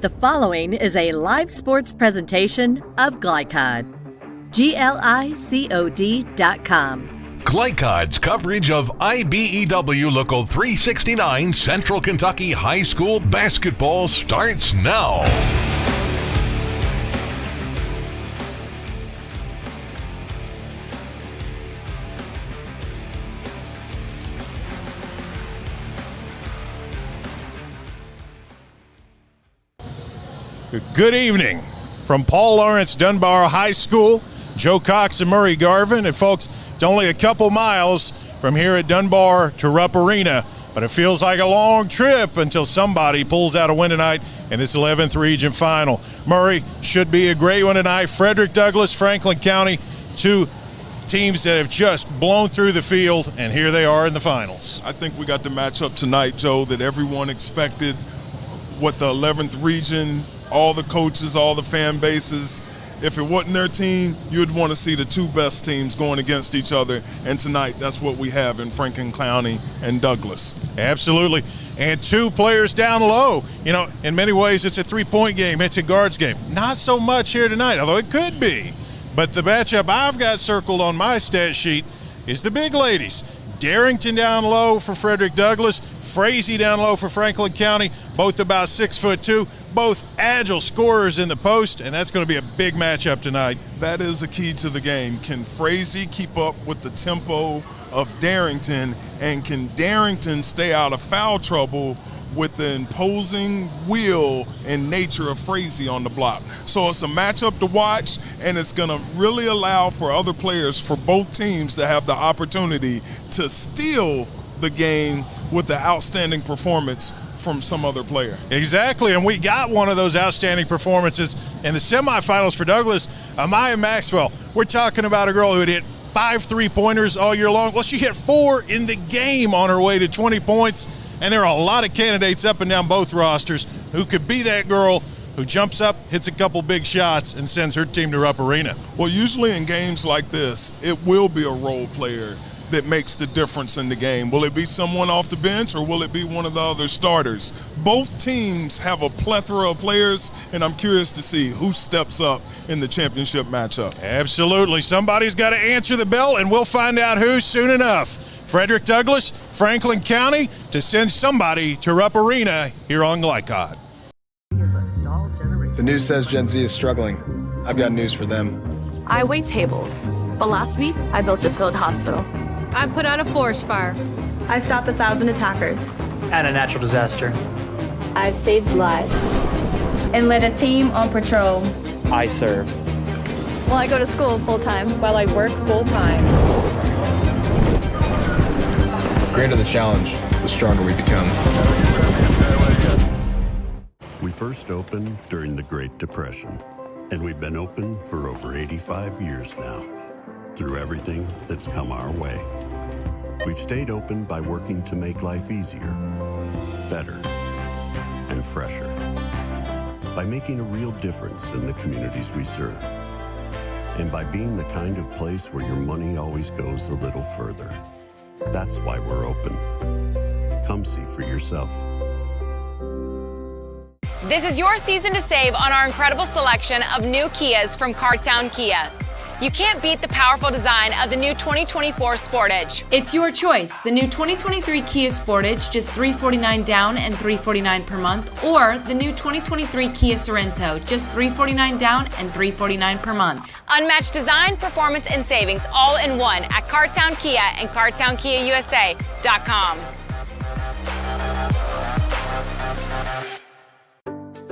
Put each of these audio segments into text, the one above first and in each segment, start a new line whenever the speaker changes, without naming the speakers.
The following is a live sports presentation of Glycod. GLICOD.com.
Glycod's coverage of IBEW Local 369 Central Kentucky High School basketball starts now.
Good evening from Paul Lawrence Dunbar High School. Joe Cox and Murray Garvin. And folks, it's only a couple miles from here at Dunbar to Rupp Arena, but it feels like a long trip until somebody pulls out a win tonight in this 11th region final. Murray, should be a great one tonight. Frederick, Douglas, Franklin County, two teams that have just blown through the field, and here they are in the finals.
I think we got the matchup tonight, Joe, that everyone expected. What the 11th region, all the coaches, all the fan bases, if it wasn't their team, you'd want to see the two best teams going against each other. And tonight, that's what we have in Franklin County and Douglas.
Absolutely. And two players down low. You know, in many ways, it's a three-point game. It's a guards game. Not so much here tonight, although it could be. But the matchup I've got circled on my stat sheet is the big ladies. Darrington down low for Frederick Douglass. Frazee down low for Franklin County. Both about 6'2". Both agile scorers in the post, and that's going to be a big matchup tonight.
That is a key to the game. Can Frazee keep up with the tempo of Darrington, and can Darrington stay out of foul trouble with the imposing will and nature of Frazee on the block? So it's a matchup to watch, and it's going to really allow for other players for both teams to have the opportunity to steal the game with the outstanding performance from some other player.
Exactly, and we got one of those outstanding performances in the semifinals for Douglas. Amaya Maxwell, we're talking about a girl who had hit 5 3-pointers all year long. Well, she hit 4 in the game on her way to 20 points, and there are a lot of candidates up and down both rosters who could be that girl who jumps up, hits a couple big shots, and sends her team to Rupp Arena.
Well, usually in games like this, it will be a role player that makes the difference in the game. Will it be someone off the bench, or will it be one of the other starters? Both teams have a plethora of players, and I'm curious to see who steps up in the championship matchup.
Absolutely. Somebody's got to answer the bell, and we'll find out who soon enough. Frederick Douglass, Franklin County, to send somebody to Rupp Arena here on Glycod.
The news says Gen Z is struggling. I've got news for them.
I wait tables, but last week I built a field hospital.
I put out a forest fire.
I stopped 1,000 attackers.
And a natural disaster.
I've saved lives. And led a team on patrol.
I serve.
Well, I go to school full-time.
While I work full-time.
The greater the challenge, the stronger we become.
We first opened during the Great Depression, and we've been open for over 85 years now. Through everything that's come our way, we've stayed open by working to make life easier, better, and fresher. By making a real difference in the communities we serve. And by being the kind of place where your money always goes a little further. That's why we're open. Come see for yourself.
This is your season to save on our incredible selection of new Kias from Cartown Kia. You can't beat the powerful design of the new 2024 Sportage.
It's your choice. The new 2023 Kia Sportage, just $349 down and $349 per month, or the new 2023 Kia Sorento, just $349 down and $349 per month.
Unmatched design, performance, and savings all in one at Cartown Kia and CartownKiaUSA.com.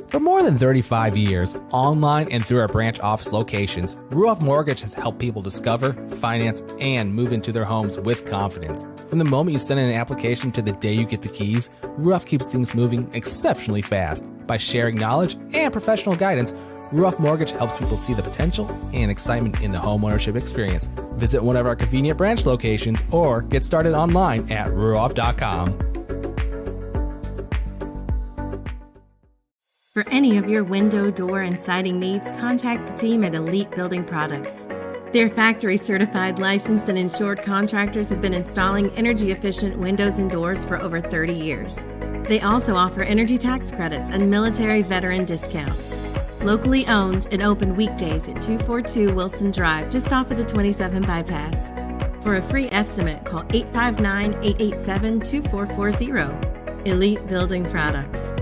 For more than 35 years, online and through our branch office locations, Ruoff Mortgage has helped people discover, finance, and move into their homes with confidence. From the moment you send in an application to the day you get the keys, Ruoff keeps things moving exceptionally fast. By sharing knowledge and professional guidance, Ruoff Mortgage helps people see the potential and excitement in the homeownership experience. Visit one of our convenient branch locations or get started online at ruoff.com.
For any of your window, door, and siding needs, contact the team at Elite Building Products. Their factory-certified, licensed, and insured contractors have been installing energy-efficient windows and doors for over 30 years. They also offer energy tax credits and military veteran discounts. Locally owned and open weekdays at 242 Wilson Drive, just off of the 27 bypass. For a free estimate, call 859-887-2440. Elite Building Products.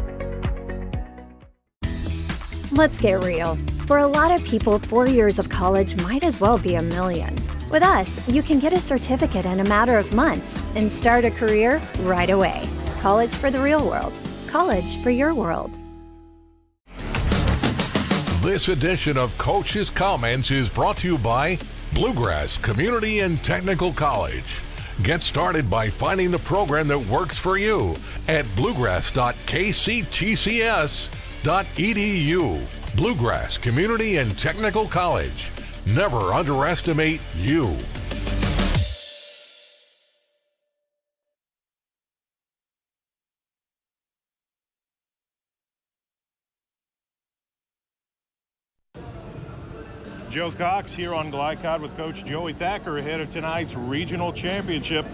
Let's get real. For a lot of people, 4 years of college might as well be $1 million. With us, you can get a certificate in a matter of months and start a career right away. College for the real world. College for your world.
This edition of Coach's Comments is brought to you by Bluegrass Community and Technical College. Get started by finding the program that works for you at bluegrass.kctcs.edu. Bluegrass Community and Technical College. Never underestimate you.
Joe Cox here on Glycod with Coach Joey Thacker ahead of tonight's regional championship.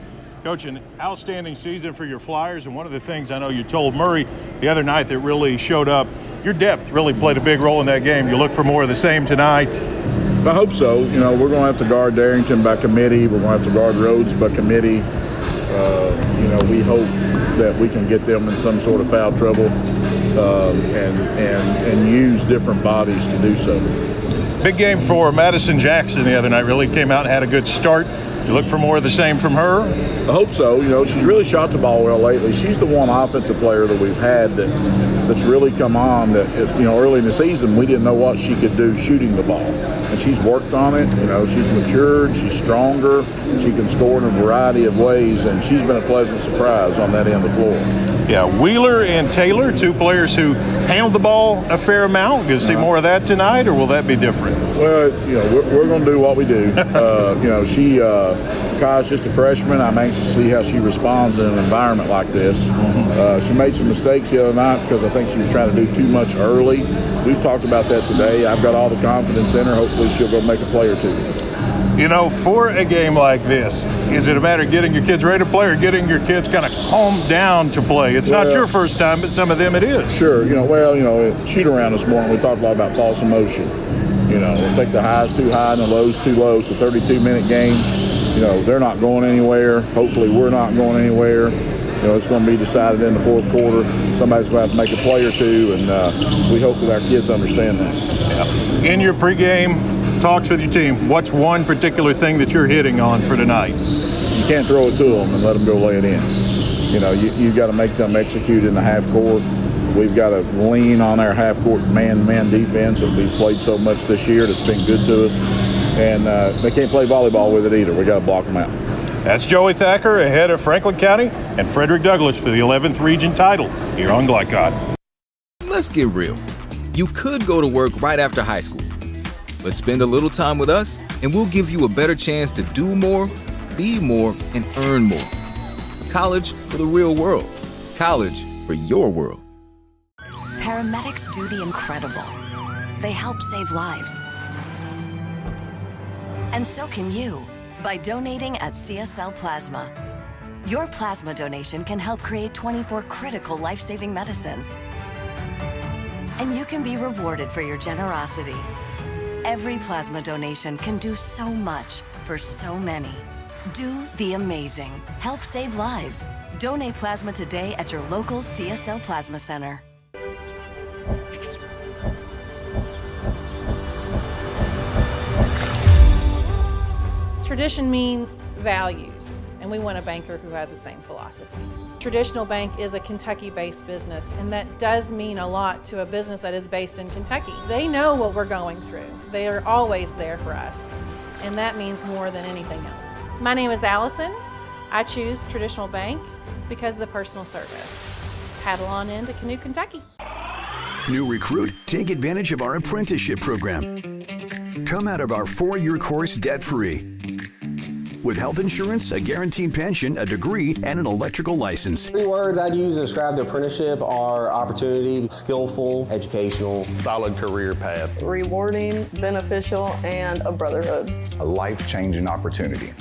Coach, an outstanding season for your Flyers, and one of the things I know you told Murray the other night that really showed up, your depth really played a big role in that game. You look for more of the same tonight?
I hope so. You know, we're going to have to guard Darrington by committee. We're going to have to guard Rhodes by committee. You know, we hope that we can get them in some sort of foul trouble and use different bodies to do so.
Big game for Madison Jackson the other night. Really came out and had a good start. You look for more of the same from her?
I hope so. You know, she's really shot the ball well lately. She's the one offensive player that we've had that's really come on that, you know, early in the season we didn't know what she could do shooting the ball. And she's worked on it. You know, she's matured. She's stronger. She can score in a variety of ways, and she's been a pleasant surprise on that end of the floor.
Yeah, Wheeler and Taylor, two players who handled the ball a fair amount. Going to see more of that tonight, or will that be different?
Well, you know, we're going to do what we do. You know, Kai's just a freshman. I'm anxious to see how she responds in an environment like this. She made some mistakes the other night because I think she was trying to do too much early. We've talked about that today. I've got all the confidence in her. Hopefully she'll go make a play or two.
You know, for a game like this, is it a matter of getting your kids ready to play or getting your kids kind of calmed down to play? It's not your first time, but some of them it is.
Sure. You know, shoot around this morning, we talked a lot about false emotion. You know, we'll take the highs too high and the lows too low. It's a 32-minute game. You know, they're not going anywhere. Hopefully we're not going anywhere. You know, it's going to be decided in the fourth quarter. Somebody's going to have to make a play or two, and we hope that our kids understand that.
Yeah. In your pregame talks with your team, what's one particular thing that you're hitting on for tonight?
You can't throw it to them and let them go lay it in. You know, you've got to make them execute in the half court. We've got to lean on our half court man-to-man defense that we've played so much this year that's been good to us. And they can't play volleyball with it either. We got to block them out.
That's Joey Thacker ahead of Franklin County and Frederick Douglass for the 11th region title here on Glycod.
Let's get real. You could go to work right after high school, but spend a little time with us and we'll give you a better chance to do more, be more, and earn more. College for the real world. College for your world.
Paramedics do the incredible. They help save lives. And so can you by donating at CSL Plasma. Your plasma donation can help create 24 critical life-saving medicines. And you can be rewarded for your generosity. Every plasma donation can do so much for so many. Do the amazing. Help save lives. Donate plasma today at your local CSL Plasma Center.
Tradition means values, and we want a banker who has the same philosophy. Traditional Bank is a Kentucky-based business, and that does mean a lot to a business that is based in Kentucky. They know what we're going through. They are always there for us, and that means more than anything else. My name is Allison. I choose Traditional Bank because of the personal service. Paddle on into Canoe, Kentucky.
New recruit, take advantage of our apprenticeship program. Come out of our 4-year course debt-free. With health insurance, a guaranteed pension, a degree, and an electrical license.
3 words I'd use to describe the apprenticeship are opportunity, skillful, educational,
solid career path,
rewarding, beneficial, and a brotherhood.
A life-changing opportunity.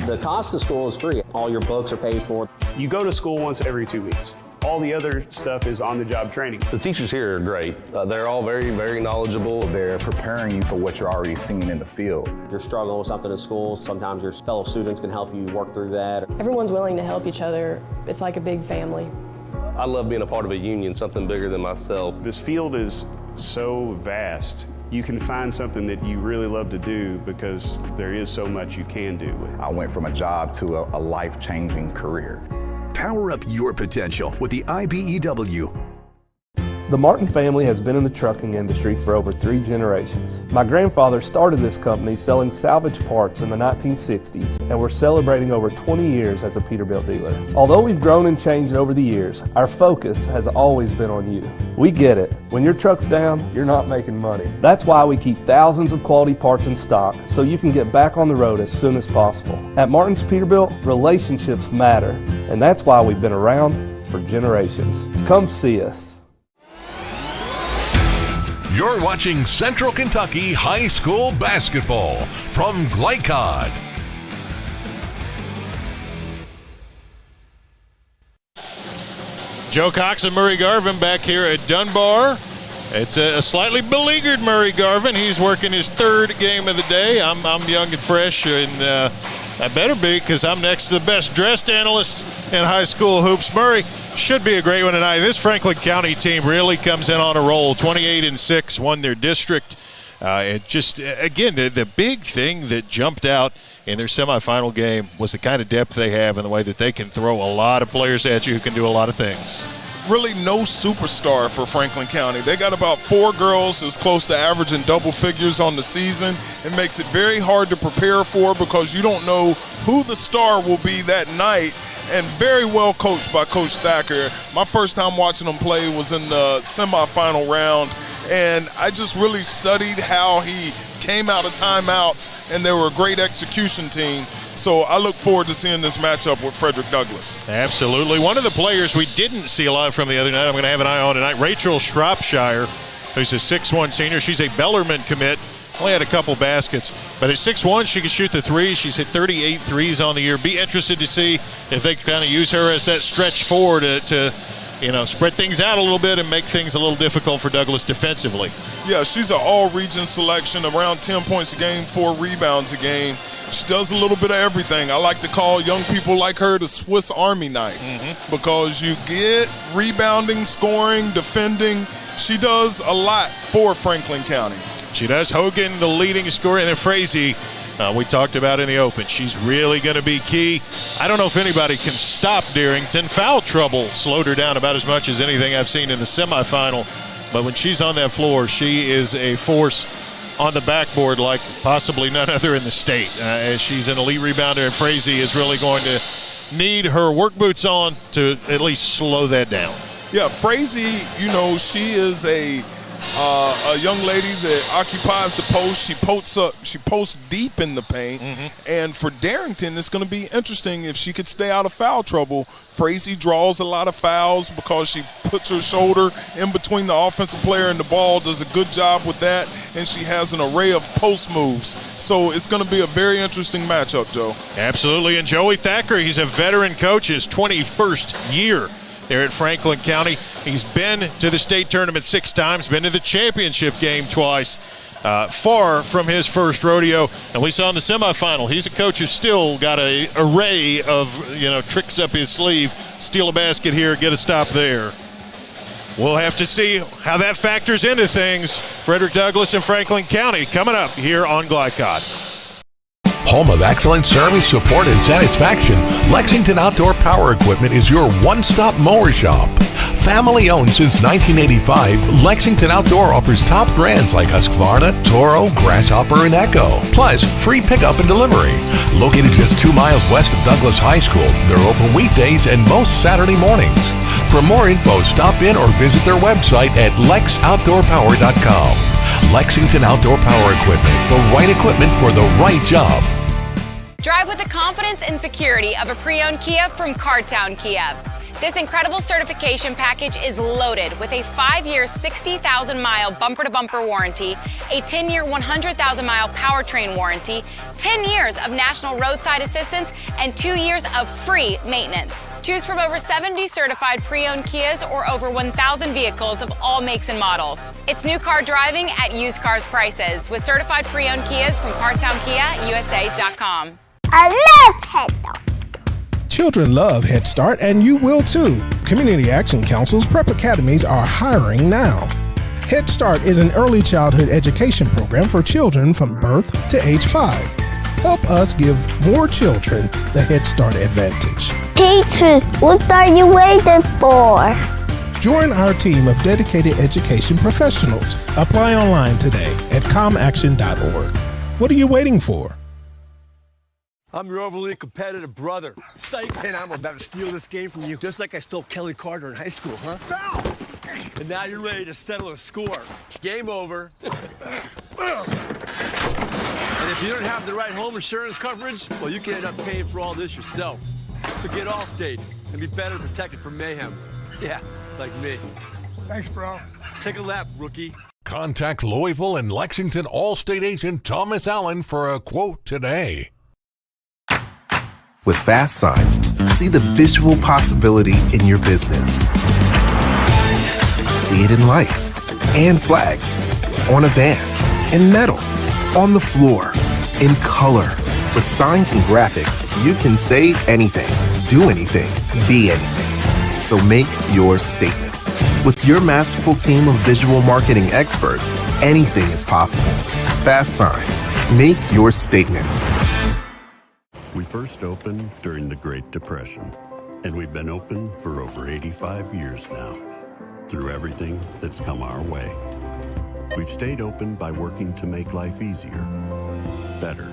The cost of school is free. All your books are paid for.
You go to school once every 2 weeks.
All the other stuff is on-the-job training.
The teachers here are great. They're all very, very knowledgeable.
They're preparing you for what you're already seeing in the field.
If you're struggling with something in school, sometimes your fellow students can help you work through that.
Everyone's willing to help each other. It's like a big family.
I love being a part of a union, something bigger than myself.
This field is so vast. You can find something that you really love to do because there is so much you can do with it.
I went from a job to a life-changing career.
Power up your potential with the IBEW.
The Martin family has been in the trucking industry for over 3 generations. My grandfather started this company selling salvage parts in the 1960s, and we're celebrating over 20 years as a Peterbilt dealer. Although we've grown and changed over the years, our focus has always been on you. We get it. When your truck's down, you're not making money. That's why we keep thousands of quality parts in stock so you can get back on the road as soon as possible. At Martin's Peterbilt, relationships matter, and that's why we've been around for generations. Come see us.
You're watching Central Kentucky High School Basketball from Glycod.
Joe Cox and Murray Garvin back here at Dunbar. It's a slightly beleaguered Murray Garvin. He's working his 3rd game of the day. I'm young and fresh, and I better be because I'm next to the best dressed analyst in high school hoops. Murray, should be a great one tonight. This Franklin County team really comes in on a roll. 28-6, won their district. It just, again, the big thing that jumped out in their semifinal game was the kind of depth they have and the way that they can throw a lot of players at you who can do a lot of things.
Really no superstar for Franklin County. They got about 4 girls as close to averaging double figures on the season. It makes it very hard to prepare for because you don't know who the star will be that night, and very well coached by Coach Thacker. My first time watching them play was in the semifinal round, and I just really studied how he came out of timeouts, and they were a great execution team. So I look forward to seeing this matchup with Frederick Douglass.
Absolutely. One of the players we didn't see a lot from the other night, I'm going to have an eye on tonight, Rachel Shropshire, who's a 6'1 senior. She's a Bellarmine commit. Only had a couple baskets. But at 6'1", she can shoot the three. She's hit 38 threes on the year. Be interested to see if they can kind of use her as that stretch forward to spread things out a little bit and make things a little difficult for Douglass defensively.
Yeah, she's an all-region selection, around 10 points a game, 4 rebounds a game. She does a little bit of everything. I like to call young people like her the Swiss Army knife because you get rebounding, scoring, defending. She does a lot for Franklin County.
She does. Hogan, the leading scorer, and then Frazee, we talked about in the open. She's really going to be key. I don't know if anybody can stop Darrington. Foul trouble slowed her down about as much as anything I've seen in the semifinal. But when she's on that floor, she is a force on the backboard like possibly none other in the state. As she's an elite rebounder, and Frazee is really going to need her work boots on to at least slow that down.
Yeah, Frazee, she is a young lady that occupies the post. She posts deep in the paint. And for Darrington, it's going to be interesting if she could stay out of foul trouble. Frazee draws a lot of fouls because she puts her shoulder in between the offensive player and the ball, does a good job with that, and she has an array of post moves. So it's going to be a very interesting matchup, Joe.
Absolutely. And Joey Thacker, he's a veteran coach, his 21st year there at Franklin County. He's been to the state tournament 6 times, been to the championship game twice. Far from his first rodeo, and we saw in the semifinal, he's a coach who's still got an array of tricks up his sleeve. Steal a basket here, get a stop there. We'll have to see how that factors into things. Frederick Douglass and Franklin County coming up here on Glycod.
Home of excellent service, support, and satisfaction, Lexington Outdoor Power Equipment is your one-stop mower shop. Family owned since 1985, Lexington Outdoor offers top brands like Husqvarna, Toro, Grasshopper, and Echo. Plus, free pickup and delivery. Located just 2 miles west of Douglass High School, they're open weekdays and most Saturday mornings. For more info, stop in or visit their website at lexoutdoorpower.com. Lexington Outdoor Power Equipment, the right equipment for the right job.
Drive with the confidence and security of a pre-owned Kia from Cartown Kia. This incredible certification package is loaded with a 5-year, 60,000-mile bumper-to-bumper warranty, a 10-year, 100,000-mile powertrain warranty, 10 years of national roadside assistance, and 2 years of free maintenance. Choose from over 70 certified pre-owned Kias or over 1,000 vehicles of all makes and models. It's new car driving at used cars prices with certified pre-owned Kias from CartownKiaUSA.com.
I love Head Start.
Children love Head Start, and you will too. Community Action Council's prep academies are hiring now. Head Start is an early childhood education program for children from birth to age 5. Help us give more children the Head Start advantage.
Teacher, what are you waiting for?
Join our team of dedicated education professionals. Apply online today at comaction.org. What are you waiting for?
I'm your overly competitive brother. Psych, and I'm about to steal this game from you, just like I stole Kelly Carter in high school, huh? No! And now you're ready to settle a score. Game over. And if you don't have the right home insurance coverage, well, you can end up paying for all this yourself. So get Allstate and be better protected from mayhem. Yeah, like me. Thanks, bro. Take a lap, rookie.
Contact Louisville and Lexington Allstate agent Thomas Allen for a quote today.
With Fast Signs, see the visual possibility in your business. See it in lights and flags, on a van, in metal, on the floor, in color. With signs and graphics, you can say anything, do anything, be anything. So make your statement. With your masterful team of visual marketing experts, anything is possible. Fast Signs, make your statement.
We first opened during the Great Depression, and we've been open for over 85 years now. Through everything that's come our way, we've stayed open by working to make life easier, better,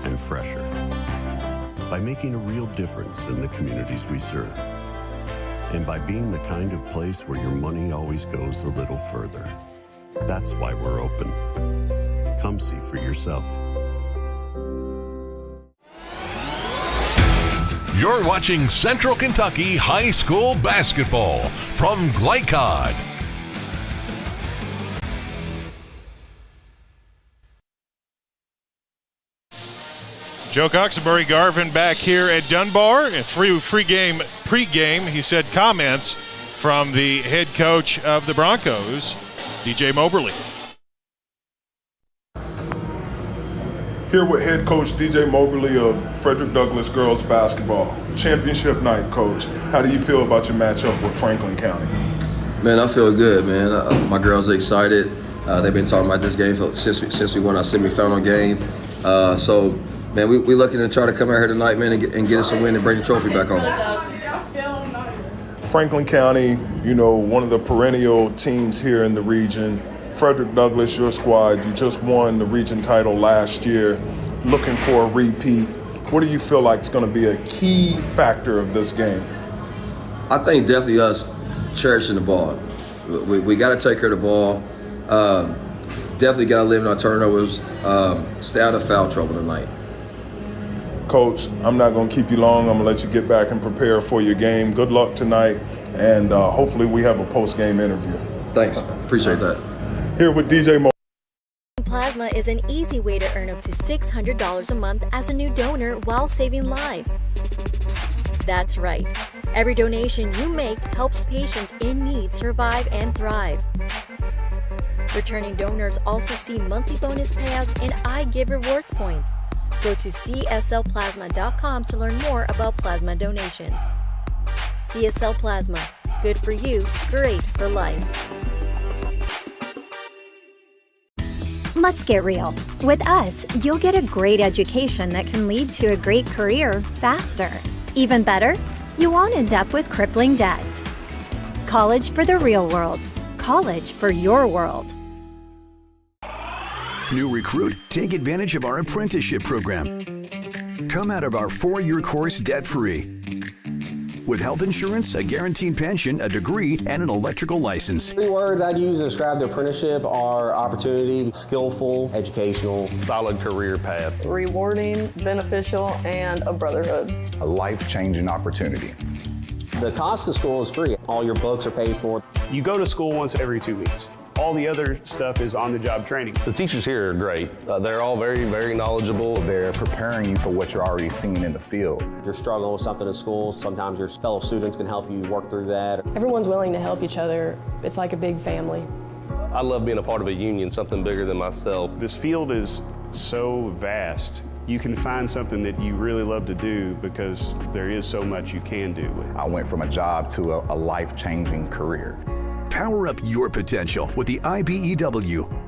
and fresher. By making a real difference in the communities we serve. And by being the kind of place where your money always goes a little further. That's why we're open. Come see for yourself.
You're watching Central Kentucky High School Basketball from Glycod.
Joe Cox and Murray Garvin back here at Dunbar. And free game pregame, he said comments from the head coach of the Broncos, DJ Mobberly.
Here with head coach DJ Mobberly of Frederick Douglass Girls Basketball. Championship night, coach. How do you feel about your matchup with Franklin County?
Man, I feel good, man. My girls are excited. They've been talking about this game since we won our semifinal game. So, man, we're looking to try to come out here tonight, man, and get us a win and bring the trophy back home.
Franklin County, you know, one of the perennial teams here in the region. Frederick Douglass, your squad, you just won the region title last year, looking for a repeat. What do you feel like is going to be a key factor of this game?
I think definitely us cherishing the ball. We got to take care of the ball. Definitely got to limit our turnovers. Stay out of foul trouble tonight.
Coach, I'm not going to keep you long. I'm going to let you get back and prepare for your game. Good luck tonight, and hopefully we have a post-game interview.
Thanks. Appreciate that.
Here with DJ Mo.
Plasma is an easy way to earn up to $600 a month as a new donor while saving lives. That's right. Every donation you make helps patients in need survive and thrive. Returning donors also see monthly bonus payouts and I Give rewards points. Go to cslplasma.com to learn more about plasma donation. CSL Plasma. Good for you, great for life. Let's get real. With us, you'll get a great education that can lead to a great career faster. Even better, you won't end up with crippling debt. College for the real world. College for your world.
New recruit, take advantage of our apprenticeship program. Come out of our 4-year course debt-free. With health insurance, a guaranteed pension, a degree, and an electrical license.
3 words I'd use to describe the apprenticeship are opportunity, skillful, educational,
solid career path,
rewarding, beneficial, and a brotherhood.
A life-changing opportunity.
The cost of school is free. All your books are paid for.
You go to school once every 2 weeks. All the other stuff is on-the-job training.
The teachers here are great. They're all very, very knowledgeable.
They're preparing you for what you're already seeing in the field.
If you're struggling with something at school, sometimes your fellow students can help you work through that.
Everyone's willing to help each other. It's like a big family.
I love being a part of a union, something bigger than myself.
This field is so vast. You can find something that you really love to do because there is so much you can do with it.
I went from a job to a life-changing career.
Power up your potential with the IBEW.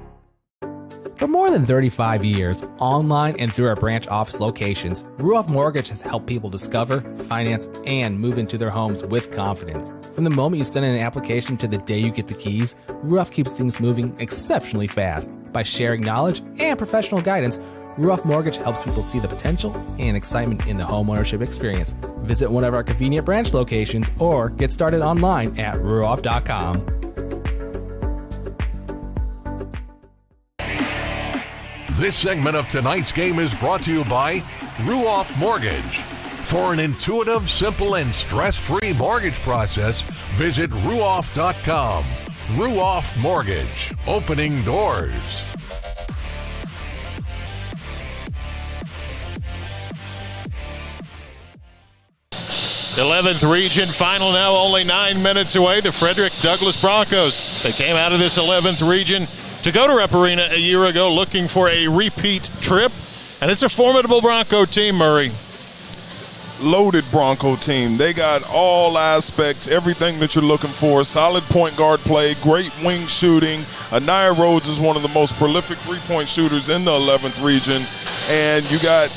For more than 35 years, online and through our branch office locations, Ruoff Mortgage has helped people discover, finance, and move into their homes with confidence. From the moment you send in an application to the day you get the keys, Ruoff keeps things moving exceptionally fast. By sharing knowledge and professional guidance, Ruoff Mortgage helps people see the potential and excitement in the homeownership experience. Visit one of our convenient branch locations or get started online at ruoff.com.
This segment of tonight's game is brought to you by Ruoff Mortgage. For an intuitive, simple, and stress-free mortgage process, visit ruoff.com. Ruoff Mortgage, opening doors.
11th region final now only 9 minutes away. The Frederick Douglass Broncos. They came out of this 11th region to go to Rupp Arena a year ago looking for a repeat trip. And it's a formidable Bronco team, Murray.
Loaded Bronco team. They got all aspects, everything that you're looking for. Solid point guard play, great wing shooting. Anaya Rhodes is one of the most prolific three-point shooters in the 11th region. And you got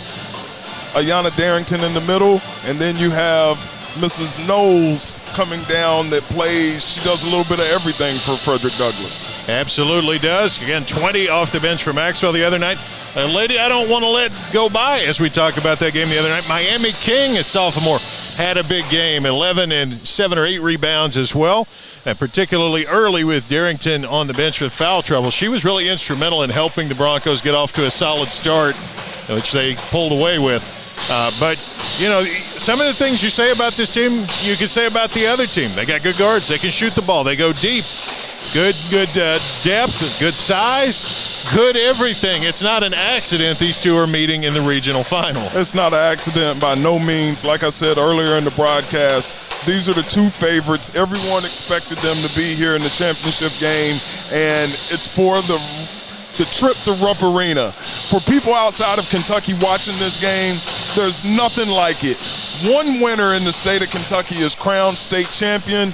Ayanna Darrington in the middle, and then you have Mrs. Knowles coming down that plays. She does a little bit of everything for Frederick Douglass.
Absolutely does. Again, 20 off the bench for Maxwell the other night. A lady I don't want to let go by as we talk about that game the other night. Miami King, a sophomore, had a big game, 11 and 7 or 8 rebounds as well, and particularly early with Darrington on the bench with foul trouble. She was really instrumental in helping the Broncos get off to a solid start, which they pulled away with. But, you know, some of the things you say about this team, you can say about the other team. They got good guards. They can shoot the ball. They go deep. Good depth, good size, good everything. It's not an accident these two are meeting in the regional final.
It's not an accident by no means. Like I said earlier in the broadcast, these are the two favorites. Everyone expected them to be here in the championship game, and it's for the trip to Rupp Arena. For people outside of Kentucky watching this game, there's nothing like it. One winner in the state of Kentucky is crowned state champion.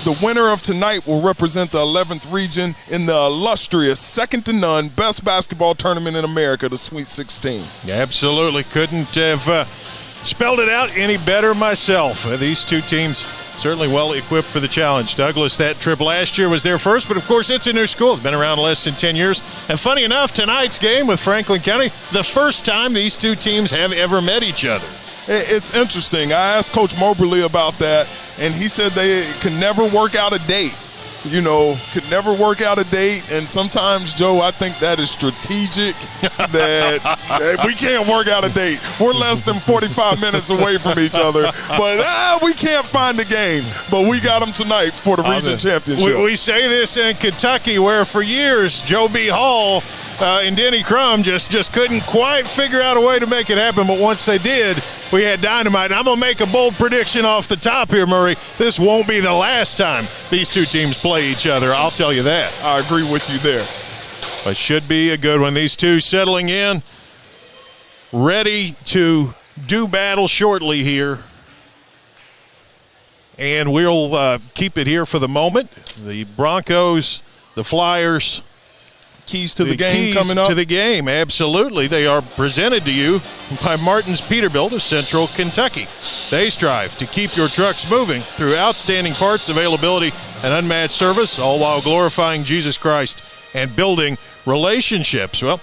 The winner of tonight will represent the 11th region in the illustrious, second to none, best basketball tournament in America, the Sweet 16.
Yeah, absolutely. Couldn't have spelled it out any better myself. These two teams certainly well equipped for the challenge. Douglass, that trip last year was their first, but of course it's a new school. It's been around less than 10 years. And funny enough, tonight's game with Franklin County, the first time these two teams have ever met each other.
It's interesting. I asked Coach Mobberly about that, and he said they can never work out a date. You know, could never work out a date. And sometimes, Joe, I think that is strategic, that we can't work out a date. We're less than 45 minutes away from each other, but we can't find a game. But we got them tonight for the region championship.
We say this in Kentucky, where for years Joe B. Hall and Denny Crum just couldn't quite figure out a way to make it happen. But once they did, we had dynamite. And I'm going to make a bold prediction off the top here, Murray. This won't be the last time these two teams play each other. I'll tell you that.
I agree with you there.
But should be a good one. These two settling in, ready to do battle shortly here. And we'll keep it here for the moment. The Broncos, the Flyers.
Keys to the game coming up.
To the game, absolutely. They are presented to you by Martin's Peterbilt of Central Kentucky. They strive to keep your trucks moving through outstanding parts, availability, and unmatched service, all while glorifying Jesus Christ and building relationships. Well,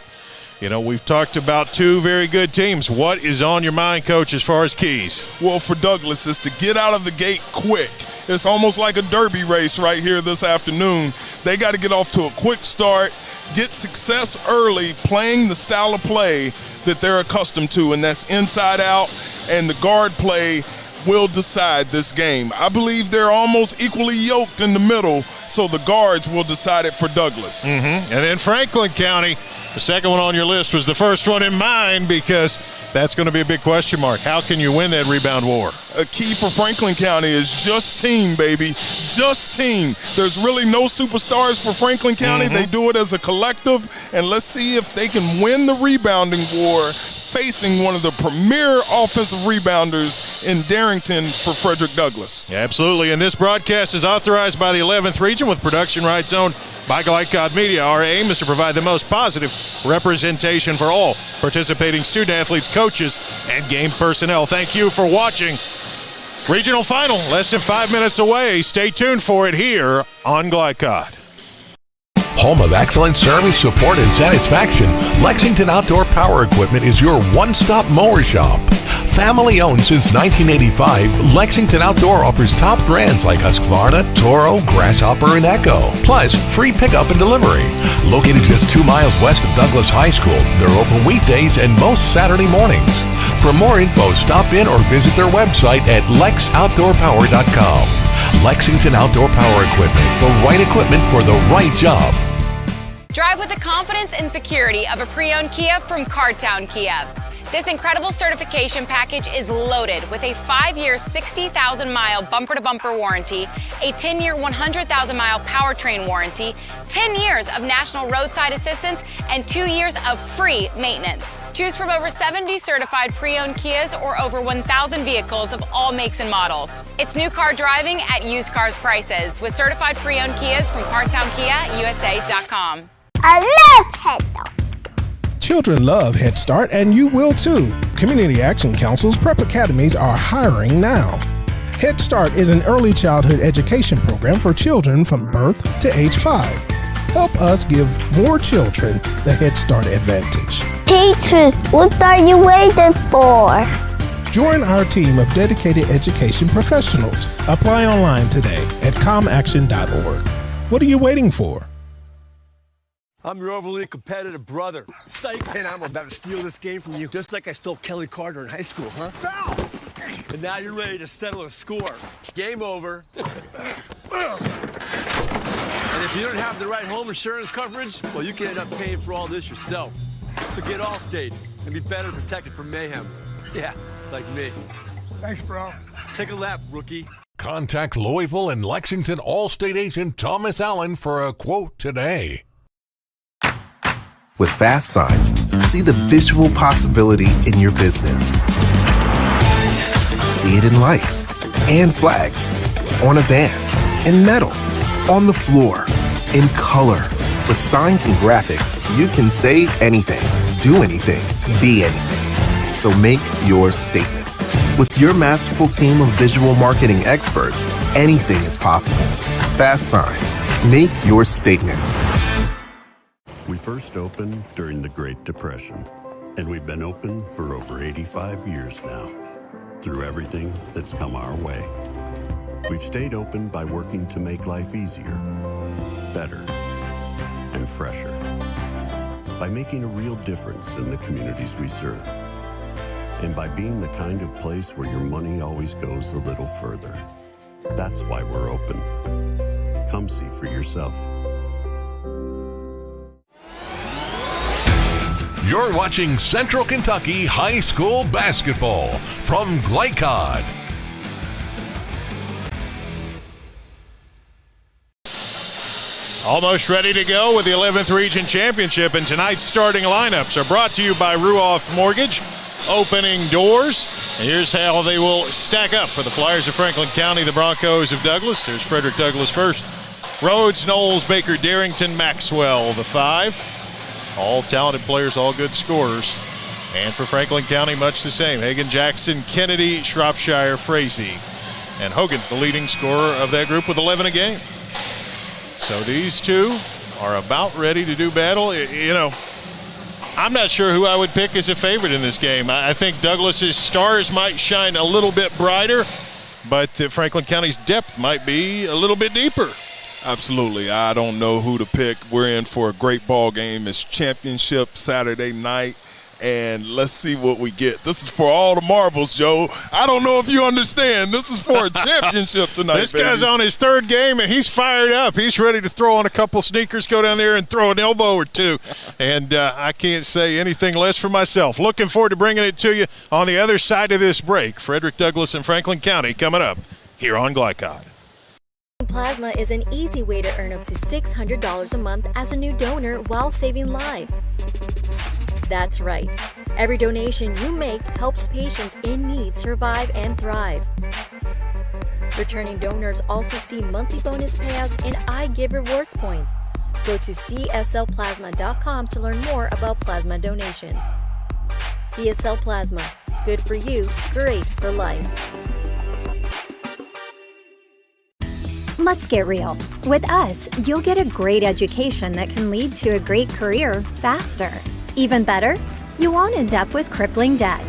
you know, we've talked about two very good teams. What is on your mind, Coach, as far as keys?
Well, for Douglass, it's to get out of the gate quick. It's almost like a derby race right here this afternoon. They got to get off to a quick start, get success early, playing the style of play that they're accustomed to, and that's inside out, and the guard play will decide this game. I believe they're almost equally yoked in the middle, so the guards will decide it for Douglas.
And then Franklin County, the second one on your list was the first one in mine because that's going to be a big question mark. How can you win that rebound war?
A key for Franklin County is just team, baby. Just team. There's really no superstars for Franklin County. They do it as a collective, and let's see if they can win the rebounding war facing one of the premier offensive rebounders in Darrington for Frederick Douglass.
Absolutely, and this broadcast is authorized by the 11th Region with production rights owned by Glycod Media. Our aim is to provide the most positive representation for all participating student-athletes, coaches, and game personnel. Thank you for watching. Regional final, less than 5 minutes away. Stay tuned for it here on Glycod.
Home of excellent service, support, and satisfaction, Lexington Outdoor Power Equipment is your one-stop mower shop. Family owned since 1985, Lexington Outdoor offers top brands like Husqvarna, Toro, Grasshopper, and Echo. Plus, free pickup and delivery. Located just 2 miles west of Douglas High School, they're open weekdays and most Saturday mornings. For more info, stop in or visit their website at lexoutdoorpower.com. Lexington Outdoor Power Equipment, the right equipment for the right job.
Drive with the confidence and security of a pre-owned Kia from Cartown Kia. This incredible certification package is loaded with a 5-year, 60,000-mile bumper-to-bumper warranty, a 10-year, 100,000-mile powertrain warranty, 10 years of national roadside assistance, and 2 years of free maintenance. Choose from over 70 certified pre-owned Kias or over 1,000 vehicles of all makes and models. It's new car driving at used cars prices with certified pre-owned Kias from CartownKiaUSA.com.
I love Head Start.
Children love Head Start, and you will too. Community Action Councils prep academies are hiring now. Head Start is an early childhood education program for children from birth to age 5. Help us give more children the Head Start advantage.
Teachers, what are you waiting for?
Join our team of dedicated education professionals. Apply online today at comaction.org. What are you waiting for?
I'm your overly competitive brother. Psych, and I'm about to steal this game from you, just like I stole Kelly Carter in high school, huh? Foul! And now you're ready to settle a score. Game over. And if you don't have the right home insurance coverage, well, you can end up paying for all this yourself. So get Allstate and be better protected from mayhem. Yeah, like me. Thanks, bro. Take a lap, rookie.
Contact Louisville and Lexington Allstate agent Thomas Allen for a quote today.
With fast signs, see the visual possibility in your business. See it in lights and flags, on a van, in metal, on the floor, in color. With signs and graphics, you can say anything, do anything, be anything. So make your statement. With your masterful team of visual marketing experts, anything is possible. Fast signs, make your statement.
We first opened during the Great Depression, and we've been open for over 85 years now. Through everything that's come our way, we've stayed open by working to make life easier, better, and fresher. By making a real difference in the communities we serve. And by being the kind of place where your money always goes a little further. That's why we're open. Come see for yourself.
You're watching Central Kentucky High School Basketball from Glycod.
Almost ready to go with the 11th Region Championship, and tonight's starting lineups are brought to you by Ruoff Mortgage, opening doors. And here's how they will stack up for the Flyers of Franklin County, the Broncos of Douglas. There's Frederick Douglass first. Rhodes, Knowles, Baker, Darrington, Maxwell, the 5. All talented players, all good scorers. And for Franklin County, much the same. Hagan, Jackson, Kennedy, Shropshire, Frazee. And Hogan, the leading scorer of that group with 11 a game. So these two are about ready to do battle. You know, I'm not sure who I would pick as a favorite in this game. I think Douglas's stars might shine a little bit brighter, but Franklin County's depth might be a little bit deeper.
Absolutely. I don't know who to pick. We're in for a great ball game. It's championship Saturday night, and let's see what we get. This is for all the marbles, Joe. I don't know if you understand. This is for a championship tonight,
This guy's on his third game, and he's fired up. He's ready to throw on a couple sneakers, go down there and throw an elbow or two. And I can't say anything less for myself. Looking forward to bringing it to you on the other side of this break. Frederick, Douglass, and Franklin County coming up here on Glycod.
Plasma is an easy way to earn up to $600 a month as a new donor while saving lives. That's right. Every donation you make helps patients in need survive and thrive. Returning donors also see monthly bonus payouts and I Give Rewards points. Go to cslplasma.com to learn more about plasma donation. CSL Plasma. Good for you, great for life.
Let's get real. With us, you'll get a great education that can lead to a great career faster. Even better, you won't end up with crippling debt.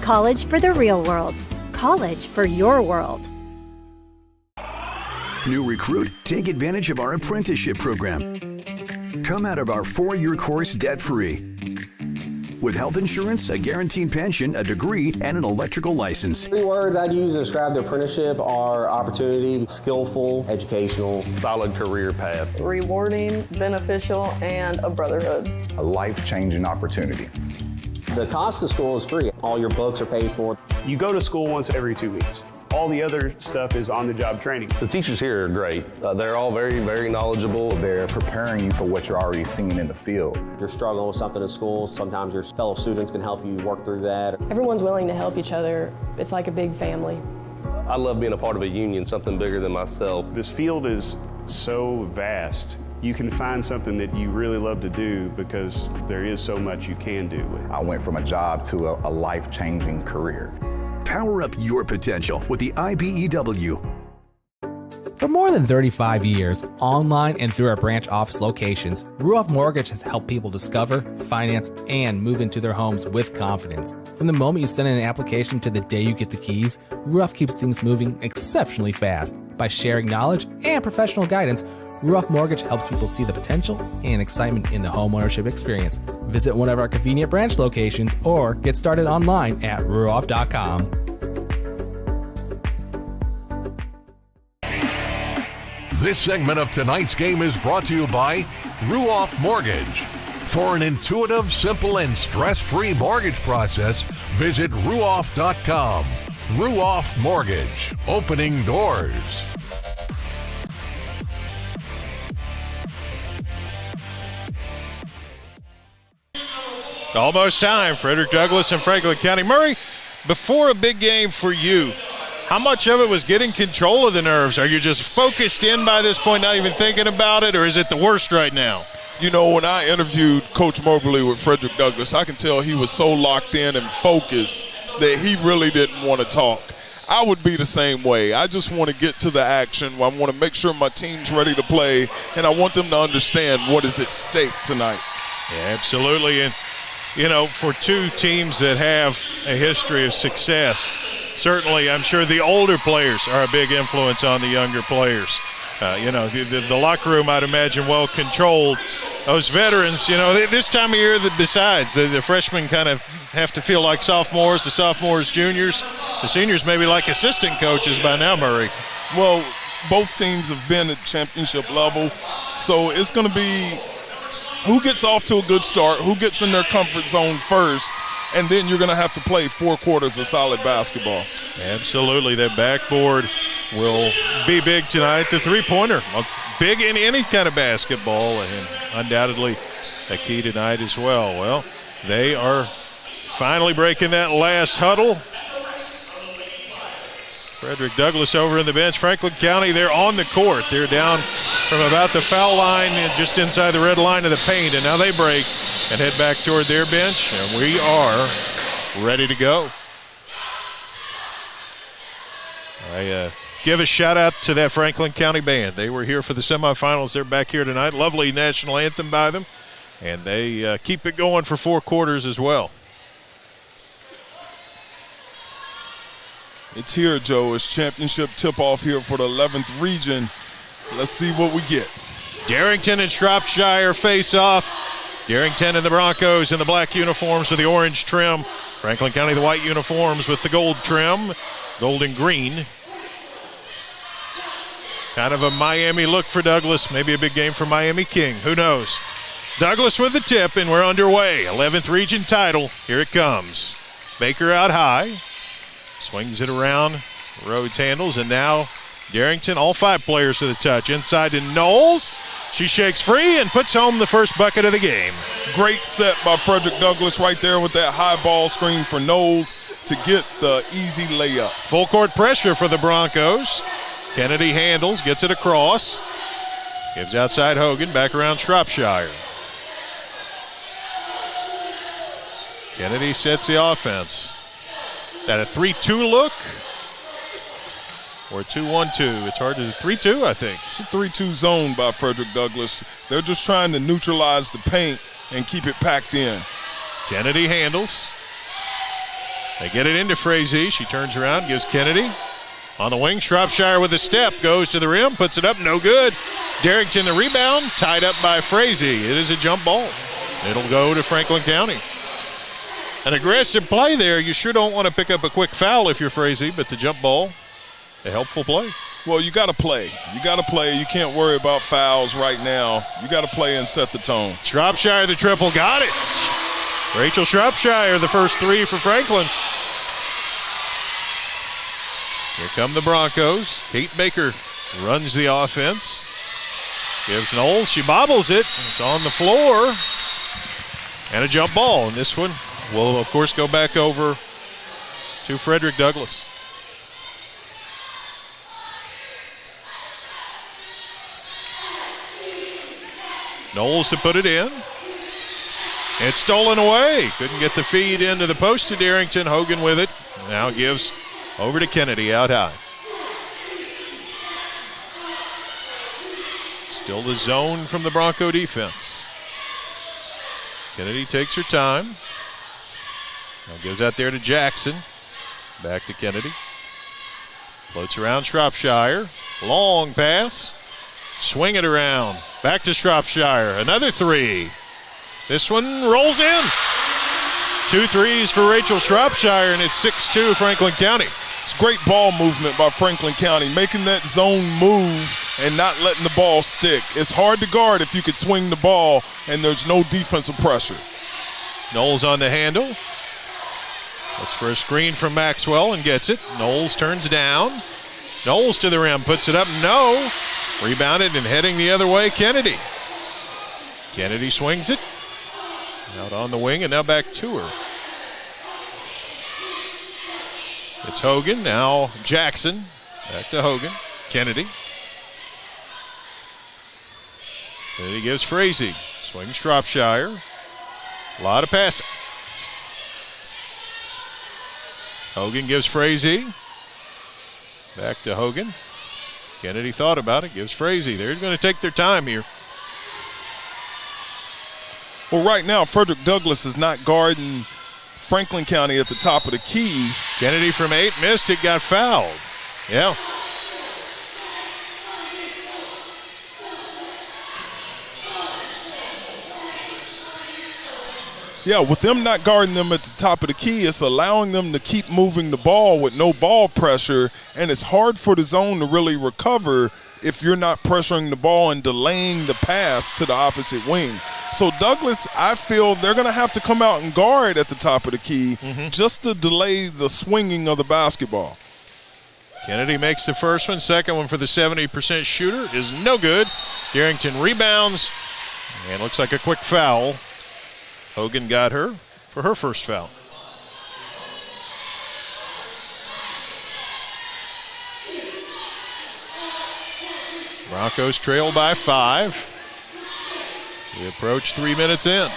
College for the real world. College for your world.
New recruit, take advantage of our apprenticeship program. Come out of our 4-year course debt-free. With health insurance, a guaranteed pension, a degree, and an electrical license.
3 words I'd use to describe the apprenticeship are opportunity, skillful, educational,
solid career path,
rewarding, beneficial, and a brotherhood.
A life-changing opportunity.
The cost of school is free. All your books are paid for.
You go to school once every 2 weeks. All the other stuff is on-the-job training.
The teachers here are great. They're all very, very knowledgeable.
They're preparing you for what you're already seeing in the field.
If you're struggling with something in school, sometimes your fellow students can help you work through that.
Everyone's willing to help each other. It's like a big family.
I love being a part of a union, something bigger than myself.
This field is so vast. You can find something that you really love to do because there is so much you can do with it.
I went from a job to a life-changing career.
Power up your potential with the IBEW.
For more than 35 years, online and through our branch office locations, Ruoff Mortgage has helped people discover, finance, and move into their homes with confidence. From the moment you send in an application to the day you get the keys, Ruoff keeps things moving exceptionally fast. By sharing knowledge and professional guidance, Ruoff Mortgage helps people see the potential and excitement in the homeownership experience. Visit one of our convenient branch locations or get started online at ruoff.com.
This segment of tonight's game is brought to you by Ruoff Mortgage. For an intuitive, simple, and stress-free mortgage process, visit ruoff.com. Ruoff Mortgage, opening doors.
Almost time. Frederick, Douglass, and Franklin County. Murray, before a big game for you, how much of it was getting control of the nerves? Are you just focused in by this point, not even thinking about it, or is it the worst right now?
You know, when I interviewed Coach Mobberly with Frederick Douglass, I can tell he was so locked in and focused that he really didn't want to talk. I would be the same way. I just want to get to the action. I want to make sure my team's ready to play, and I want them to understand what is at stake tonight.
Yeah, absolutely. And, you know, for two teams that have a history of success, certainly I'm sure the older players are a big influence on the younger players. You know, the locker room, I'd imagine, well controlled. Those veterans, you know, this time of year, besides, the freshmen kind of have to feel like sophomores, the sophomores, juniors, the seniors maybe like assistant coaches by now, Murray.
Well, both teams have been at championship level, so it's going to be who gets off to a good start, who gets in their comfort zone first, and then you're going to have to play 4 quarters of solid basketball.
Absolutely. That backboard will be big tonight. The three-pointer, it's big in any kind of basketball, and undoubtedly a key tonight as well. Well, they are finally breaking that last huddle. Frederick Douglass over in the bench. Franklin County, they're on the court. They're down from about the foul line and just inside the red line of the paint, and now they break and head back toward their bench, and we are ready to go. I give a shout out to that Franklin County band. They were here for the semifinals. They're back here tonight. Lovely national anthem by them, and they keep it going for 4 quarters as well.
It's here, Joe. It's championship tip-off here for the 11th region. Let's see what we get.
Darrington and Shropshire face off. Darrington and the Broncos in the black uniforms with the orange trim. Franklin County, the white uniforms with the gold trim, gold and green. Kind of a Miami look for Douglas. Maybe a big game for Miami King. Who knows? Douglas with the tip, and we're underway. 11th region title. Here it comes. Baker out high. Swings it around. Rhodes handles, and now Darrington, all 5 players to the touch. Inside to Knowles. She shakes free and puts home the first bucket of the game.
Great set by Frederick Douglas right there with that high ball screen for Knowles to get the easy layup.
Full court pressure for the Broncos. Kennedy handles, gets it across. Gives outside Hogan, back around Shropshire. Kennedy sets the offense. That a 3-2 look? Or 2-1-2. It's hard to 3-2, I think.
It's a 3-2 zone by Frederick Douglass. They're just trying to neutralize the paint and keep it packed in.
Kennedy handles. They get it into Frazee. She turns around, gives Kennedy. On the wing, Shropshire with a step. Goes to the rim, puts it up, no good. Darrington the rebound, tied up by Frazee. It is a jump ball. It'll go to Franklin County. An aggressive play there. You sure don't want to pick up a quick foul if you're Frazee, but the jump ball, a helpful play.
Well, you got to play. You got to play. You can't worry about fouls right now. You got to play and set the tone.
Shropshire the triple, got it. Rachel Shropshire the first 3 for Franklin. Here come the Broncos. Kate Baker runs the offense. Gives Knowles. She bobbles it. It's on the floor. And a jump ball. And this one will, of course, go back over to Frederick Douglass. Knowles to put it in. It's stolen away. Couldn't get the feed into the post to Darrington. Hogan with it. Now gives over to Kennedy out high. Still the zone from the Bronco defense. Kennedy takes her time. Now gives out there to Jackson. Back to Kennedy. Floats around Shropshire. Long pass. Swing it around. Back to Shropshire. Another 3. This one rolls in. 2 threes for Rachel Shropshire, and it's 6-2 Franklin County.
It's great ball movement by Franklin County, making that zone move and not letting the ball stick. It's hard to guard if you could swing the ball and there's no defensive pressure.
Knowles on the handle. Looks for a screen from Maxwell and gets it. Knowles turns down. Knowles to the rim, puts it up, no. Rebounded and heading the other way, Kennedy. Kennedy swings it. Out on the wing and now back to her. It's Hogan, now Jackson. Back to Hogan. Kennedy. Kennedy gives Frazee. Swings Shropshire. A lot of passing. Hogan gives Frazee. Back to Hogan. Kennedy thought about it, gives Frazee. They're going to take their time here.
Well, right now, Frederick Douglass is not guarding Franklin County at the top of the key.
Kennedy from 8 missed it, got fouled. Yeah.
Yeah, with them not guarding them at the top of the key, it's allowing them to keep moving the ball with no ball pressure, and it's hard for the zone to really recover if you're not pressuring the ball and delaying the pass to the opposite wing. So Douglas, I feel they're going to have to come out and guard at the top of the key just to delay the swinging of the basketball.
Kennedy makes the first one. Second one for the 70% shooter is no good. Darrington rebounds, and looks like a quick foul. Hogan got her for her first foul. Broncos trail by 5. We approach 3 minutes in.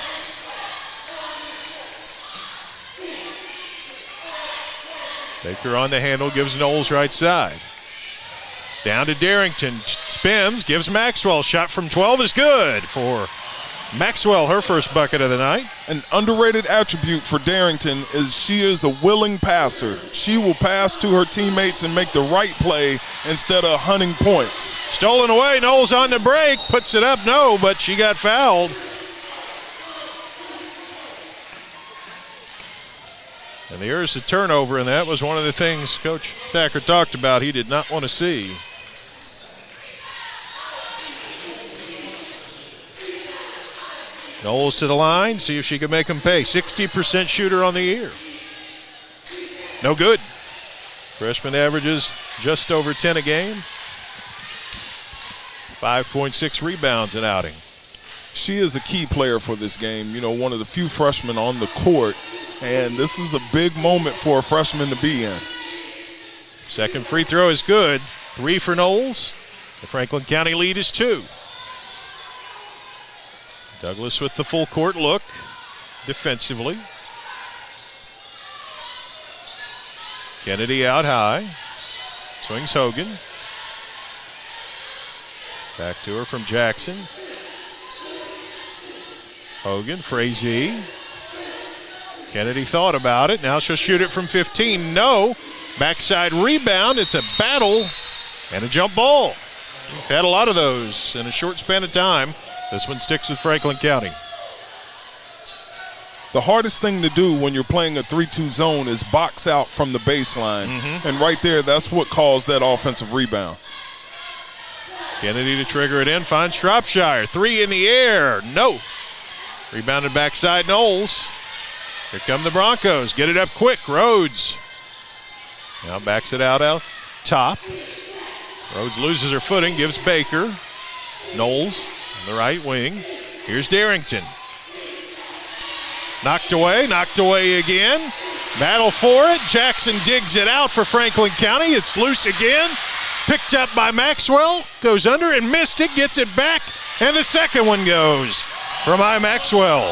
Baker on the handle, gives Knowles right side. Down to Darrington, spins, gives Maxwell. Shot from 12 is good for Maxwell, her first bucket of the night.
An underrated attribute for Darrington is she is a willing passer. She will pass to her teammates and make the right play instead of hunting points.
Stolen away, Knowles on the break, puts it up, no, but she got fouled. And there's a turnover, and that was one of the things Coach Thacker talked about he did not want to see. Knowles to the line, see if she can make him pay. 60% shooter on the year. No good. Freshman averages just over 10 a game. 5.6 rebounds an outing.
She is a key player for this game. You know, one of the few freshmen on the court, and this is a big moment for a freshman to be in.
Second free throw is good. 3 for Knowles. The Franklin County lead is 2. Douglas with the full court look defensively. Kennedy out high. Swings Hogan. Back to her from Jackson. Hogan, Frazee. Kennedy thought about it. Now she'll shoot it from 15. No. Backside rebound. It's a battle and a jump ball. We've had a lot of those in a short span of time. This one sticks with Franklin County.
The hardest thing to do when you're playing a 3-2 zone is box out from the baseline. And right there, that's what caused that offensive rebound.
Kennedy to trigger it in, finds Shropshire. 3 in the air, no. Rebounded backside Knowles. Here come the Broncos, get it up quick, Rhodes. Now backs it out top. Rhodes loses her footing, gives Baker. Knowles on the right wing. Here's Darrington. Knocked away again. Battle for it. Jackson digs it out for Franklin County. It's loose again. Picked up by Maxwell. Goes under and missed it. Gets it back. And the second one goes from Maxwell.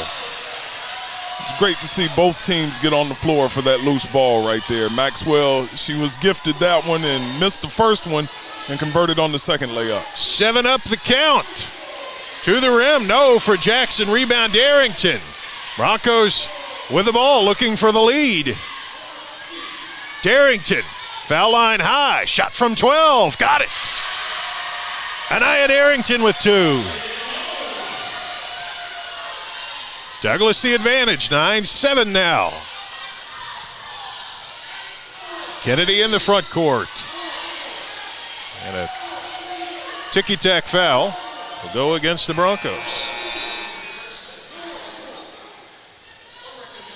It's great to see both teams get on the floor for that loose ball right there. Maxwell, she was gifted that one and missed the first one and converted on the second layup.
7 up the count. To the rim. No for Jackson. Rebound Darrington. Broncos with the ball looking for the lead. Darrington, foul line high, shot from 12, got it. Anaya Darrington with 2. Douglas the advantage, 9-7 now. Kennedy in the front court. And a ticky-tack foul will go against the Broncos.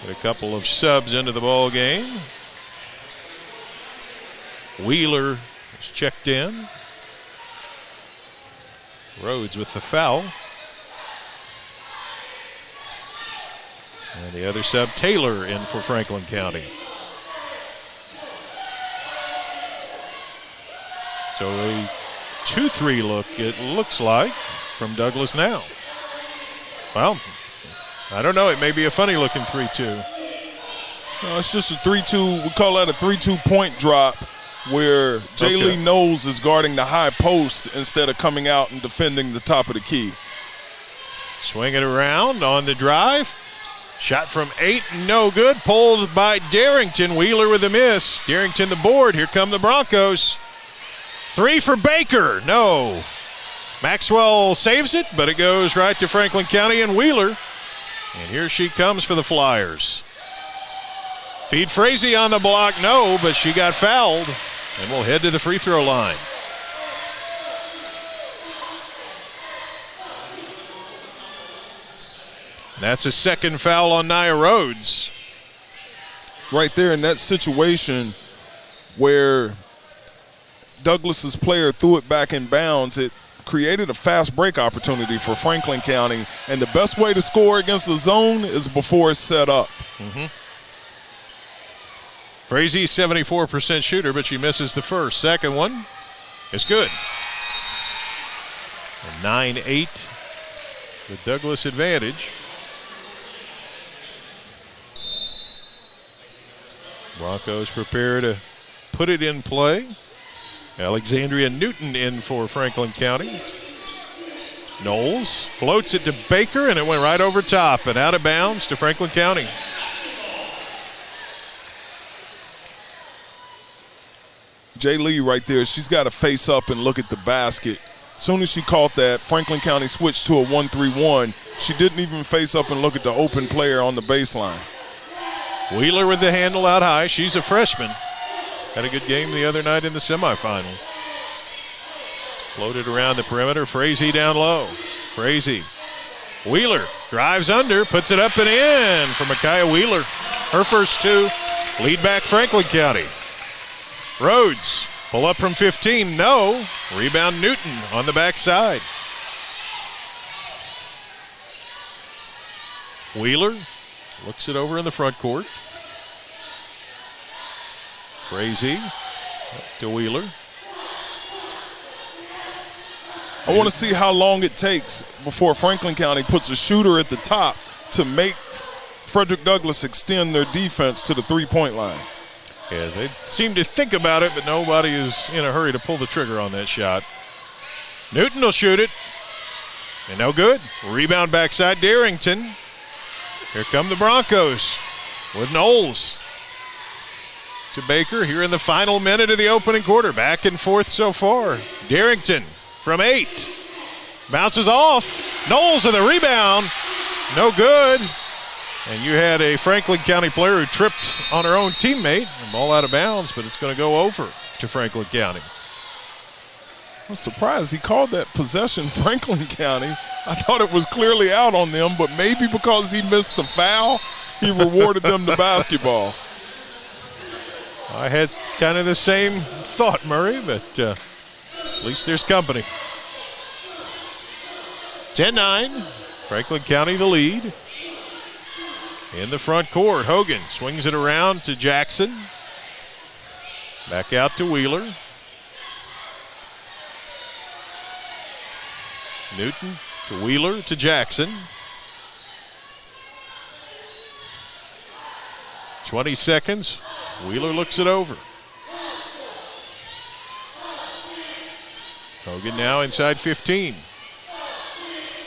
Get a couple of subs into the ball game. Wheeler is checked in. Rhodes with the foul. And the other sub, Taylor, in for Franklin County. So a 2-3 look, it looks like, from Douglas now. Well, I don't know. It may be a funny-looking 3-2.
No, it's just a 3-2. We call that a 3-2 point drop where Jaylee Knowles is guarding the high post instead of coming out and defending the top of the key.
Swing it around on the drive. Shot from 8, no good. Pulled by Darrington. Wheeler with a miss. Darrington the board. Here come the Broncos. 3 for Baker. No. Maxwell saves it, but it goes right to Franklin County and Wheeler. And here she comes for the Flyers. Feed Frazee on the block, no, but she got fouled. And we'll head to the free throw line. That's a second foul on Nia Rhodes.
Right there in that situation where Douglas's player threw it back in bounds, it created a fast break opportunity for Franklin County, and the best way to score against the zone is before it's set up.
Frazee, 74% shooter, but she misses the first. Second one is good. 9-8, the Douglas advantage. Broncos prepare to put it in play. Alexandria Newton in for Franklin County. Knowles floats it to Baker, and it went right over top and out of bounds to Franklin County.
Jay Lee right there, she's got to face up and look at the basket. As soon as she caught that, Franklin County switched to a 1-3-1. She didn't even face up and look at the open player on the baseline.
Wheeler with the handle out high. She's a freshman. Had a good game the other night in the semifinal. Floated around the perimeter. Frazee down low. Frazee. Wheeler drives under, puts it up and in for Micaiah Wheeler. Her first two. Lead back Franklin County. Rhodes. Pull up from 15. No. Rebound Newton on the backside. Wheeler looks it over in the front court. Frazee to Wheeler.
I want to see how long it takes before Franklin County puts a shooter at the top to make Frederick Douglass extend their defense to the three-point line.
Yeah, they seem to think about it, but nobody is in a hurry to pull the trigger on that shot. Newton will shoot it. And no good. Rebound backside Darrington. Here come the Broncos with Knowles. To Baker here in the final minute of the opening quarter. Back and forth so far. Darrington from 8. Bounces off. Knowles with a rebound. No good. And you had a Franklin County player who tripped on her own teammate. The ball out of bounds, but it's going to go over to Franklin County.
I'm surprised he called that possession Franklin County. I thought it was clearly out on them, but maybe because he missed the foul, he rewarded them the basketball.
I had kind of the same thought, Murray, but at least there's company. 10-9, Franklin County the lead. In the front court, Hogan swings it around to Jackson. Back out to Wheeler. Newton to Wheeler to Jackson. 20 seconds. Wheeler looks it over. Hogan now inside 15.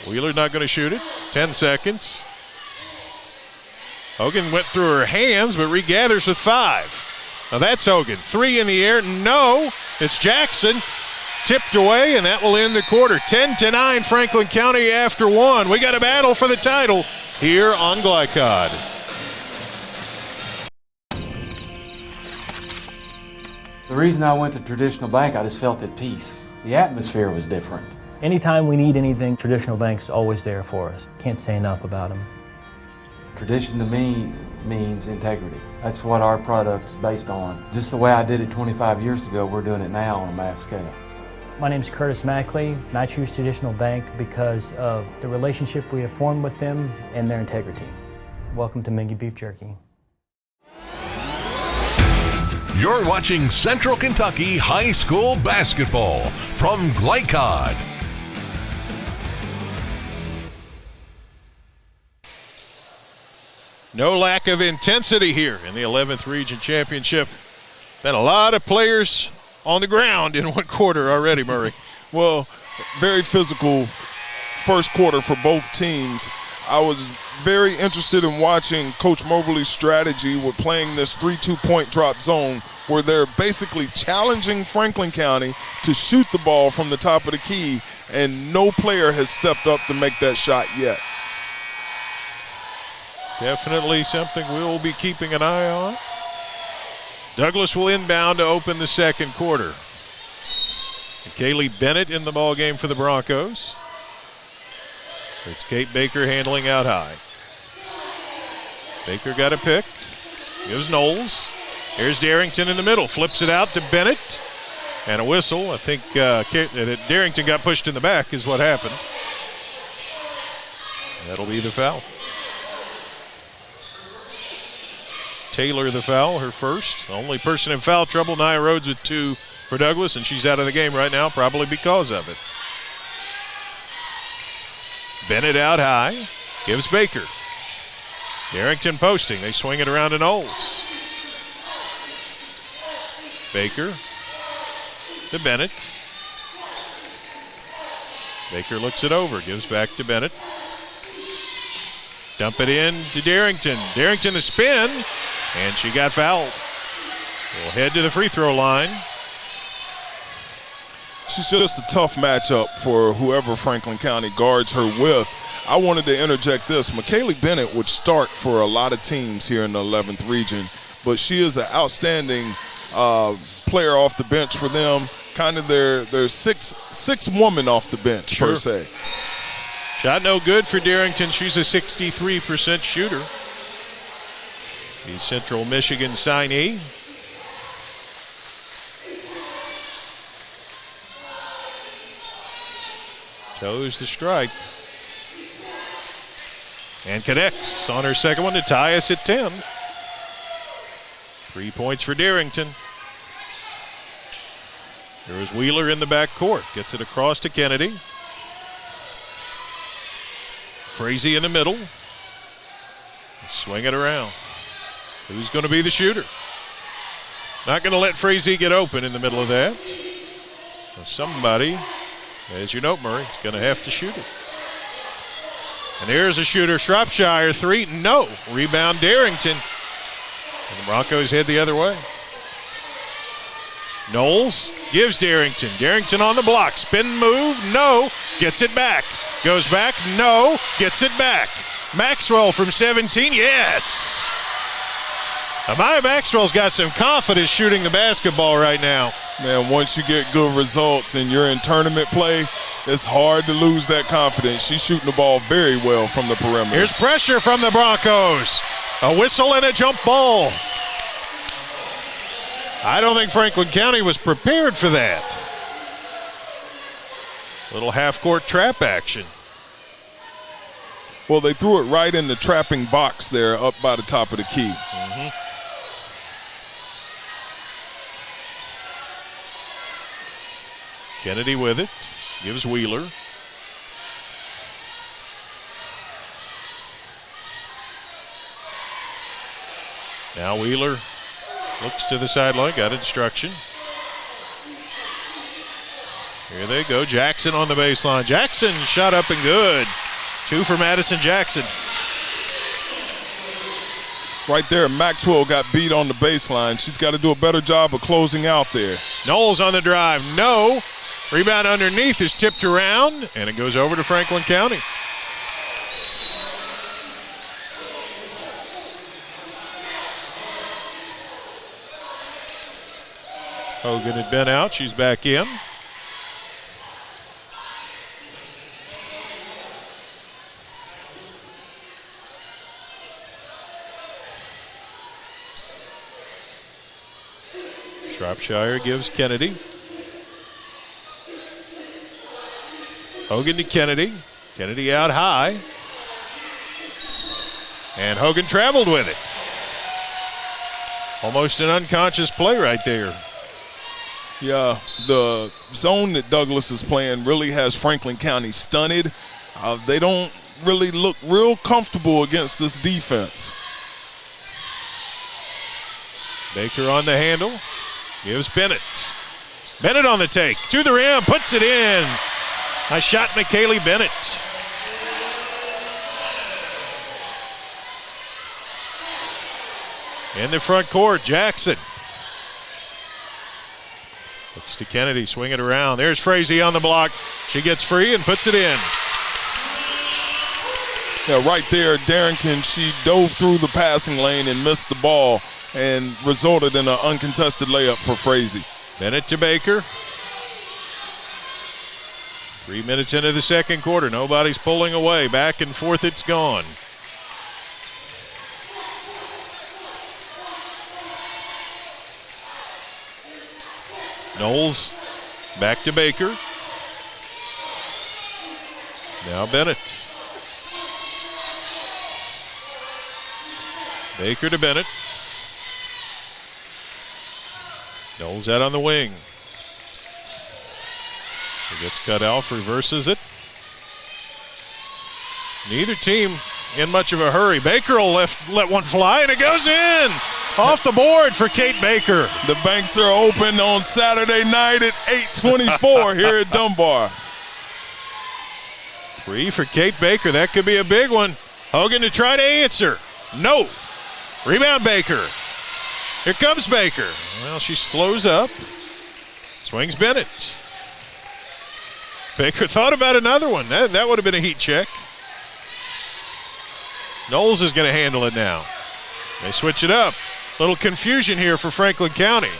Wheeler not going to shoot it. 10 seconds. Hogan went through her hands, but regathers with 5. Now that's Hogan. 3 in the air. No, it's Jackson. Tipped away, and that will end the quarter. 10-9, Franklin County after 1. We got a battle for the title here on Glycod.
The reason I went to Traditional Bank, I just felt at peace. The atmosphere was different.
Anytime we need anything, Traditional Bank's always there for us. Can't say enough about them.
Tradition to me means integrity. That's what our product is based on. Just the way I did it 25 years ago, we're doing it now on a mass scale.
My name is Curtis Mackley, and I choose Traditional Bank because of the relationship we have formed with them and their integrity. Welcome to Mingy Beef Jerky.
You're watching Central Kentucky High School Basketball from Glycod.
No lack of intensity here in the 11th Region Championship. Been a lot of players on the ground in one quarter already, Murray.
Well, very physical first quarter for both teams. I was very interested in watching Coach Mobberly's strategy with playing this 3-2 point drop zone where they're basically challenging Franklin County to shoot the ball from the top of the key, and no player has stepped up to make that shot yet.
Definitely something we'll be keeping an eye on. Douglass will inbound to open the second quarter. Kaylee Bennett in the ballgame for the Broncos. It's Kate Baker handling out high. Baker got a pick. Gives Knowles. Here's Darrington in the middle. Flips it out to Bennett. And a whistle. I think Darrington got pushed in the back is what happened. That'll be the foul. Taylor the foul, her first. Only person in foul trouble, Nia Rhodes with 2 for Douglass, and she's out of the game right now, probably because of it. Bennett out high, gives Baker. Darrington posting, they swing it around to Knowles. Baker to Bennett. Baker looks it over, gives back to Bennett. Dump it in to Darrington. Darrington to spin, and she got fouled. We'll head to the free throw line.
She's just a tough matchup for whoever Franklin County guards her with. I wanted to interject this. McKaylee Bennett would start for a lot of teams here in the 11th region, but she is an outstanding player off the bench for them. Kind of their six woman off the bench, per se.
Shot no good for Darrington. She's a 63% shooter. The Central Michigan signee. Toes the strike. And connects on her second one to tie us at 10. 3 points for Darrington. There is Wheeler in the back court. Gets it across to Kennedy. Frazee in the middle. Swing it around. Who's going to be the shooter? Not going to let Frazee get open in the middle of that. So somebody, as you know, Murray, is going to have to shoot it. And here's a shooter. Shropshire three. No. Rebound Darrington. And the Broncos head the other way. Knowles gives Darrington. Darrington on the block. Spin move. No. Gets it back. Goes back. No. Gets it back. Maxwell from 17. Yes. Amaya Maxwell's got some confidence shooting the basketball right now.
Man, once you get good results and you're in tournament play, it's hard to lose that confidence. She's shooting the ball very well from the perimeter.
Here's pressure from the Broncos. A whistle and a jump ball. I don't think Franklin County was prepared for that. Little half-court trap action.
Well, they threw it right in the trapping box there up by the top of the key.
Mm-hmm. Kennedy with it. Gives Wheeler. Now Wheeler looks to the sideline. Got instruction. Here they go. Jackson on the baseline. Jackson shot up and good. 2 for Madison Jackson.
Right there, Maxwell got beat on the baseline. She's got to do a better job of closing out there.
Knowles on the drive. No. Rebound underneath is tipped around, and it goes over to Franklin County. Hogan had been out. She's back in. Shropshire gives Kennedy. Hogan to Kennedy. Kennedy out high. And Hogan traveled with it. Almost an unconscious play right there.
Yeah, the zone that Douglas is playing really has Franklin County stunted. They don't really look real comfortable against this defense.
Baker on the handle. Gives Bennett. Bennett on the take. To the rim. Puts it in. Nice shot, McKaylee Bennett. In the front court, Jackson. Looks to Kennedy, swing it around. There's Frazee on the block. She gets free and puts it in.
Yeah, right there, Darrington, she dove through the passing lane and missed the ball and resulted in an uncontested layup for Frazee.
Bennett to Baker. 3 minutes into the second quarter. Nobody's pulling away. Back and forth it's gone. Knowles back to Baker. Now Bennett. Baker to Bennett. Knowles out on the wing. He gets cut off, reverses it. Neither team in much of a hurry. Baker will let one fly, and it goes in. Off the board for Kate Baker.
The banks are open on Saturday night at 8:24 here at Dunbar.
3 for Kate Baker. That could be a big one. Hogan to try to answer. No. Rebound Baker. Here comes Baker. Well, she slows up. Swings Bennett. Baker thought about another one. That would have been a heat check. Knowles is going to handle it now. They switch it up. Little confusion here for Franklin County.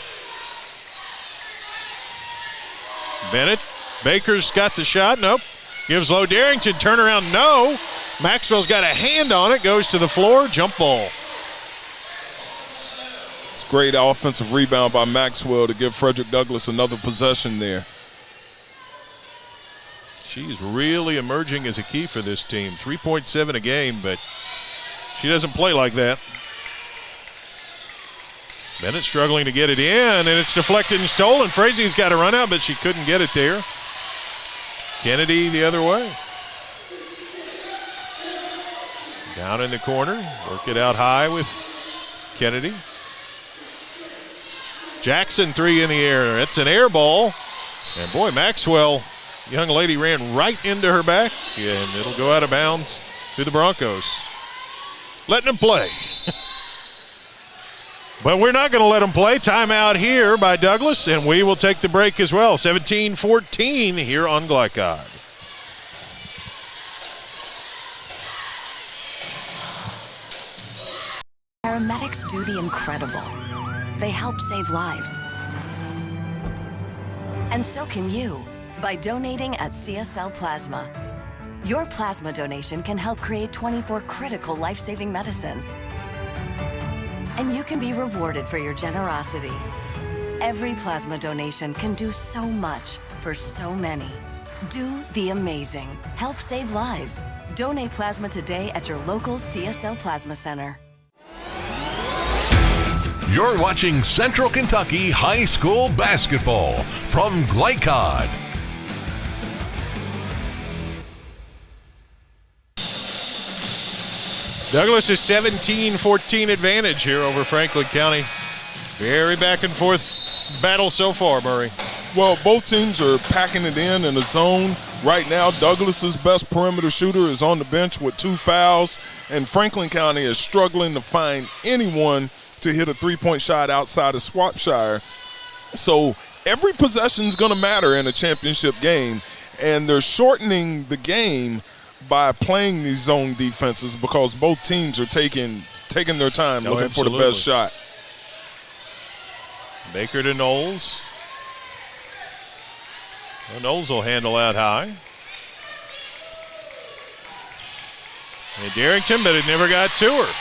Bennett. Baker's got the shot. Nope. Gives low. Darrington. Turnaround. No. Maxwell's got a hand on it. Goes to the floor. Jump ball.
It's great offensive rebound by Maxwell to give Frederick Douglass another possession there.
She's really emerging as a key for this team. 3.7 a game, but she doesn't play like that. Bennett struggling to get it in, and it's deflected and stolen. Frazier's got a run out, but she couldn't get it there. Kennedy the other way. Down in the corner. Work it out high with Kennedy. Jackson, three in the air. It's an air ball. And boy, Maxwell, young lady, ran right into her back, and it'll go out of bounds to the Broncos. Letting them play. But we're not going to let them play. Timeout here by Douglas, and we will take the break as well. 17-14 here on Glycod.
Paramedics do the incredible. They help save lives. And so can you by donating at CSL Plasma. Your plasma donation can help create 24 critical life-saving medicines. And you can be rewarded for your generosity. Every plasma donation can do so much for so many. Do the amazing. Help save lives. Donate plasma today at your local CSL Plasma Center.
You're watching Central Kentucky High School Basketball from Glycod.
Douglas is 17-14 advantage here over Franklin County. Very back and forth battle so far, Murray.
Well, both teams are packing it in the zone. Right now, Douglas's best perimeter shooter is on the bench with 2 fouls, and Franklin County is struggling to find anyone to hit a three-point shot outside of Swapshire. So every possession is going to matter in a championship game, and they're shortening the game by playing these zone defenses because both teams are taking their time looking for the best shot.
Baker to Knowles. Well, Knowles will handle out high. And Darrington, but it never got to her.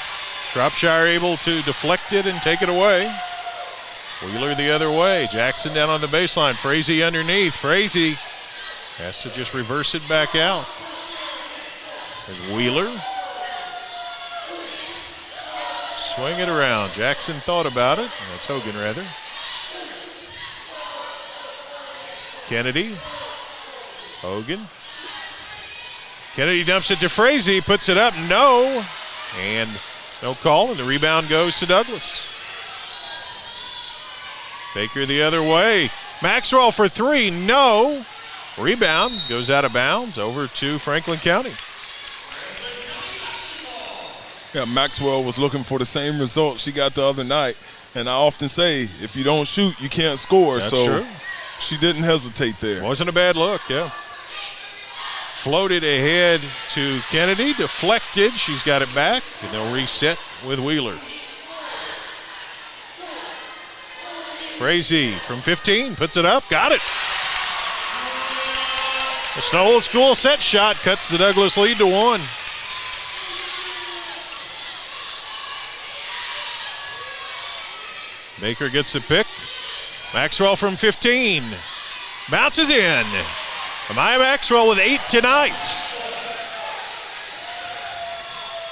Shropshire able to deflect it and take it away. Wheeler the other way. Jackson down on the baseline. Frazee underneath. Frazee has to just reverse it back out. There's Wheeler. Swing it around. Jackson thought about it. That's Hogan, rather. Kennedy. Hogan. Kennedy dumps it to Frazee. Puts it up. No. And no call. And the rebound goes to Douglas. Baker the other way. Maxwell for three. No. Rebound goes out of bounds over to Franklin County.
Yeah, Maxwell was looking for the same result she got the other night. And I often say, if you don't shoot, you can't score.
That's
so
true.
She didn't hesitate there.
Wasn't a bad look, yeah. Floated ahead to Kennedy, deflected. She's got it back, and they'll reset with Wheeler. Frazee from 15, puts it up, got it. The Snow School set shot cuts the Douglas lead to 1. Baker gets the pick. Maxwell from 15. Bounces in. Amaya Maxwell with 8 tonight.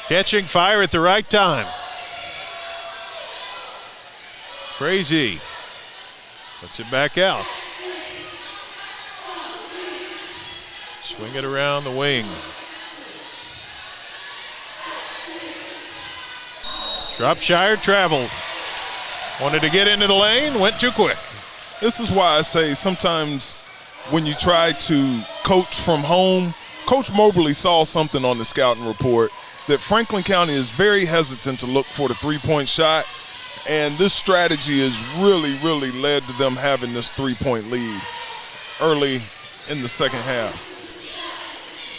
Catching fire at the right time. Frazee puts it back out. Swing it around the wing. Shropshire traveled. Wanted to get into the lane, went too quick.
This is why I say sometimes when you try to coach from home, Coach Mobberly saw something on the scouting report that Franklin County is very hesitant to look for the three-point shot, and this strategy has really, really led to them having this three-point lead early in the second half.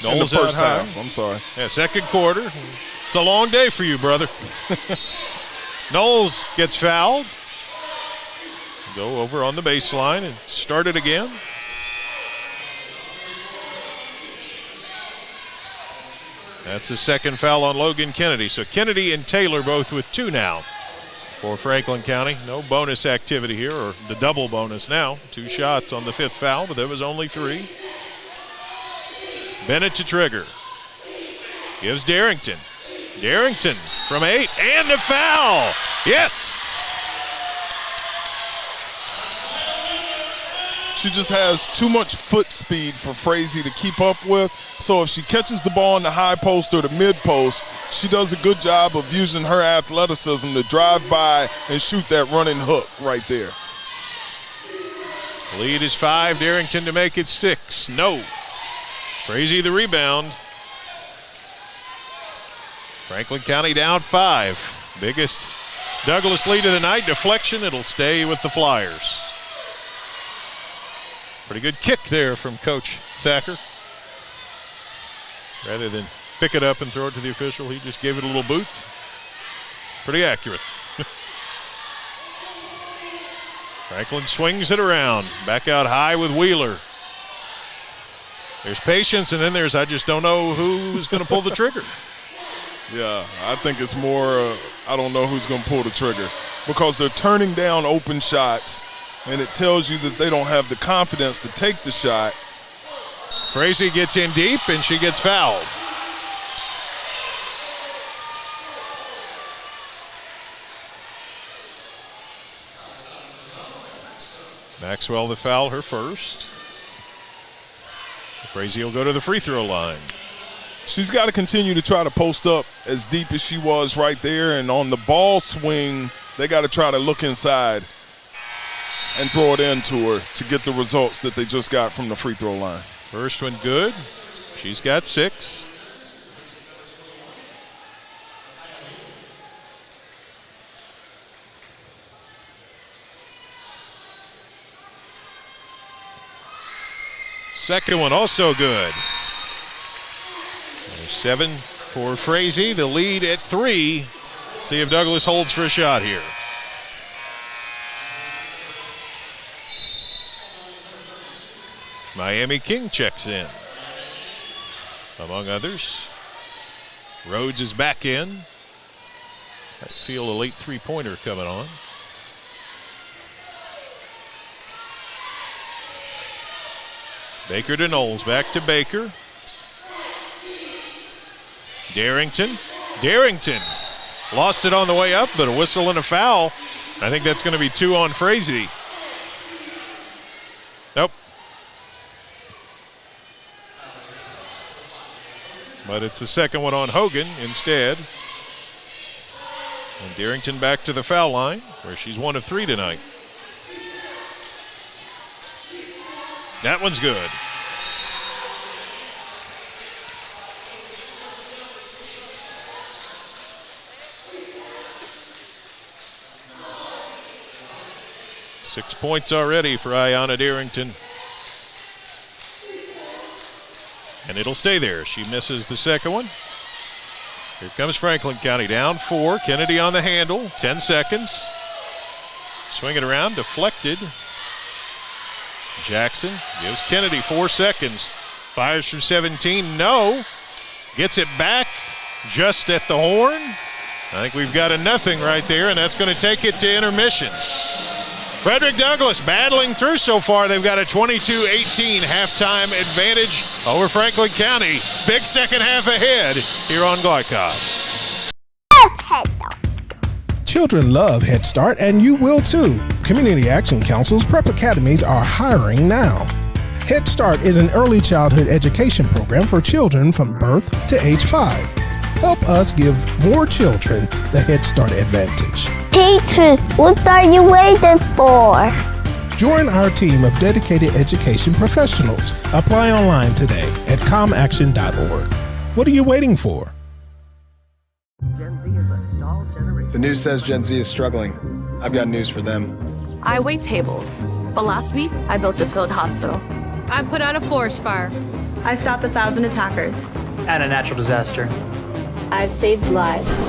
Knowles
in the first
out high.
half, I'm sorry.
Yeah, second quarter. It's a long day for you, brother. Knowles gets fouled. Go over on the baseline and start it again. That's the second foul on Logan Kennedy. So Kennedy and Taylor both with 2 now for Franklin County. No bonus activity here, or the double bonus now. 2 shots on the 5th foul, but there was only 3. Bennett to trigger. Gives Darrington. Darrington from 8, and the foul. Yes.
She just has too much foot speed for Frazee to keep up with. So if she catches the ball in the high post or the mid post, she does a good job of using her athleticism to drive by and shoot that running hook right there.
Lead is 5. Darrington to make it 6. No. Frazee the rebound. Franklin County down 5. Biggest Douglas lead of the night. Deflection. It'll stay with the Flyers. Pretty good kick there from Coach Thacker. Rather than pick it up and throw it to the official, he just gave it a little boot. Pretty accurate. Franklin swings it around. Back out high with Wheeler. There's patience, and then there's I just don't know who's going to pull the trigger.
Yeah, I think it's more I don't know who's going to pull the trigger because they're turning down open shots, and it tells you that they don't have the confidence to take the shot.
Frazee gets in deep, and she gets fouled. Maxwell the foul, her first. Frazee will go to the free throw line.
She's got to continue to try to post up as deep as she was right there, and on the ball swing, they got to try to look inside and throw it into her to get the results that they just got from the free throw line.
First one good. She's got 6. Second one also good. There's 7 for Frazee. The lead at 3. See if Douglas holds for a shot here. Miami King checks in, among others. Rhodes is back in. I feel a late three-pointer coming on. Baker to Knowles, back to Baker. Darrington. Darrington lost it on the way up, but a whistle and a foul. I think that's going to be 2 on Frazee. Nope. But it's the second one on Hogan instead. And Darrington back to the foul line, where she's 1 of 3 tonight. That one's good. Six points already for Ayanna Darrington. And it'll stay there. She misses the second one. Here comes Franklin County down 4. Kennedy on the handle. 10 seconds. Swing it around. Deflected. Jackson gives Kennedy 4 seconds. Fires from 17. No. Gets it back just at the horn. I think we've got a nothing right there, and that's going to take it to intermission. Frederick Douglass battling through so far. They've got a 22-18 halftime advantage over Franklin County. Big second half ahead here on Glycod.
Children love Head Start, and you will too. Community Action Council's prep academies are hiring now. Head Start is an early childhood education program for children from birth to age 5. Help us give more children the Head Start advantage.
Teacher, what are you waiting for?
Join our team of dedicated education professionals. Apply online today at comaction.org. What are you waiting for?
The news says Gen Z is struggling. I've got news for them.
I wait tables, but last week I built a field hospital.
I put out a forest fire.
I stopped 1,000 attackers.
And a natural disaster.
I've saved lives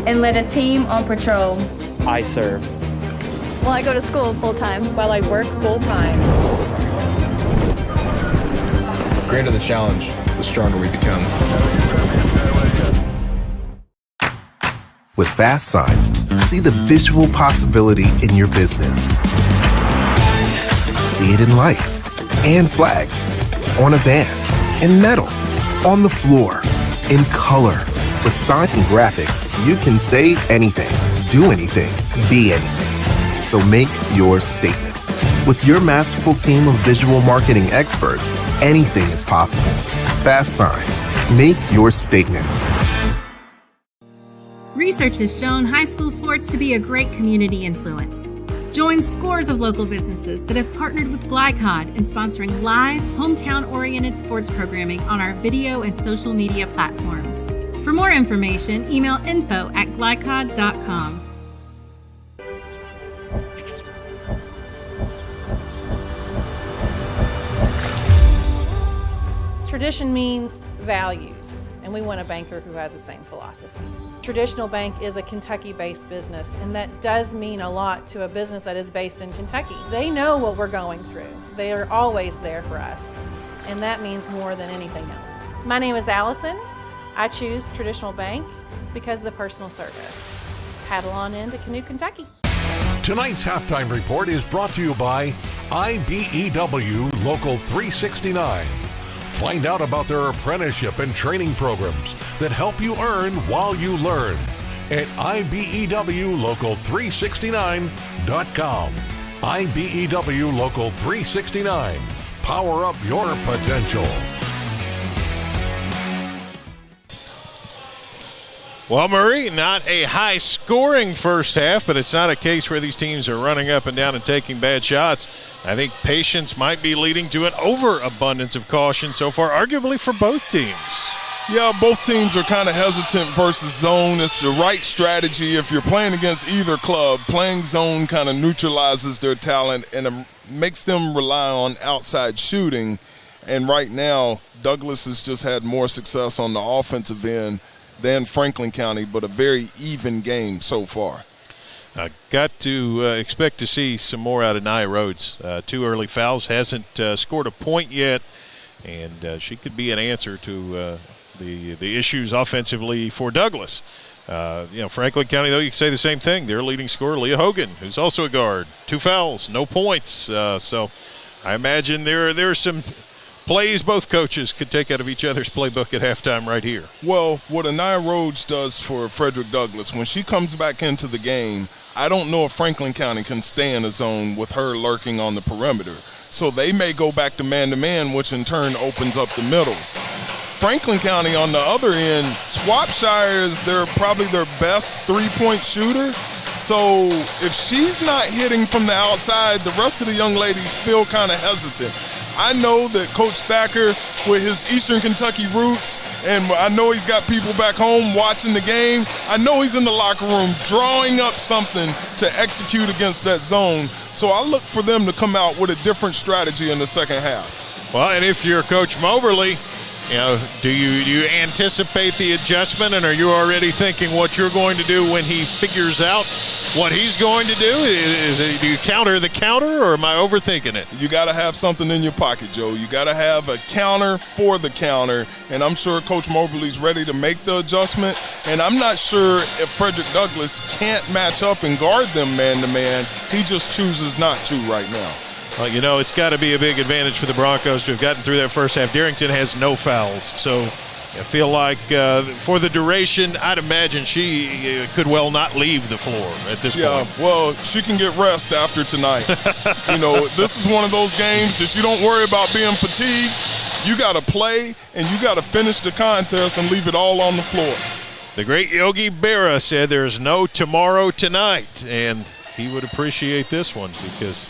and led a team on patrol.
I serve.
Well, I go to school full-time.
While I work full-time.
The greater the challenge, the stronger we become.
With Fast Signs, see the visual possibility in your business. See it in lights and flags, on a van, in metal, on the floor, in color. With signs and graphics, you can say anything, do anything, be anything. So make your statement. With your masterful team of visual marketing experts, anything is possible. Fast Signs. Make your statement.
Research has shown high school sports to be a great community influence. Join scores of local businesses that have partnered with Glycod in sponsoring live, hometown-oriented sports programming on our video and social media platforms. For more information, email info@glycod.com.
Tradition means values, and we want a banker who has the same philosophy. Traditional Bank is a Kentucky-based business, and that does mean a lot to a business that is based in Kentucky. They know what we're going through. They are always there for us, and that means more than anything else. My name is Allison. I choose Traditional Bank because of the personal service. Paddle on into Canoe, Kentucky.
Tonight's halftime report is brought to you by IBEW Local 369. Find out about their apprenticeship and training programs that help you earn while you learn at IBEWLocal369.com. IBEW Local 369. Power up your potential.
Well, Murray, not a high-scoring first half, but it's not a case where these teams are running up and down and taking bad shots. I think patience might be leading to an overabundance of caution so far, arguably for both teams.
Yeah, both teams are kind of hesitant versus zone. It's the right strategy. If you're playing against either club, playing zone kind of neutralizes their talent and makes them rely on outside shooting. And right now, Douglas has just had more success on the offensive end than Franklin County, but a very even game so far.
Got to expect to see some more out of Nia Rhodes. 2 early fouls, hasn't scored a point yet, and she could be an answer to the issues offensively for Douglas. Franklin County, though, you can say the same thing. Their leading scorer, Leah Hogan, who's also a guard. 2 fouls, no points. So I imagine there are some plays both coaches could take out of each other's playbook at halftime right here.
Well, what Nia Rhodes does for Frederick Douglass, when she comes back into the game, I don't know if Franklin County can stay in a zone with her lurking on the perimeter. So they may go back to man-to-man, which in turn opens up the middle. Franklin County on the other end, Swapshire is probably their best three-point shooter. So if she's not hitting from the outside, the rest of the young ladies feel kind of hesitant. I know that Coach Thacker, with his Eastern Kentucky roots, and I know he's got people back home watching the game, I know he's in the locker room drawing up something to execute against that zone. So I look for them to come out with a different strategy in the second half.
Well, and if you're Coach Mobberly, do you anticipate the adjustment, and are you already thinking what you're going to do when he figures out what he's going to do? Do you counter the counter, or am I overthinking it?
You got to have something in your pocket, Joe. You got to have a counter for the counter, and I'm sure Coach Moberly's ready to make the adjustment, and I'm not sure if Frederick Douglass can't match up and guard them man-to-man. He just chooses not to right now.
Well, it's got to be a big advantage for the Broncos to have gotten through that first half. Darrington has no fouls, so I feel like for the duration, I'd imagine she could well not leave the floor at this point.
Yeah, well, she can get rest after tonight. This is one of those games that you don't worry about being fatigued. You got to play, and you got to finish the contest and leave it all on the floor.
The great Yogi Berra said there's no tomorrow tonight, and he would appreciate this one because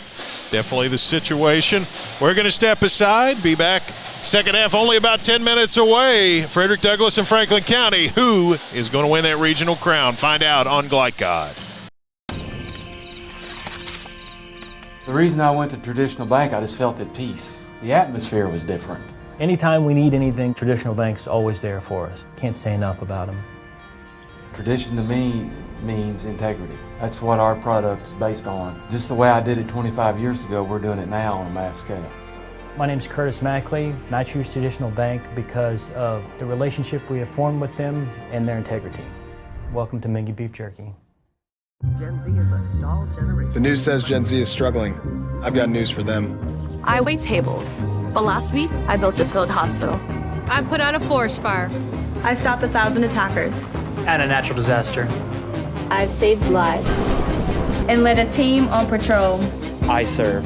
definitely the situation. We're going to step aside, be back second half only about 10 minutes away. Frederick Douglass and Franklin County. Who is going to win that regional crown? Find out on Glycod.
The reason I went to Traditional Bank, I just felt at peace. The atmosphere was different.
Anytime we need anything, Traditional Bank's always there for us. Can't say enough about them.
Tradition to me means integrity. That's what our product is based on. Just the way I did it 25 years ago, we're doing it now on a mass scale.
My name is Curtis Mackley, and I choose Traditional Bank because of the relationship we have formed with them and their integrity. Welcome to Mingy Beef Jerky.
Gen Z is a stall generation. The news says Gen Z is struggling. I've got news for them.
I wait tables, but last week I built a field hospital.
I put out a forest fire.
I stopped 1,000 attackers.
And a natural disaster.
I've saved lives. And led a team on patrol.
I serve.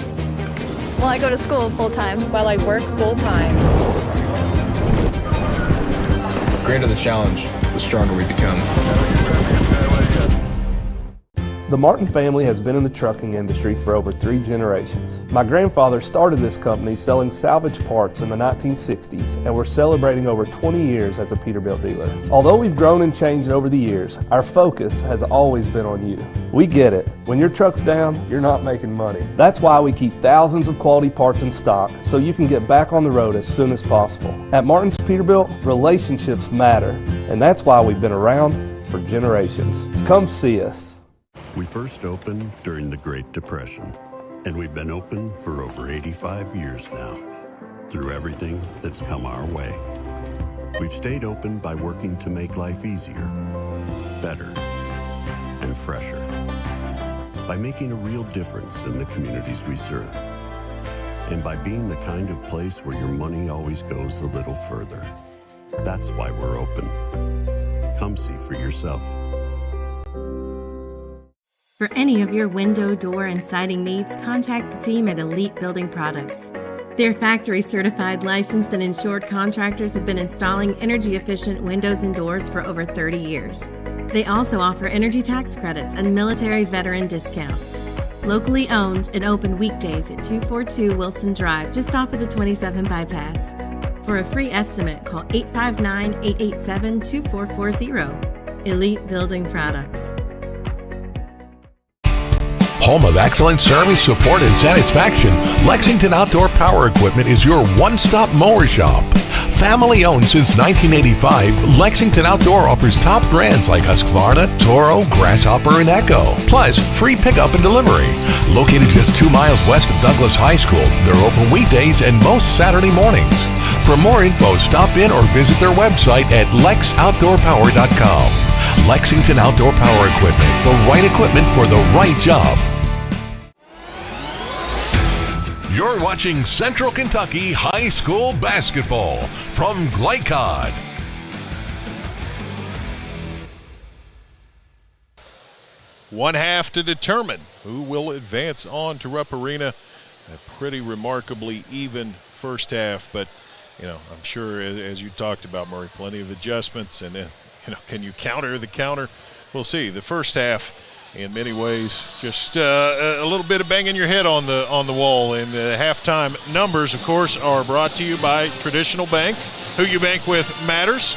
While I go to school full-time.
While I work full-time.
The greater the challenge, the stronger we become.
The Martin family has been in the trucking industry for over 3 generations. My grandfather started this company selling salvage parts in the 1960s, and we're celebrating over 20 years as a Peterbilt dealer. Although we've grown and changed over the years, our focus has always been on you. We get it. When your truck's down, you're not making money. That's why we keep thousands of quality parts in stock so you can get back on the road as soon as possible. At Martin's Peterbilt, relationships matter, and that's why we've been around for generations. Come see us.
We first opened during the Great Depression, and we've been open for over 85 years now, through everything that's come our way. We've stayed open by working to make life easier, better, and fresher, by making a real difference in the communities we serve, and by being the kind of place where your money always goes a little further. That's why we're open. Come see for yourself.
For any of your window, door, and siding needs, contact the team at Elite Building Products. Their factory-certified, licensed, and insured contractors have been installing energy-efficient windows and doors for over 30 years. They also offer energy tax credits and military veteran discounts. Locally owned and open weekdays at 242 Wilson Drive, just off of the 27 bypass. For a free estimate, call 859-887-2440. Elite Building Products.
Home of excellent service, support, and satisfaction, Lexington Outdoor Power Equipment is your one-stop mower shop. Family owned since 1985, Lexington Outdoor offers top brands like Husqvarna, Toro, Grasshopper, and Echo. Plus, free pickup and delivery. Located just 2 miles west of Douglas High School, they're open weekdays and most Saturday mornings. For more info, stop in or visit their website at lexoutdoorpower.com. Lexington Outdoor Power Equipment, the right equipment for the right job. You're watching Central Kentucky High School Basketball from Glycod.
One half to determine who will advance on to Rupp Arena. A pretty remarkably even first half, but I'm sure as you talked about, Murray, plenty of adjustments, and can you counter the counter? We'll see. The first half, in many ways, just a little bit of banging your head on the wall. And the halftime numbers, of course, are brought to you by Traditional Bank. Who you bank with matters.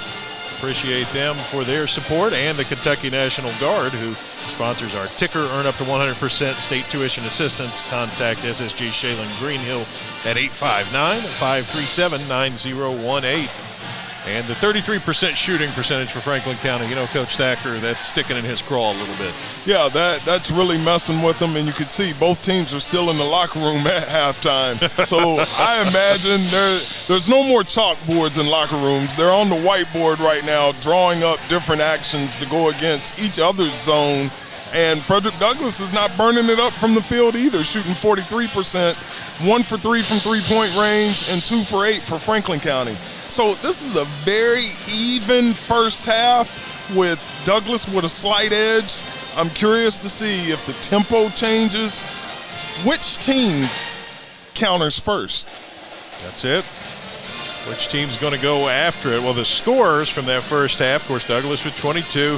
Appreciate them for their support, and the Kentucky National Guard, who sponsors our ticker. Earn up to 100% state tuition assistance. Contact SSG Shaylin Greenhill at 859-537-9018. And the 33% shooting percentage for Franklin County. Coach Thacker, that's sticking in his craw a little bit.
Yeah, that's really messing with them, and you can see both teams are still in the locker room at halftime. So I imagine there's no more chalkboards in locker rooms. They're on the whiteboard right now, drawing up different actions to go against each other's zone. And Frederick Douglass is not burning it up from the field either, shooting 43%, 1 for 3 from three-point range, and 2 for 8 for Franklin County. So this is a very even first half with Douglass with a slight edge. I'm curious to see if the tempo changes. Which team counters first?
That's it. Which team's going to go after it? Well, the scores from that first half, of course, Douglass with 22.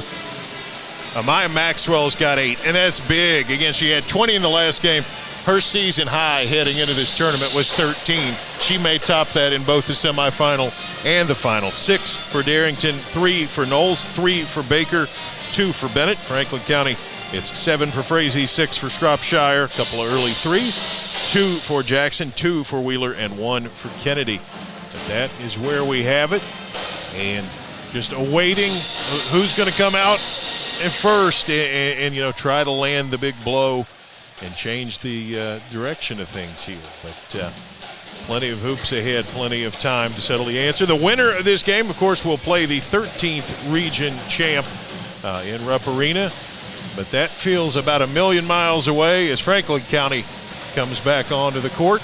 Amaya Maxwell's got 8, and that's big. Again, she had 20 in the last game. Her season high heading into this tournament was 13. She may top that in both the semifinal and the final. 6 for Darrington, 3 for Knowles, 3 for Baker, 2 for Bennett. Franklin County, it's 7 for Frazee, 6 for Shropshire, a couple of early threes, 2 for Jackson, 2 for Wheeler, and 1 for Kennedy. And that is where we have it. And just awaiting who's going to come out at first and try to land the big blow and change the direction of things here. But plenty of hoops ahead, plenty of time to settle the answer. The winner of this game, of course, will play the 13th region champ in Rupp Arena. But that feels about a million miles away as Franklin County comes back onto the court.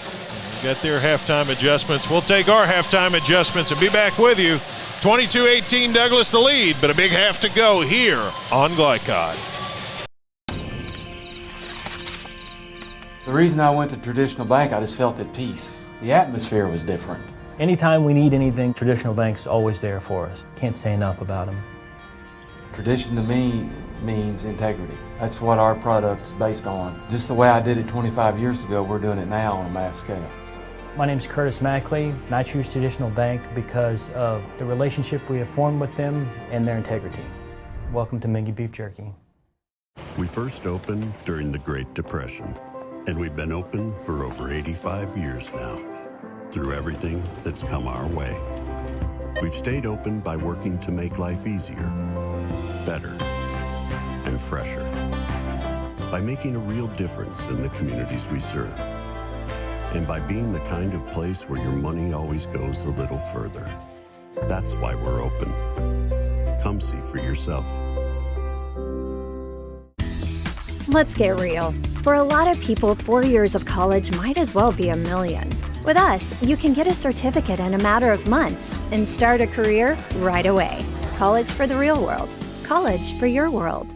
Got their halftime adjustments. We'll take our halftime adjustments and be back with you. 22-18 Douglas the lead, but a big half to go here on Glycod.
The reason I went to Traditional Bank, I just felt at peace. The atmosphere was different.
Anytime we need anything, Traditional Bank's always there for us. Can't say enough about them.
Tradition to me means integrity. That's what our product is based on. Just the way I did it 25 years ago, we're doing it now on a mass scale.
My name's Curtis Mackley, and I choose Traditional Bank because of the relationship we have formed with them and their integrity. Welcome to Mingy Beef Jerky.
We first opened during the Great Depression, and we've been open for over 85 years now. Through everything that's come our way, we've stayed open by working to make life easier, better, and fresher. By making a real difference in the communities we serve. And by being the kind of place where your money always goes a little further. That's why we're open. Come see for yourself.
Let's get real. For a lot of people, 4 years of college might as well be a million. With us, you can get a certificate in a matter of months and start a career right away. College for the real world. College for your world.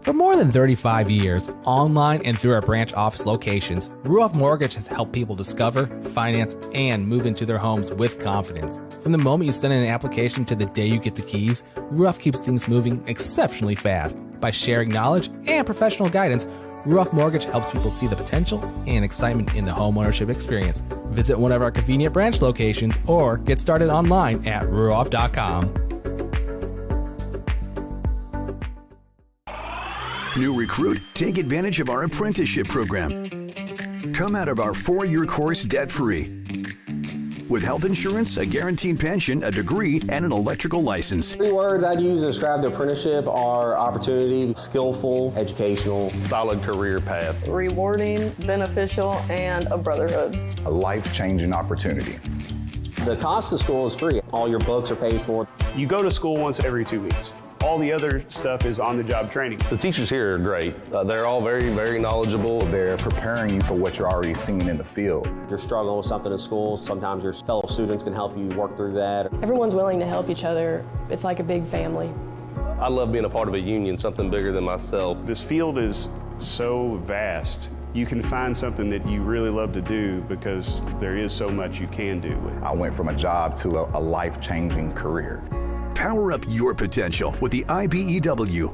For more than 35 years, online and through our branch office locations, Ruoff Mortgage has helped people discover, finance, and move into their homes with confidence. From the moment you send in an application to the day you get the keys, Ruoff keeps things moving exceptionally fast. By sharing knowledge and professional guidance, Ruoff Mortgage helps people see the potential and excitement in the homeownership experience. Visit one of our convenient branch locations or get started online at ruoff.com.
New recruit, take advantage of our apprenticeship program. Come out of our 4-year course debt-free. With health insurance, a guaranteed pension, a degree, and an electrical license.
3 words I'd use to describe the apprenticeship are opportunity, skillful, educational,
solid career path,
rewarding, beneficial, and a brotherhood.
A life-changing opportunity.
The cost of school is free. All your books are paid for.
You go to school once every 2 weeks. All the other stuff is on-the-job training.
The teachers here are great. They're all very, very knowledgeable.
They're preparing you for what you're already seeing in the field.
If you're struggling with something in school, sometimes your fellow students can help you work through that.
Everyone's willing to help each other. It's like a big family.
I love being a part of a union, something bigger than myself.
This field is so vast. You can find something that you really love to do because there is so much you can do with it.
I went from a job to a life-changing career.
Power up your potential with the IBEW.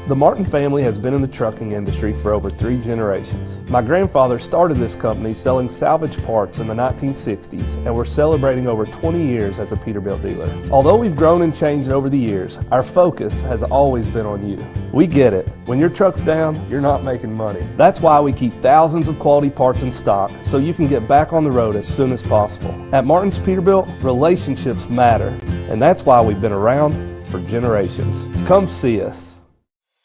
The Martin family has been in the trucking industry for over 3 generations. My grandfather started this company selling salvage parts in the 1960s, and we're celebrating over 20 years as a Peterbilt dealer. Although we've grown and changed over the years, our focus has always been on you. We get it. When your truck's down, you're not making money. That's why we keep thousands of quality parts in stock so you can get back on the road as soon as possible. At Martin's Peterbilt, relationships matter, and that's why we've been around for generations. Come see us.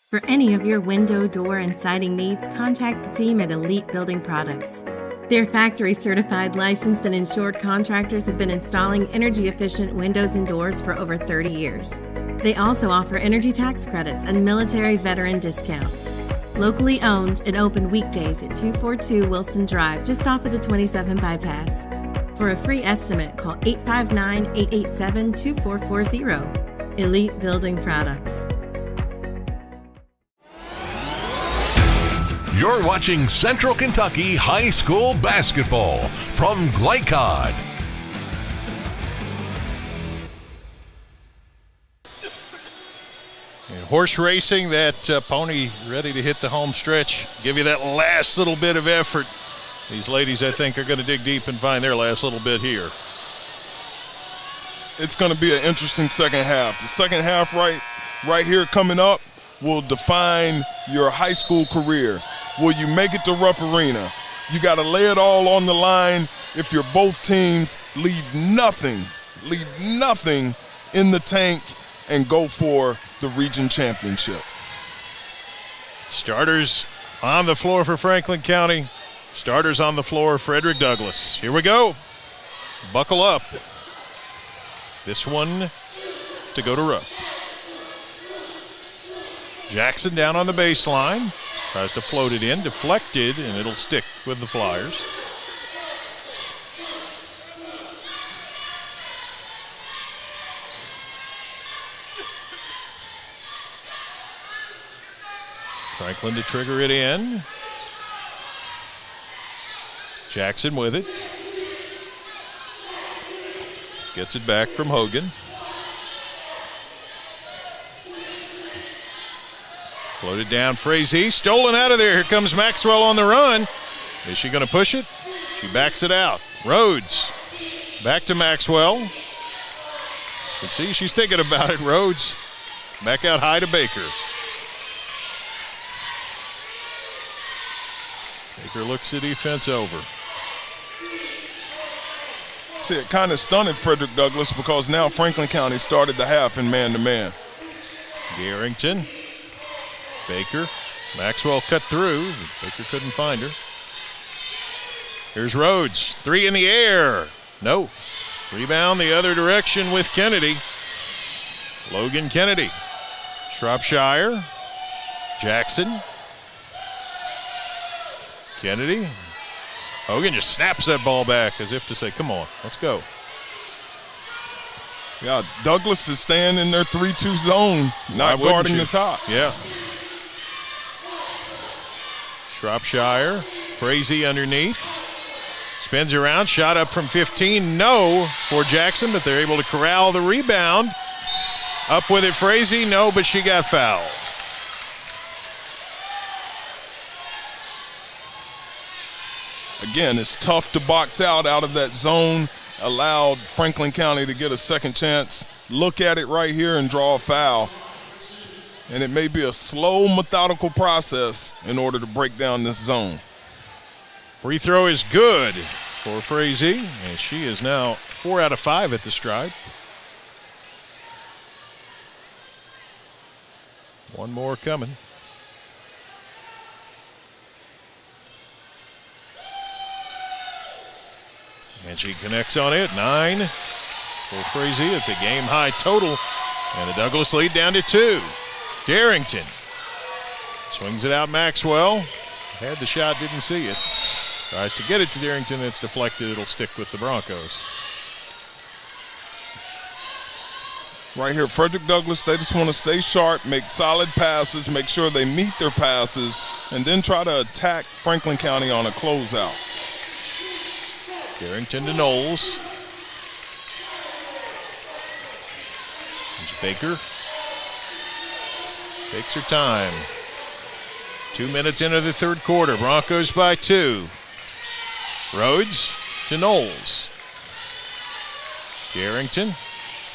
For any of your window, door, and siding needs, contact the team at Elite Building Products. Their factory-certified, licensed, and insured contractors have been installing energy-efficient windows and doors for over 30 years. They also offer energy tax credits and military veteran discounts. Locally owned and open weekdays at 242 Wilson Drive, just off of the 27 bypass. For a free estimate, call 859-887-2440. Elite Building Products.
You're watching Central Kentucky High School Basketball from Glycod.
And horse racing, that pony ready to hit the home stretch. Give you that last little bit of effort. These ladies, I think, are going to dig deep and find their last little bit here.
It's going to be an interesting second half. The second half right here coming up will define your high school career. Will you make it to Rupp Arena? You got to lay it all on the line if you're both teams leave nothing leave nothing in the tank and go for the region championship.
Starters on the floor for Franklin County. Starters on the floor, Frederick Douglass. Here we go. Buckle up. This one to go to Rupp. Jackson down on the baseline. Tries to float it in, deflected, and it'll stick with the Flyers. Franklin to trigger it in. Jackson with it. Gets it back from Hogan. Floated down, Frazee. Stolen out of there. Here comes Maxwell on the run. Is she going to push it? She backs it out. Rhodes. Back to Maxwell. You can see she's thinking about it. Rhodes back out high to Baker. Baker looks the defense over.
See, it kind of stunned Frederick Douglass because now Franklin County started the half in man-to-man.
Garrington. Baker. Maxwell cut through. Baker couldn't find her. Here's Rhodes. 3 in the air. No. Rebound the other direction with Kennedy. Logan Kennedy. Shropshire. Jackson. Kennedy. Hogan just snaps that ball back as if to say, come on, let's go.
Yeah, Douglas is staying in their 3-2 zone, not guarding the top.
Yeah. Shropshire. Frazee underneath. Spins around, shot up from 15. No for Jackson, but they're able to corral the rebound. Up with it, Frazee. No, but she got fouled.
Again, it's tough to box out of that zone. Allowed Franklin County to get a second chance. Look at it right here and draw a foul. And it may be a slow, methodical process in order to break down this zone.
Free throw is good for Frazee, and she is now 4 out of 5 at the stride. One more coming. And she connects on it. 9 for Frazee. It's a game-high total. And the Douglas lead down to 2. Darrington swings it out. Maxwell had the shot, didn't see it. Tries to get it to Darrington. It's deflected. It'll stick with the Broncos.
Right here, Frederick Douglass, they just want to stay sharp, make solid passes, make sure they meet their passes, and then try to attack Franklin County on a closeout.
Darrington to Knowles. There's Baker. Takes her time. 2 minutes into the third quarter. Broncos by 2. Rhodes to Knowles. Garrington.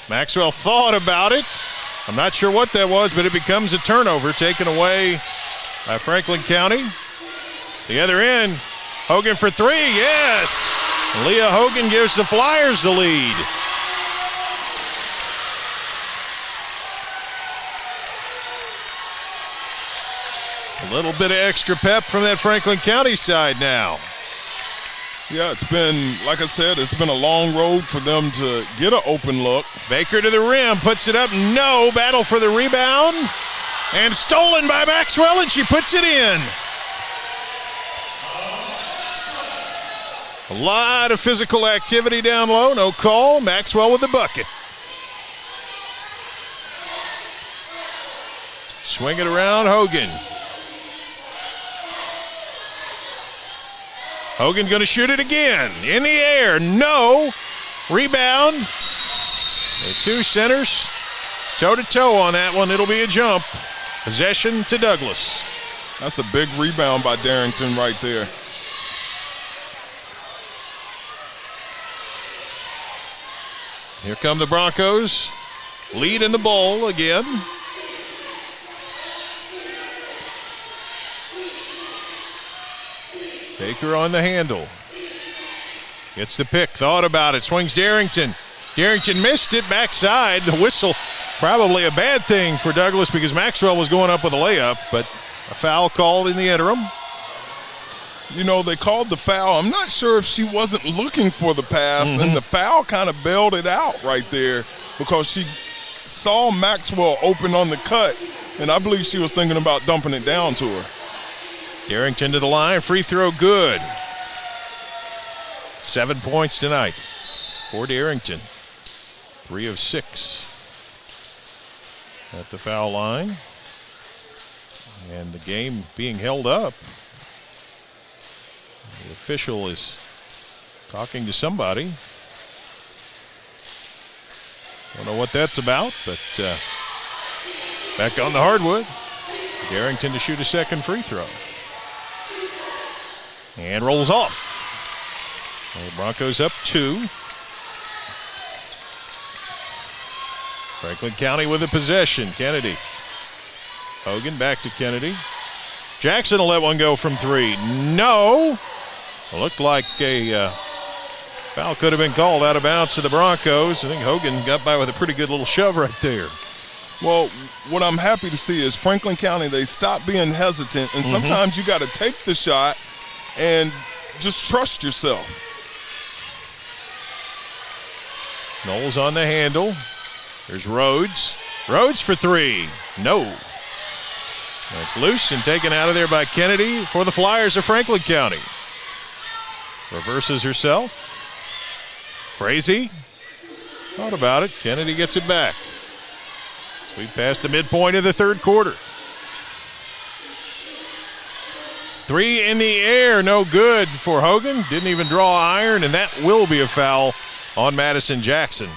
Maxwell thought about it. I'm not sure what that was, but it becomes a turnover taken away by Franklin County. The other end. Hogan for 3. Yes! Leah Hogan gives the Flyers the lead. A little bit of extra pep from that Franklin County side now.
Yeah, it's been, like I said, it's been a long road for them to get an open look.
Baker to the rim, puts it up, no, battle for the rebound, and stolen by Maxwell, and she puts it in. A lot of physical activity down low, no call. Maxwell with the bucket. Swing it around, Hogan. Hogan going to shoot it again. In the air, no. Rebound. The 2 centers toe-to-toe on that one. It'll be a jump. Possession to Douglas.
That's a big rebound by Darrington right there.
Here come the Broncos. Lead in the bowl again. Baker on the handle. Gets the pick, thought about it, swings Darrington. Darrington missed it backside. The whistle, probably a bad thing for Douglas because Maxwell was going up with a layup, but a foul called in the interim.
You know, they called the foul. I'm not sure if she wasn't looking for the pass, and the foul kind of bailed it out right there because she saw Maxwell open on the cut, and I believe she was thinking about dumping it down to her.
Darrington to the line, free throw good. 7 points tonight for Darrington. 3 of 6 at the foul line. And the game being held up. The official is talking to somebody. Don't know what that's about, but back on the hardwood. Darrington to shoot a second free throw. And rolls off. The Broncos up 2. Franklin County with a possession. Kennedy. Hogan back to Kennedy. Jackson will let one go from 3. No. It looked like a foul could have been called out of bounds to the Broncos. I think Hogan got by with a pretty good little shove right there.
Well, what I'm happy to see is Franklin County, they stopped being hesitant, and sometimes you got to take the shot and just trust yourself.
Knowles on the handle. There's Rhodes. Rhodes for 3. No. That's loose and taken out of there by Kennedy for the Flyers of Franklin County. Reverses herself. Frazee. Thought about it. Kennedy gets it back. We passed the midpoint of the third quarter. 3 in the air. No good for Hogan. Didn't even draw iron, and that will be a foul on Madison Jackson.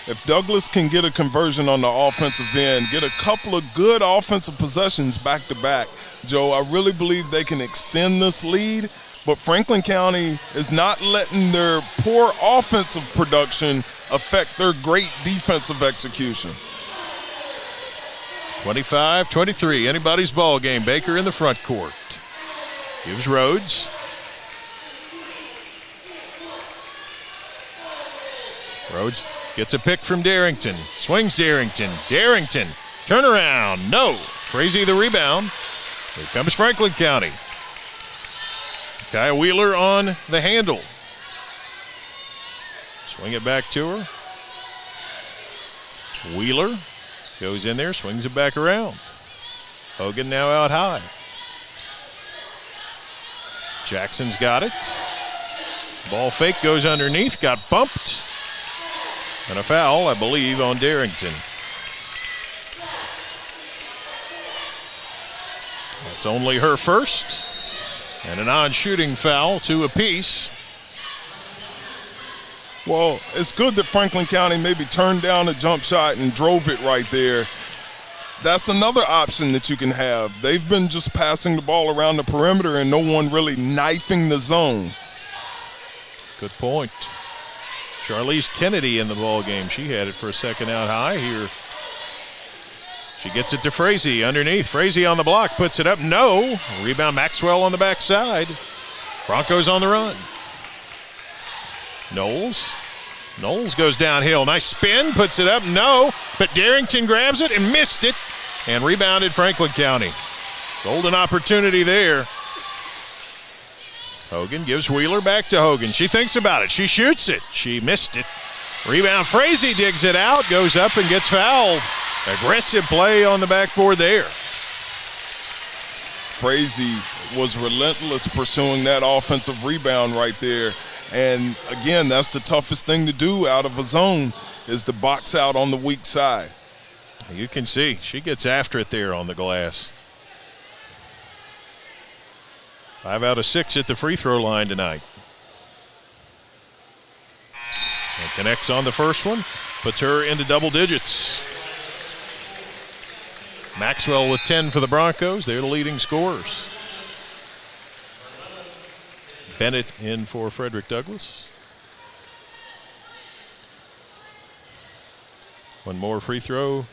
If Douglas can get a conversion on the offensive end, get a couple of good offensive possessions back to back, Joe, I really believe they can extend this lead, but Franklin County is not letting their poor offensive production affect their great defensive execution.
25-23, anybody's ball game. Baker in the front court. Gives Rhodes. Rhodes gets a pick from Darrington. Swings Darrington. Darrington. Turnaround. No. Frazee the rebound. Here comes Franklin County. Kyle Wheeler on the handle. Swing it back to her. Wheeler goes in there, swings it back around. Hogan now out high. Jackson's got it. Ball fake goes underneath, got bumped. And a foul, I believe, on Darrington. That's only her first. And a non-shooting foul, 2 apiece.
Well, it's good that Franklin County maybe turned down a jump shot and drove it right there. That's another option that you can have. They've been just passing the ball around the perimeter and no one really knifing the zone.
Good point. Charlize Kennedy in the ball game. She had it for a second out high here. She gets it to Frazee underneath. Frazee on the block, puts it up. No. Rebound Maxwell on the backside. Broncos on the run. Knowles. Knowles goes downhill. Nice spin, puts it up. No. But Darrington grabs it and missed it. And rebounded Franklin County. Golden opportunity there. Hogan gives Wheeler back to Hogan. She thinks about it. She shoots it. She missed it. Rebound. Frazee digs it out, goes up and gets fouled. Aggressive play on the backboard there.
Frazee was relentless pursuing that offensive rebound right there. And again, that's the toughest thing to do out of a zone is to box out on the weak side.
You can see she gets after it there on the glass. 5 out of 6 at the free throw line tonight. And connects on the first one, puts her into double digits. Maxwell with 10 for the Broncos. They're the leading scorers. Bennett in for Frederick Douglass. One more free throw.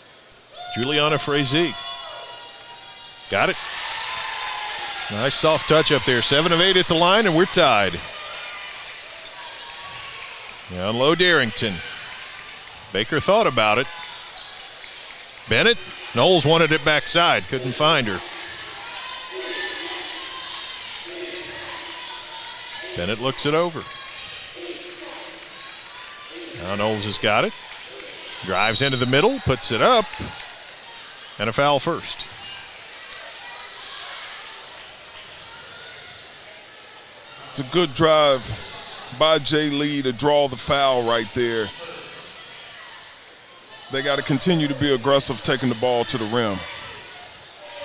Juliana Frazee. Got it. Nice soft touch up there. 7 of 8 at the line, and we're tied. Down low, Darrington. Baker thought about it. Bennett. Knowles wanted it backside. Couldn't find her. Bennett looks it over. Now Knowles has got it. Drives into the middle, puts it up, and a foul first.
It's a good drive by Jay Lee to draw the foul right there. They got to continue to be aggressive taking the ball to the rim.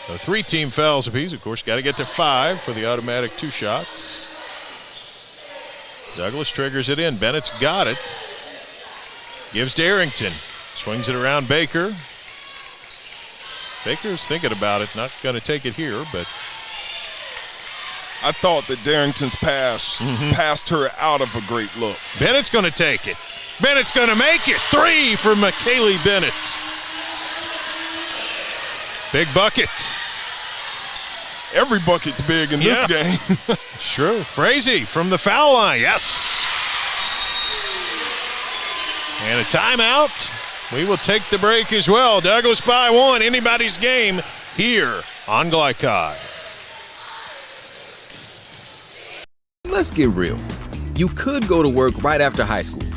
So 3 team fouls apiece. Of course, got to get to 5 for the automatic 2 shots. Douglas triggers it in. Bennett's got it. Gives Darrington. Swings it around Baker. Baker's thinking about it. Not going to take it here, but.
I thought that Darrington's pass passed her out of a great look.
Bennett's going to take it. Bennett's going to make it. 3 for McKaylee Bennett. Big bucket.
Every bucket's big in this game.
Sure. Frazee from the foul line. Yes. And a timeout. We will take the break as well. Douglas by 1. Anybody's game here on Glycod.
Let's get real. You could go to work right after high school,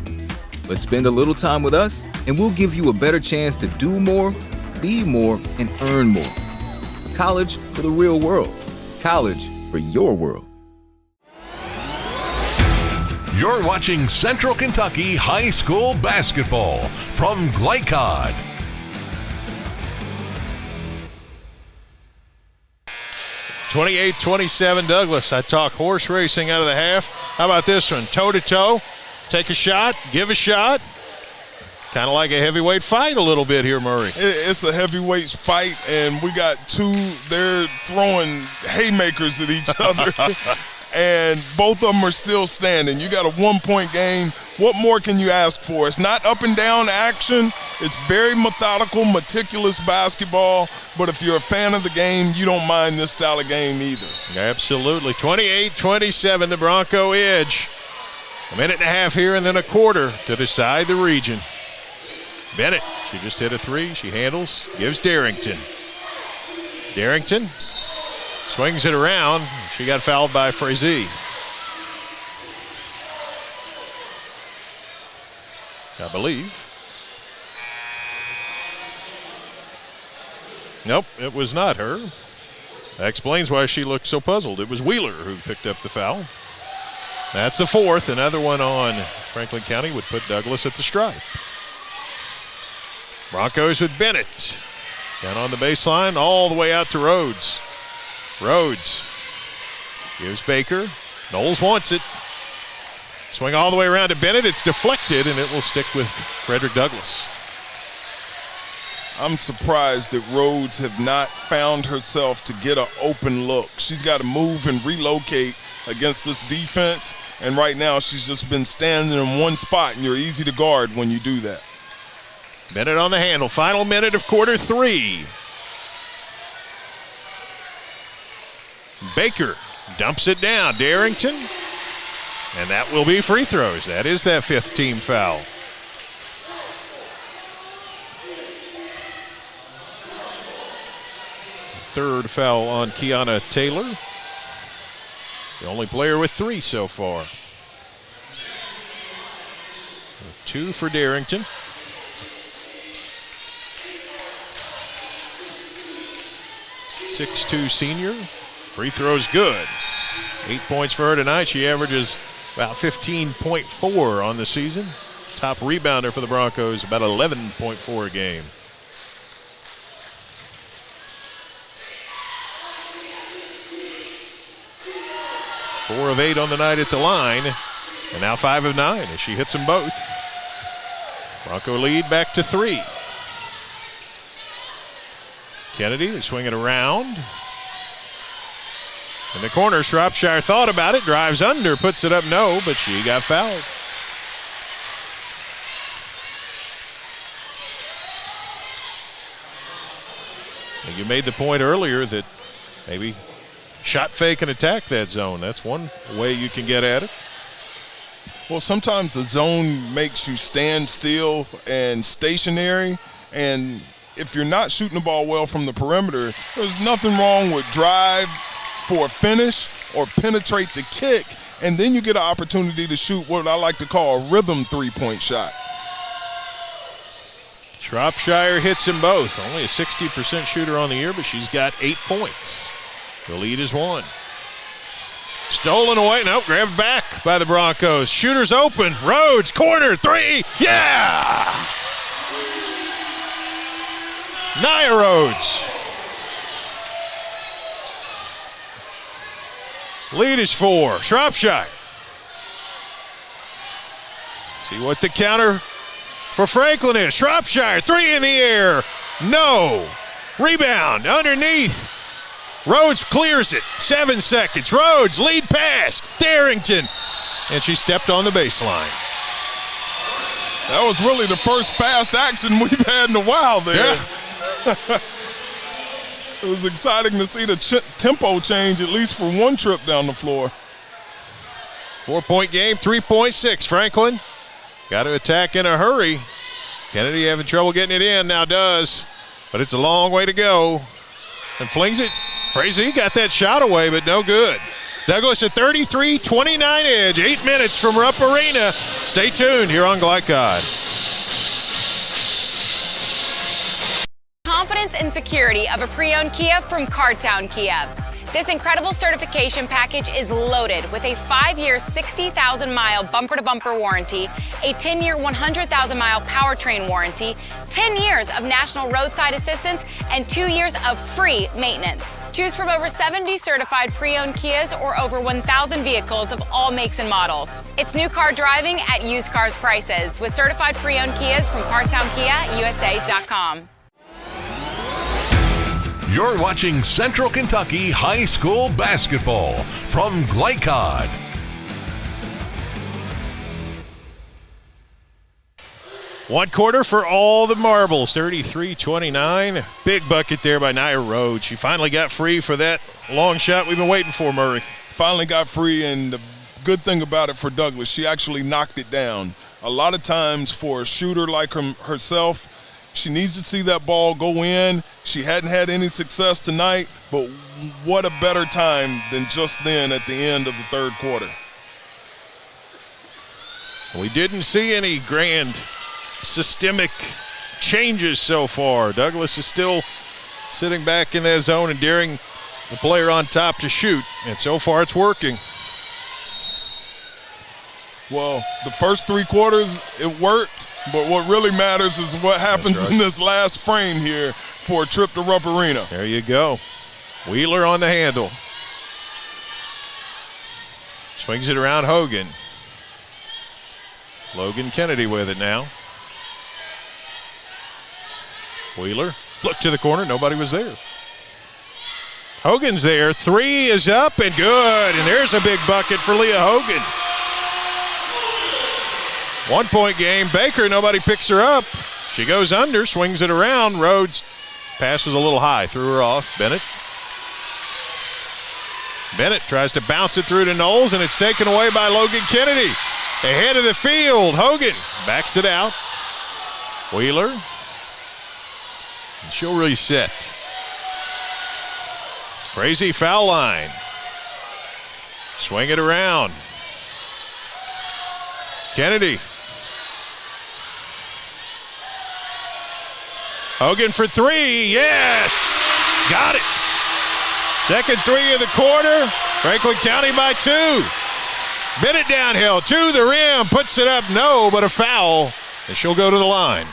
but spend a little time with us and we'll give you a better chance to do more, be more, and earn more. College for the real world. College for your world.
You're watching Central Kentucky High School Basketball from Glycod.
(28-27) Douglas. I talk horse racing out of the half. How about this one? Toe-to-toe. Take a shot. Give a shot. Kind of like a heavyweight fight a little bit here, Murray.
It's a heavyweight fight, and we got 2. They're throwing haymakers at each other, and both of them are still standing. You got a 1-point game. What more can you ask for? It's not up and down action. It's very methodical, meticulous basketball. But if you're a fan of the game, you don't mind this style of game either.
Absolutely. 28-27, the Bronco edge. A minute and a half here and then a quarter to decide the region. Bennett, she just hit a 3. She handles, gives Darrington. Darrington swings it around. She got fouled by Frazee. I believe. Nope, it was not her. That explains why she looked so puzzled. It was Wheeler who picked up the foul. That's the 4th. Another one on Franklin County would put Douglas at the stripe. Broncos with Bennett. Down on the baseline, all the way out to Rhodes. Rhodes gives Baker. Knowles wants it. Swing all the way around to Bennett. It's deflected, and it will stick with Frederick Douglass.
I'm surprised that Rhodes have not found herself to get an open look. She's got to move and relocate against this defense, and right now she's just been standing in one spot, and you're easy to guard when you do that.
Bennett on the handle. Final minute of quarter 3. Baker dumps it down. Darrington. And that will be free throws. That is that 5th team foul. Third foul on Kiana Taylor. The only player with 3 so far. 2 for Darrington. 6'2" senior. Free throw's good. 8 points for her tonight. She averages about 15.4 on the season. Top rebounder for the Broncos, about 11.4 a game. Four of 8 on the night at the line. And now 5 of 9 as she hits them both. Bronco lead back to 3. Kennedy is swinging around. In the corner, Shropshire thought about it, drives under, puts it up, no, but she got fouled. You made the point earlier that maybe shot fake and attack that zone. That's one way you can get at it.
Well, sometimes the zone makes you stand still and stationary, and if you're not shooting the ball well from the perimeter, there's nothing wrong with drive for a finish or penetrate the kick, and then you get an opportunity to shoot what I like to call a rhythm three-point shot.
Shropshire hits them both. Only a 60% shooter on the year, but she's got 8 points. The lead is 1. Stolen away. Nope, grabbed back by the Broncos. Shooters open. Rhodes, corner, 3. Yeah! Nia Rhodes. Lead is 4. Shropshire. See what the counter for Franklin is. Shropshire, 3 in the air. No. Rebound underneath. Rhodes clears it. 7 seconds. Rhodes, lead pass. Darrington. And she stepped on the baseline.
That was really the first fast action we've had in a while there.
Yeah.
It was exciting to see the tempo change, at least for one trip down the floor.
4-point game, 3.6. Franklin got to attack in a hurry. Kennedy having trouble getting it in, now does. But it's a long way to go. And flings it. Frazee got that shot away, but no good. Douglas a 33-29 edge. 8 minutes from Rupp Arena. Stay tuned here on Glycod.
Confidence and security of a pre-owned Kia from Cartown Kia. This incredible certification package is loaded with a 5-year, 60,000-mile bumper-to-bumper warranty, a 10-year, 100,000-mile powertrain warranty, 10 years of national roadside assistance, and 2 years of free maintenance. Choose from over 70 certified pre-owned Kias or over 1,000 vehicles of all makes and models. It's new car driving at used cars prices with certified pre-owned Kias from CartownKiaUSA.com.
You're watching Central Kentucky High School basketball from Glycod.
One quarter for all the marbles, 33-29. Big bucket there by Nia Rhodes. She finally got free for that long shot we've been waiting for, Murray.
Finally got free, and the good thing about it for Douglas, she actually knocked it down. A lot of times for a shooter like herself, she needs to see that ball go in. She hadn't had any success tonight, but what a better time than just then at the end of the third quarter.
We didn't see any grand systemic changes so far. Douglas is still sitting back in that zone and daring the player on top to shoot, and so far it's working.
Well, the first 3 quarters, it worked, but what really matters is what happens in this last frame here for a trip to Rupp Arena.
There you go. Wheeler on the handle. Swings it around Hogan. Logan Kennedy with it now. Wheeler, look to the corner, nobody was there. Hogan's there, 3 is up and good, and there's a big bucket for Leah Hogan. 1-point game. Baker, nobody picks her up. She goes under, swings it around. Rhodes, pass was a little high, threw her off. Bennett tries to bounce it through to Knowles, and it's taken away by Logan Kennedy. Ahead of the field, Hogan backs it out. Wheeler, and she'll reset. Crazy foul line. Swing it around. Kennedy. Hogan for 3, yes! Got it! Second 3 of the quarter. Franklin County by 2. Bennett downhill to the rim, puts it up, no, but a foul, and she'll go to the line.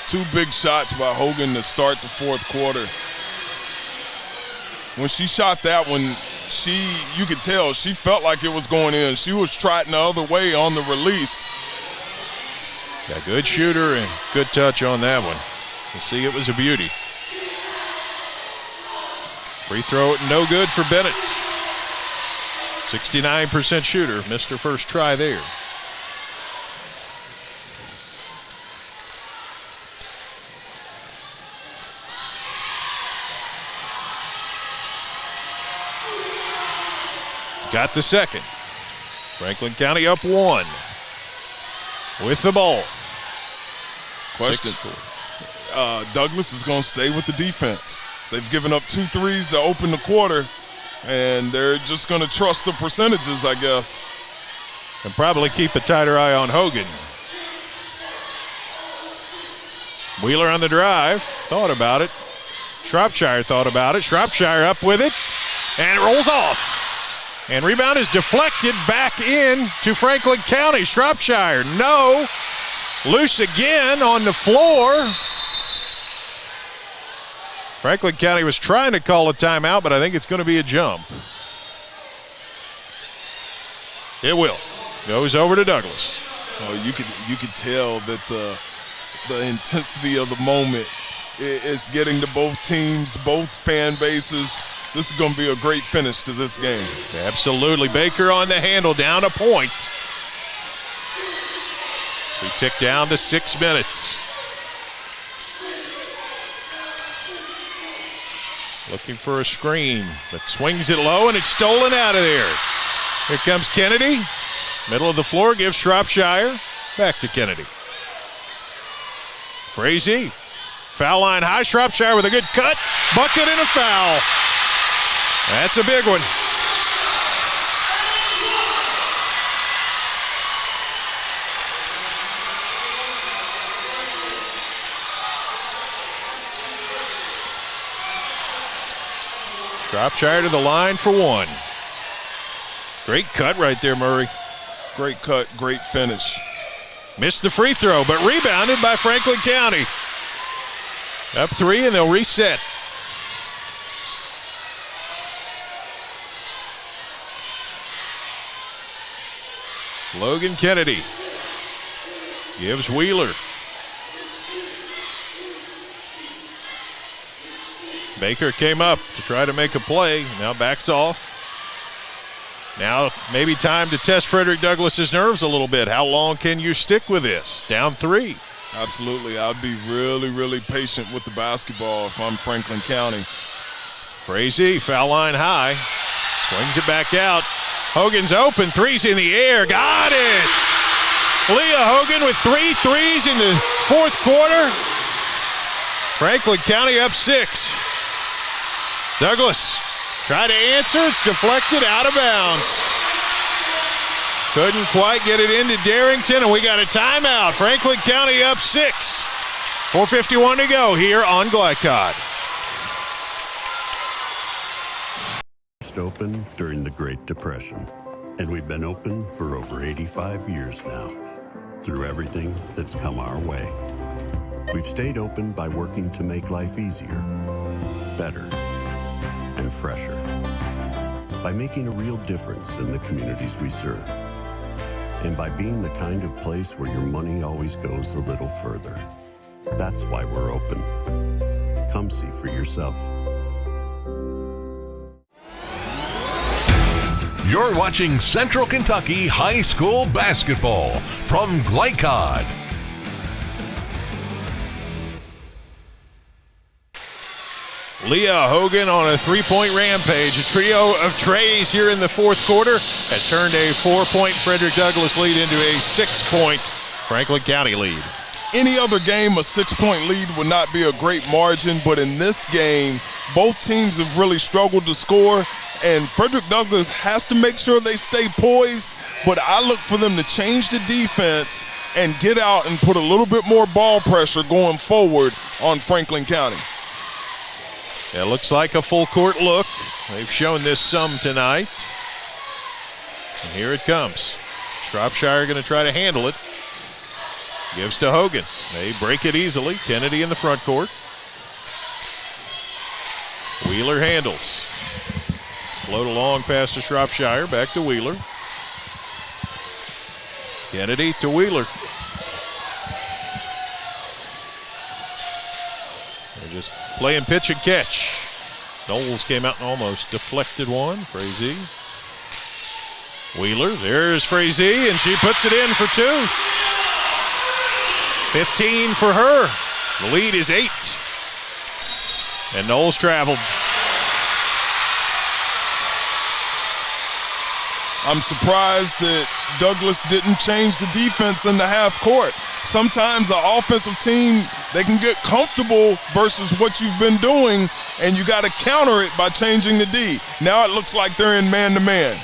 2 big shots by Hogan to start the fourth quarter. When she shot that one, you could tell she felt like it was going in. She was trotting the other way on the release.
Got a good shooter and good touch on that one. You see, it was a beauty. Free throw, no good for Bennett. 69% shooter, missed her first try there. got the second. Franklin County up 1 with the ball.
Question. Douglas is going to stay with the defense. They've given up 2 threes to open the quarter, and they're just going to trust the percentages, I guess.
And probably keep a tighter eye on Hogan. Wheeler on the drive, thought about it. Shropshire thought about it. Shropshire up with it, and it rolls off. And rebound is deflected back in to Franklin County. Shropshire, no. Loose again on the floor. Franklin County was trying to call a timeout, but I think it's going to be a jump. It will. Goes over to Douglas.
Oh, you could tell that the intensity of the moment is getting to both teams, both fan bases. This is going to be a great finish to this game.
Absolutely. Baker on the handle, down a point. We tick down to 6 minutes. Looking for a screen, but swings it low, and it's stolen out of there. Here comes Kennedy. Middle of the floor, gives Shropshire. Back to Kennedy. Frazee. Foul line high. Shropshire with a good cut. Bucket and a foul. That's a big one. Shropshire to the line for 1. Great cut right there, Murray.
Great cut, great finish.
Missed the free throw, but rebounded by Franklin County. Up 3, and they'll reset. Logan Kennedy gives Wheeler. Baker came up to try to make a play. Now backs off. Now maybe time to test Frederick Douglass's nerves a little bit. How long can you stick with this? Down 3.
Absolutely. I'd be really, really patient with the basketball if I'm Franklin County.
Frazee, foul line high. Swings it back out. Hogan's open. 3's in the air. Got it! Leah Hogan with 3 threes in the 4th quarter. Franklin County up 6. Douglas try to answer. It's deflected out of bounds. Couldn't quite get it into Darrington, and we got a timeout. Franklin County up 6. 4:51 to go here on Glycod.
Open during the Great Depression, and we've been open for over 85 years now. Through everything that's come our way, we've stayed open by working to make life easier, better, and fresher, by making a real difference in the communities we serve, and by being the kind of place where your money always goes a little further. That's why we're open. Come see for yourself.
You're watching Central Kentucky High School Basketball from Glycod.
Leah Hogan on a 3-point rampage. A trio of trays here in the 4th quarter has turned a 4-point Frederick Douglass lead into a 6-point Franklin County lead.
Any other game, a 6-point lead would not be a great margin, but in this game, both teams have really struggled to score, and Frederick Douglass has to make sure they stay poised, but I look for them to change the defense and get out and put a little bit more ball pressure going forward on Franklin County.
It looks like a full court look. They've shown this some tonight. And here it comes. Shropshire going to try to handle it. Gives to Hogan. They break it easily. Kennedy in the front court. Wheeler handles. Float along past to Shropshire. Back to Wheeler. Kennedy to Wheeler. They're just playing pitch and catch. Knowles came out and almost deflected one. Frazee. Wheeler. There's Frazee, and she puts it in for 2. 15 for her. The lead is 8. And Knowles traveled.
I'm surprised that Douglas didn't change the defense in the half court. Sometimes an offensive team, they can get comfortable versus what you've been doing, and you got to counter it by changing the D. Now it looks like they're in man-to-man.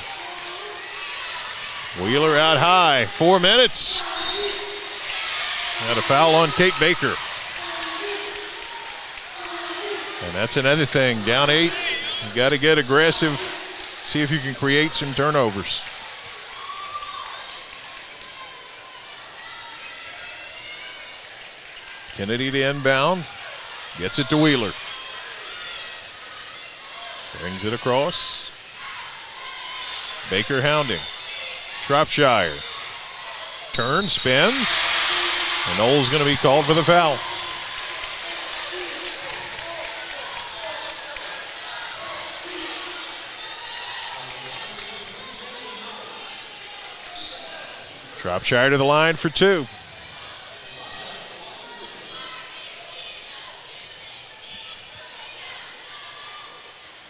Wheeler out high, 4 minutes. Got a foul on Kate Baker. And that's another thing, down 8. You got to get aggressive, see if you can create some turnovers. Kennedy to inbound, gets it to Wheeler. Brings it across. Baker hounding. Shropshire. Turns, spins, and Knowles going to be called for the foul. Shropshire to the line for 2.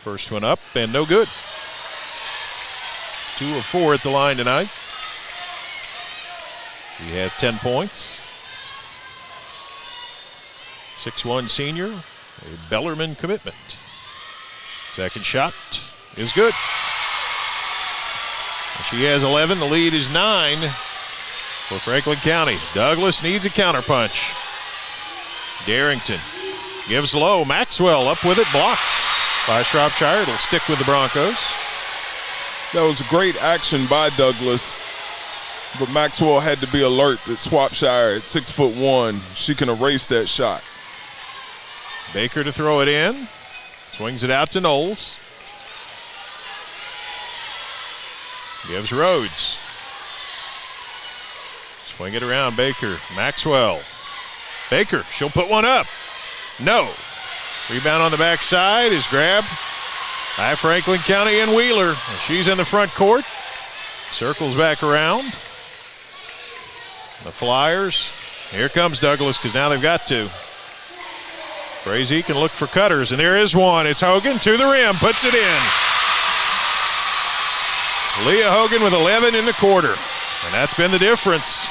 First one up and no good. 2 of 4 at the line tonight. He has 10 points. 6'1" senior, a Bellarmine commitment. Second shot is good. She has 11. The lead is 9 for Franklin County. Douglas needs a counterpunch. Darrington gives low. Maxwell up with it, blocked by Shropshire. It'll stick with the Broncos.
That was great action by Douglas, but Maxwell had to be alert that Shropshire at 6'1", she can erase that shot.
Baker to throw it in. Swings it out to Knowles. Gives Rhodes. Swing it around, Baker. Maxwell. Baker, she'll put one up. No. Rebound on the backside is grabbed by Franklin County and Wheeler. She's in the front court. Circles back around. The Flyers. Here comes Douglas because now they've got 2. Frazee can look for cutters, and there is one. It's Hogan to the rim, puts it in. Leah Hogan with 11 in the quarter, and that's been the difference.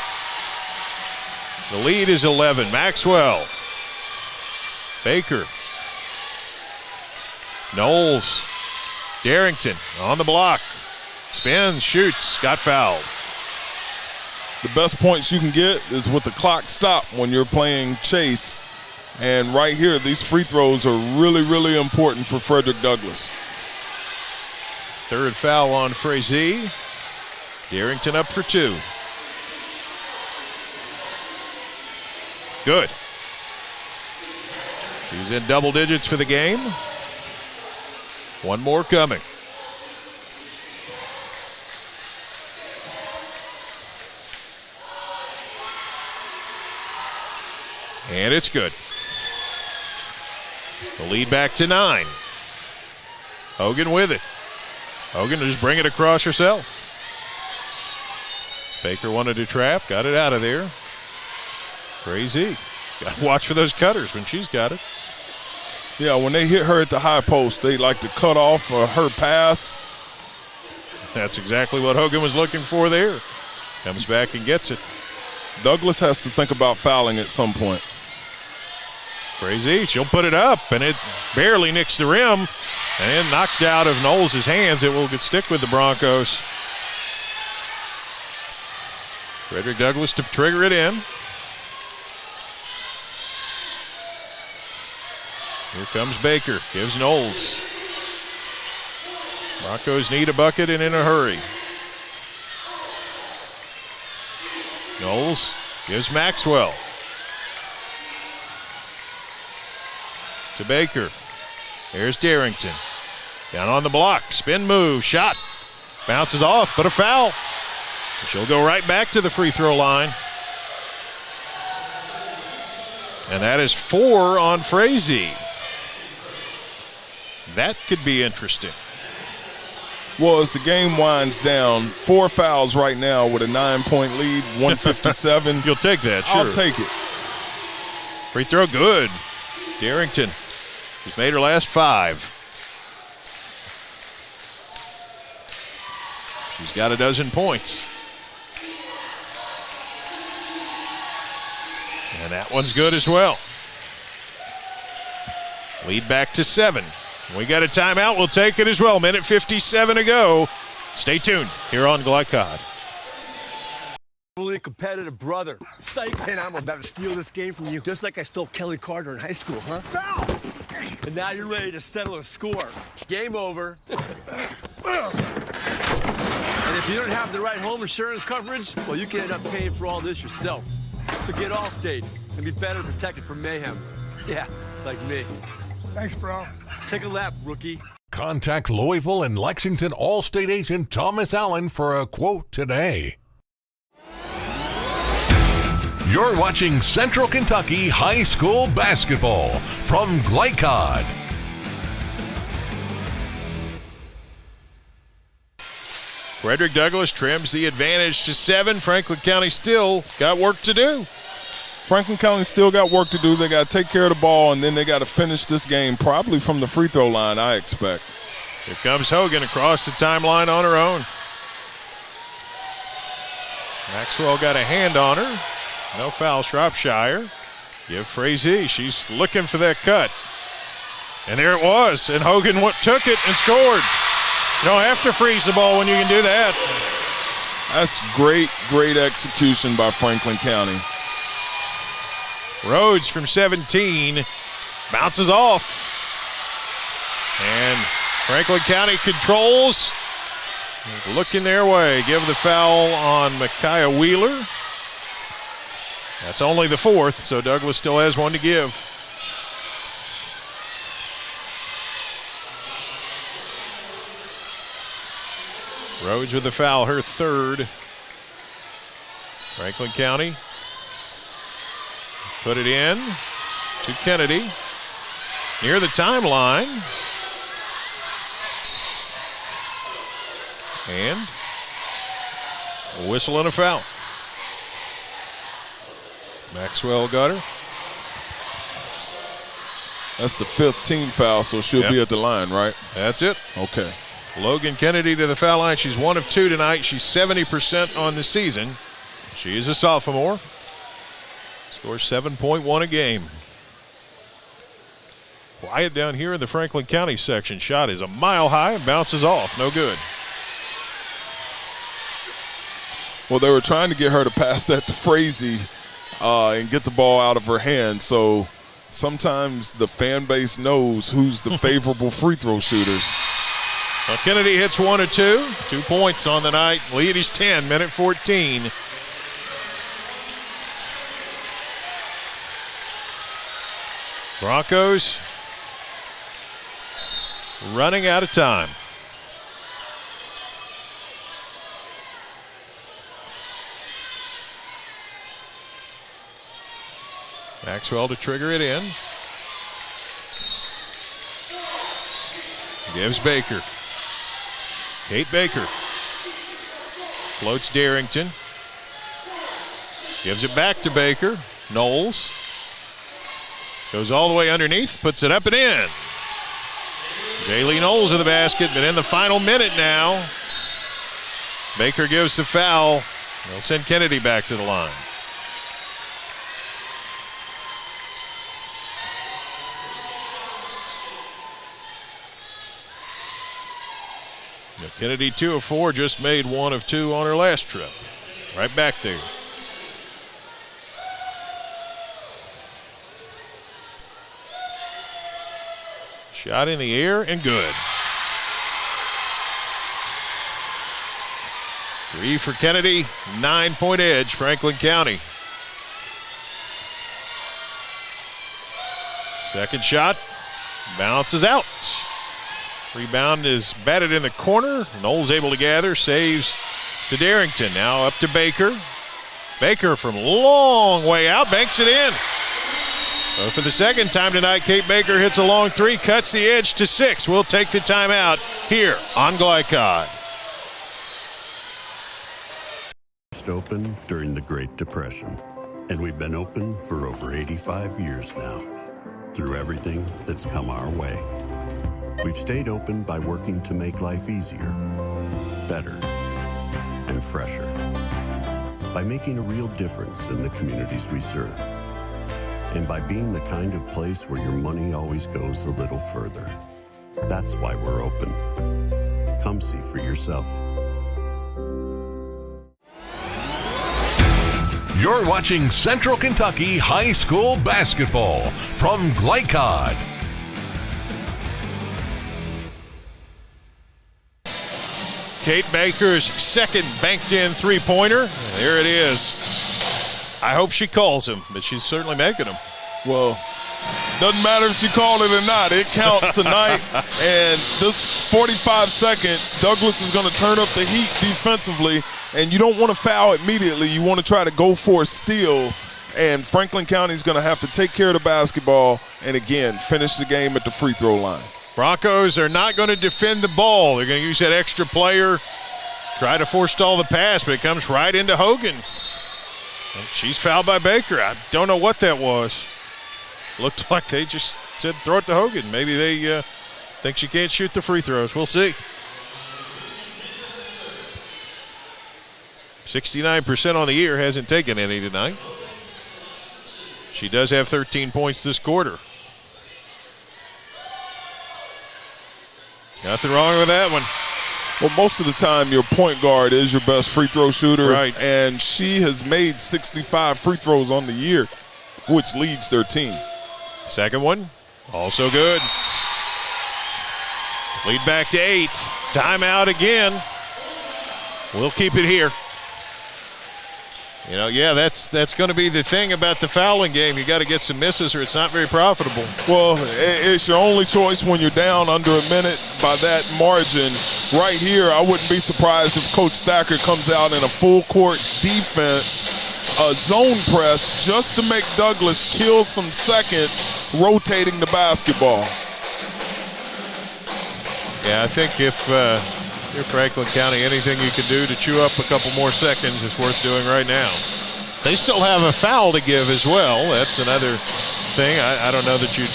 The lead is 11. Maxwell. Baker. Knowles. Darrington on the block. Spins, shoots, got fouled.
The best points you can get is with the clock stopped when you're playing chase. And right here, these free throws are really, really important for Frederick Douglas.
Third foul on Frazee. Darrington up for 2. Good. He's in double digits for the game. One more coming. And it's good. The lead back to 9. Hogan with it. Hogan just bring it across herself. Baker wanted to trap, got it out of there. Crazy. Got to watch for those cutters when she's got it.
Yeah, when they hit her at the high post, they like to cut off her pass.
That's exactly what Hogan was looking for there. Comes back and gets it.
Douglas has to think about fouling at some point.
Crazy, she'll put it up, and it barely nicks the rim, and knocked out of Knowles' hands. It will stick with the Broncos. Frederick Douglass to trigger it in. Here comes Baker, gives Knowles. Broncos need a bucket and in a hurry. Knowles gives Maxwell. To Baker. Here's Darrington. Down on the block. Spin move. Shot. Bounces off, but a foul. She'll go right back to the free throw line. And that is 4 on Frazee. That could be interesting.
Well, as the game winds down, 4 fouls right now with a 9-point lead, 157.
You'll take that, sure.
I'll take it.
Free throw good. Darrington. She's made her last 5. She's got a dozen points. And that one's good as well. Lead back to 7. We got a timeout. We'll take it as well. Minute 57 to go. Stay tuned here on Glycod.
Fully competitive brother. Psych. And I'm about to steal this game from you, just like I stole Kelly Carter in high school, huh? Foul! And now you're ready to settle a score. Game over. And if you don't have the right home insurance coverage, well, you can end up paying for all this yourself. So get Allstate and be better protected from mayhem. Yeah, like me. Thanks, bro. Take a lap, rookie.
Contact Louisville and Lexington Allstate agent Thomas Allen for a quote today. You're watching Central Kentucky High School Basketball from Glycod.
Frederick Douglass trims the advantage to 7. Franklin County still got work to do.
Franklin County still got work to do. They got to take care of the ball, and then they got to finish this game probably from the free throw line, I expect.
Here comes Hogan across the timeline on her own. Maxwell got a hand on her. No foul, Shropshire. Give Frazee. She's looking for that cut. And there it was. And Hogan took it and scored. You don't have to freeze the ball when you can do that.
That's great execution by Franklin County.
Rhodes from 17 bounces off. And Franklin County controls. Looking their way. Give the foul on Micaiah Wheeler. That's only the 4th, so Douglas still has one to give. Rhodes with the foul, her 3rd. Franklin County put it in to Kennedy near the timeline. And a whistle and a foul. Maxwell got her.
That's the 5th team foul, so she'll be at the line, right?
That's it.
Okay.
Logan Kennedy to the foul line. She's 1 of 2 tonight. She's 70% on the season. She is a sophomore. Scores 7.1 a game. Quiet down here in the Franklin County section. Shot is a mile high and bounces off. No good.
Well, they were trying to get her to pass that to Frazee and get the ball out of her hand. So sometimes the fan base knows who's the favorable free throw shooters.
Well, Kennedy hits 1 of 2. 2 points on the night. Lead is 10, minute 14. Broncos running out of time. Maxwell to trigger it in. Gives Baker. Kate Baker. Floats Darrington. Gives it back to Baker. Knowles. Goes all the way underneath. Puts it up and in. Jaylee Knowles in the basket, but in the final minute now. Baker gives the foul. They'll send Kennedy back to the line. Kennedy 2 of 4, just made 1 of 2 on her last trip. Right back there. Shot in the air and good. 3 for Kennedy, 9-point edge, Franklin County. Second shot, bounces out. Rebound is batted in the corner. Knowles able to gather, saves to Darrington. Now up to Baker. Baker from long way out, banks it in. So for the second time tonight, Kate Baker hits a long 3, cuts the edge to 6. We'll take the timeout here on Glycod.
Open during the Great Depression, and we've been open for over 85 years now. Through everything that's come our way, we've stayed open by working to make life easier, better, and fresher. By making a real difference in the communities we serve. And by being the kind of place where your money always goes a little further. That's why we're open. Come see for yourself.
You're watching Central Kentucky High School basketball from Glycod.
Kate Baker's second banked-in three-pointer. There it is. I hope she calls him, but she's certainly making them.
Well, doesn't matter if she called it or not. It counts tonight. And this 45 seconds, Douglas is going to turn up the heat defensively, and you don't want to foul immediately. You want to try to go for a steal, and Franklin County is going to have to take care of the basketball and, again, finish the game at the free throw line.
Broncos are not going to defend the ball. They're going to use that extra player, try to forestall the pass, but it comes right into Hogan. And she's fouled by Baker. I don't know what that was. Looked like they just said throw it to Hogan. Maybe they think she can't shoot the free throws. We'll see. 69% on the year, hasn't taken any tonight. She does have 13 points this quarter. Nothing wrong with that one.
Well, most of the time your point guard is your best free throw shooter.
Right.
And she has made 65 free throws on the year, which leads their team.
Second one, also good. Lead back to 8. Timeout again. We'll keep it here. You know, yeah, that's going to be the thing about the fouling game. You got to get some misses or it's not very profitable.
Well, it's your only choice when you're down under a minute by that margin. Right here, I wouldn't be surprised if Coach Thacker comes out in a full court defense, a zone press, just to make Douglas kill some seconds rotating the basketball.
Yeah, I think if you're Franklin County, anything you can do to chew up a couple more seconds is worth doing right now. They still have a foul to give as well. That's another thing. I don't know that you'd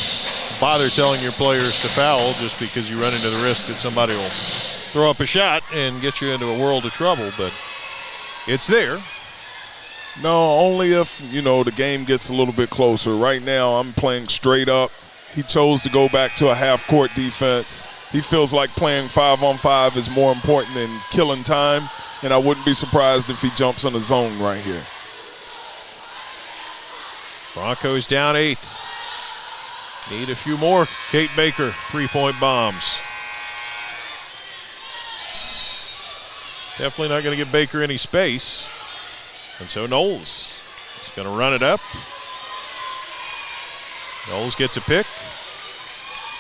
bother telling your players to foul just because you run into the risk that somebody will throw up a shot and get you into a world of trouble, but it's there.
No, only if, you know, the game gets a little bit closer. Right now I'm playing straight up. He chose to go back to a half-court defense. He feels like playing 5-on-5 is more important than killing time, and I wouldn't be surprised if he jumps in the zone right here.
Broncos down 8. Need a few more. Kate Baker, three-point bombs. Definitely not going to give Baker any space. And so Knowles is going to run it up. Knowles gets a pick.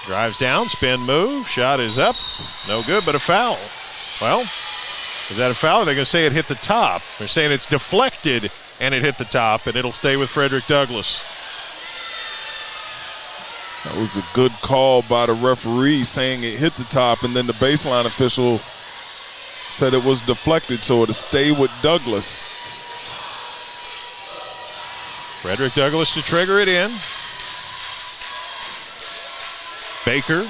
Drives down, spin move, shot is up. No good, but a foul. Well, is that a foul? They're going to say it hit the top. They're saying it's deflected and it hit the top, and it'll stay with Frederick Douglass.
That was a good call by the referee saying it hit the top, and then the baseline official said it was deflected, so it'll stay with Douglass.
Frederick Douglass to trigger it in. Baker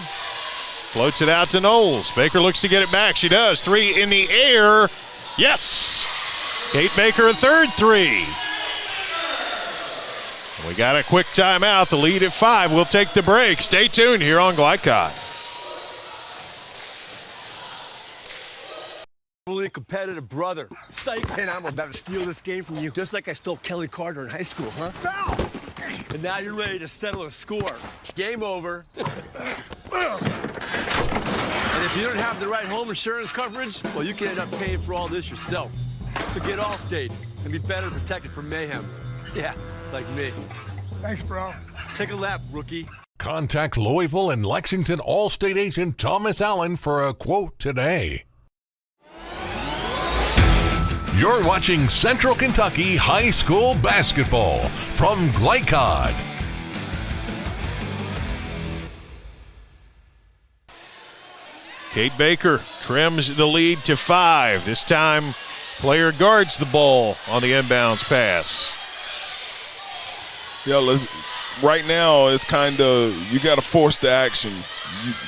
floats it out to Knowles. Baker looks to get it back. She does. 3 in the air. Yes! Kate Baker, a third 3. We got a quick timeout. The lead at 5. We'll take the break. Stay tuned here on Glycod.
Really competitive brother. Psych, and I'm about to steal this game from you, just like I stole Kelly Carter in high school, huh? Foul! And now you're ready to settle a score. Game over. And if you don't have the right home insurance coverage, well, you can end up paying for all this yourself. So get Allstate and be better protected from mayhem. Yeah, like me.
Thanks, bro.
Take a lap, rookie.
Contact Louisville and Lexington Allstate agent Thomas Allen for a quote today. You're watching Central Kentucky High School basketball from Glycod.
Kate Baker trims the lead to 5. This time, player guards the ball on the inbounds pass.
Yeah, right now it's kind of, you got to force the action.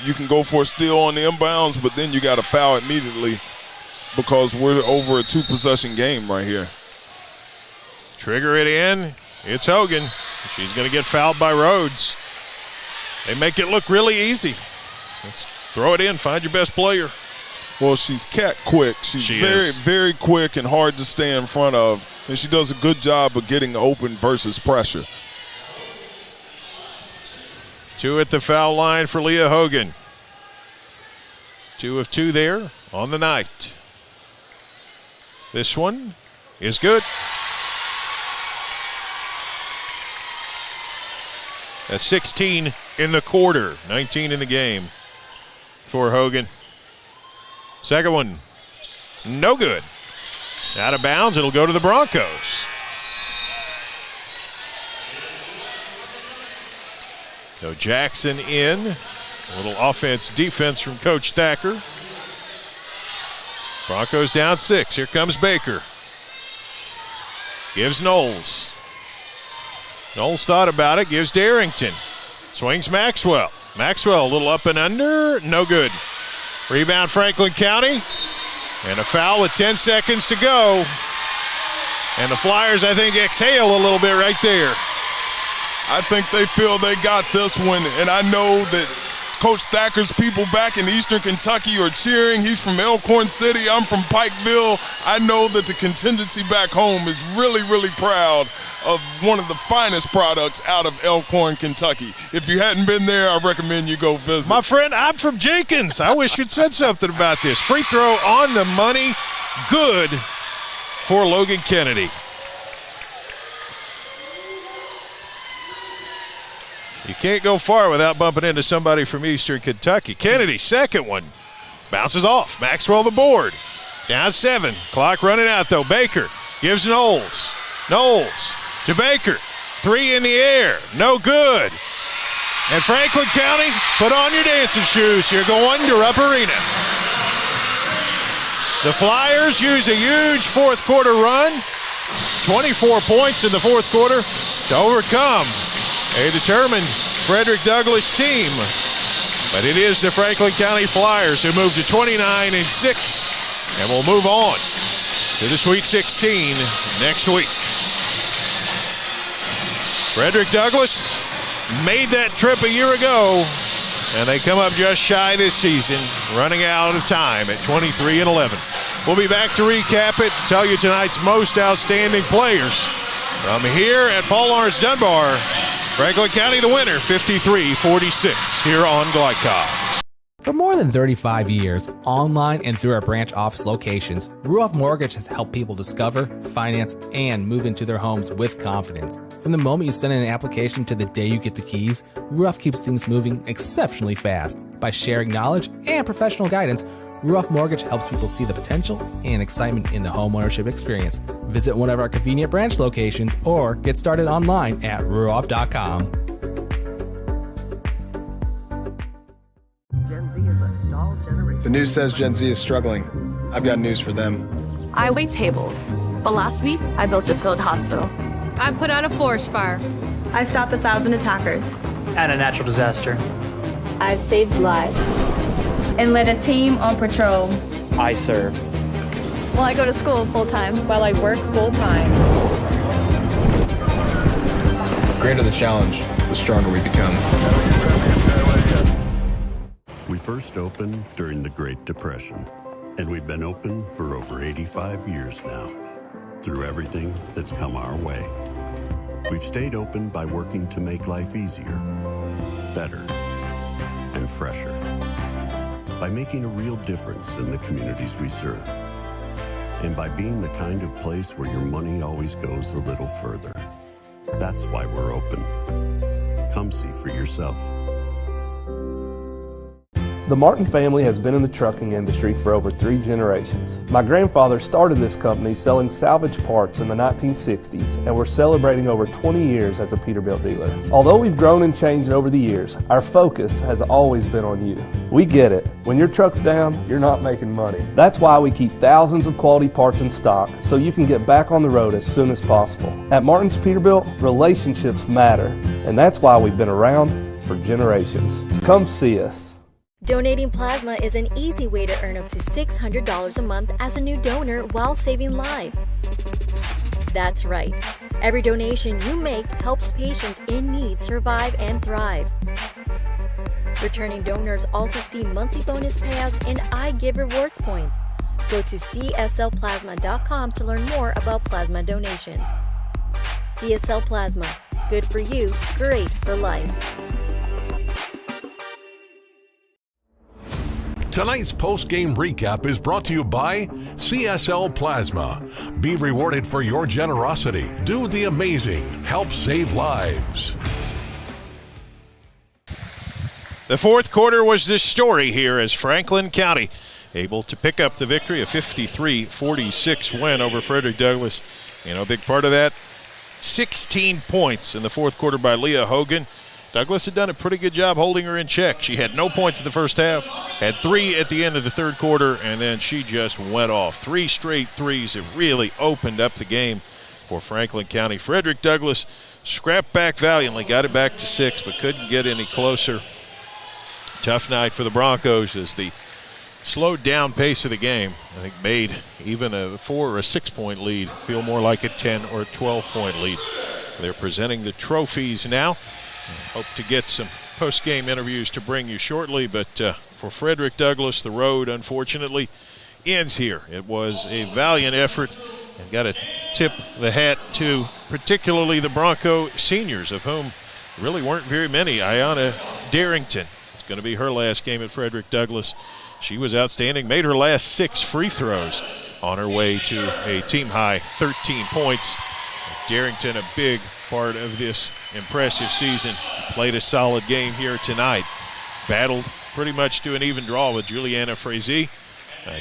You can go for a steal on the inbounds, but then you got to foul immediately. because we're over a 2-possession game right here.
Trigger it in. It's Hogan. She's going to get fouled by Rhodes. They make it look really easy. Let's throw it in. Find your best player.
Well, she's cat quick. She's very quick and hard to stay in front of, and she does a good job of getting open versus pressure.
2 at the foul line for Leah Hogan. 2 of 2 there on the night. This one is good. A 16 in the quarter, 19 in the game for Hogan. Second one, no good. Out of bounds, it'll go to the Broncos. So Jackson in. A little offense, defense from Coach Thacker. Broncos down 6. Here comes Baker. Gives Knowles. Knowles thought about it, gives Darrington. Swings Maxwell. Maxwell a little up and under, no good. Rebound Franklin County. And a foul with 10 seconds to go. And the Flyers, I think, exhale a little bit right there.
I think they feel they got this one, and I know that Coach Thacker's people back in Eastern Kentucky are cheering. He's from Elkhorn City. I'm from Pikeville. I know that the contingency back home is really, really proud of one of the finest products out of Elkhorn, Kentucky. If you hadn't been there, I recommend you go visit.
My friend, I'm from Jenkins. I wish you'd said something about this. Free throw on the money. Good for Logan Kennedy. You can't go far without bumping into somebody from Eastern Kentucky. Kennedy, second one. Bounces off. Maxwell the board. Down 7. Clock running out, though. Baker gives Knowles. Knowles to Baker. 3 in the air. No good. And Franklin County, put on your dancing shoes. You're going to Rupp Arena. The Flyers use a huge fourth quarter run. 24 points in the fourth quarter to overcome a determined Frederick Douglass team. But it is the Franklin County Flyers who move to 29-6 and will move on to the Sweet 16 next week. Frederick Douglass made that trip a year ago, and they come up just shy this season, running out of time at 23-11. We'll be back to recap it, tell you tonight's most outstanding players. From here at Paul Lawrence Dunbar, Franklin County the winner, 53-46 here on Glycod.
For more than 35 years, online and through our branch office locations, Ruoff Mortgage has helped people discover, finance, and move into their homes with confidence. From the moment you send in an application to the day you get the keys, Ruoff keeps things moving exceptionally fast. By sharing knowledge and professional guidance, Ruoff Mortgage helps people see the potential and excitement in the homeownership experience. Visit one of our convenient branch locations or get started online at ruoff.com.
The news says Gen Z is struggling. I've got news for them.
I wait tables, but last week I built a field hospital.
I put out a forest fire.
I stopped 1,000 attackers.
And a natural disaster.
I've saved lives. And led a team on patrol.
I serve.
Well, I go to school full-time.
While I work full-time.
The greater the challenge, the stronger we become.
We first opened during the Great Depression, and we've been open for over 85 years now. Through everything that's come our way, we've stayed open by working to make life easier, better, and fresher. By making a real difference in the communities we serve. And by being the kind of place where your money always goes a little further. That's why we're open. Come see for yourself.
The Martin family has been in the trucking industry for over 3 generations. My grandfather started this company selling salvage parts in the 1960s, and we're celebrating over 20 years as a Peterbilt dealer. Although we've grown and changed over the years, our focus has always been on you. We get it. When your truck's down, you're not making money. That's why we keep thousands of quality parts in stock so you can get back on the road as soon as possible. At Martin's Peterbilt, relationships matter, and that's why we've been around for generations. Come see us.
Donating plasma is an easy way to earn up to $600 a month as a new donor while saving lives. That's right. Every donation you make helps patients in need survive and thrive. Returning donors also see monthly bonus payouts and I Give Rewards points. Go to cslplasma.com to learn more about plasma donation. CSL Plasma. Good for you, great for life.
Tonight's post-game recap is brought to you by CSL Plasma. Be rewarded for your generosity. Do the amazing. Help save lives.
The fourth quarter was this story here as Franklin County able to pick up the victory, a 53-46 win over Frederick Douglass. You know, a big part of that, 16 points in the fourth quarter by Leah Hogan. Douglass had done a pretty good job holding her in check. She had no points in the first half, had 3 at the end of the third quarter, and then she just went off. 3 straight threes that really opened up the game for Franklin County. Frederick Douglass scrapped back valiantly, got it back to 6, but couldn't get any closer. Tough night for the Broncos as the slowed down pace of the game, I think, made even a 4 or a 6 point lead feel more like a 10 or 12 point lead. They're presenting the trophies now. Hope to get some post-game interviews to bring you shortly, but for Frederick Douglass, the road, unfortunately, ends here. It was a valiant effort, and got to tip the hat to particularly the Bronco seniors, of whom really weren't very many. Ayanna Darrington, it's going to be her last game at Frederick Douglass. She was outstanding, made her last 6 free throws on her way to a team-high 13 points. Darrington, a big part of this impressive season, played a solid game here tonight. Battled pretty much to an even draw with Juliana Frazee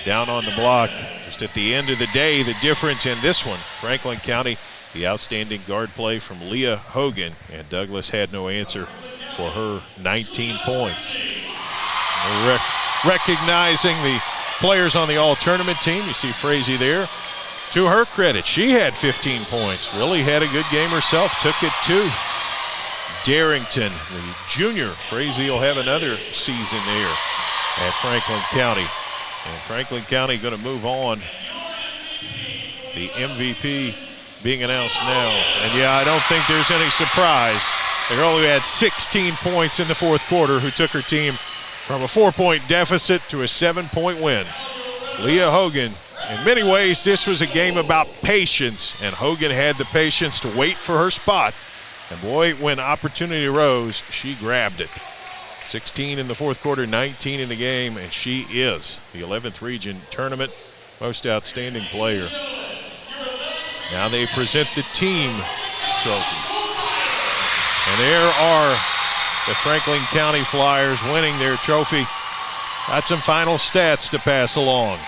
down on the block. Just at the end of the day, the difference in this one, Franklin County, the outstanding guard play from Leah Hogan, and Douglass had no answer for her 19 points. Recognizing the players on the all-tournament team, you see Frazee there. To her credit, she had 15 points. Really had a good game herself. Took it to Darrington, the junior. Frazee will have another season there at Franklin County. And Franklin County going to move on. The MVP being announced now. And yeah, I don't think there's any surprise. The girl who had 16 points in the fourth quarter, who took her team from a 4-point deficit to a 7-point win. Leah Hogan. In many ways, this was a game about patience, and Hogan had the patience to wait for her spot. And boy, when opportunity arose, she grabbed it. 16 in the fourth quarter, 19 in the game, and she is the 11th region tournament most outstanding player. Now they present the team trophy. And there are the Franklin County Flyers winning their trophy. Got some final stats to pass along.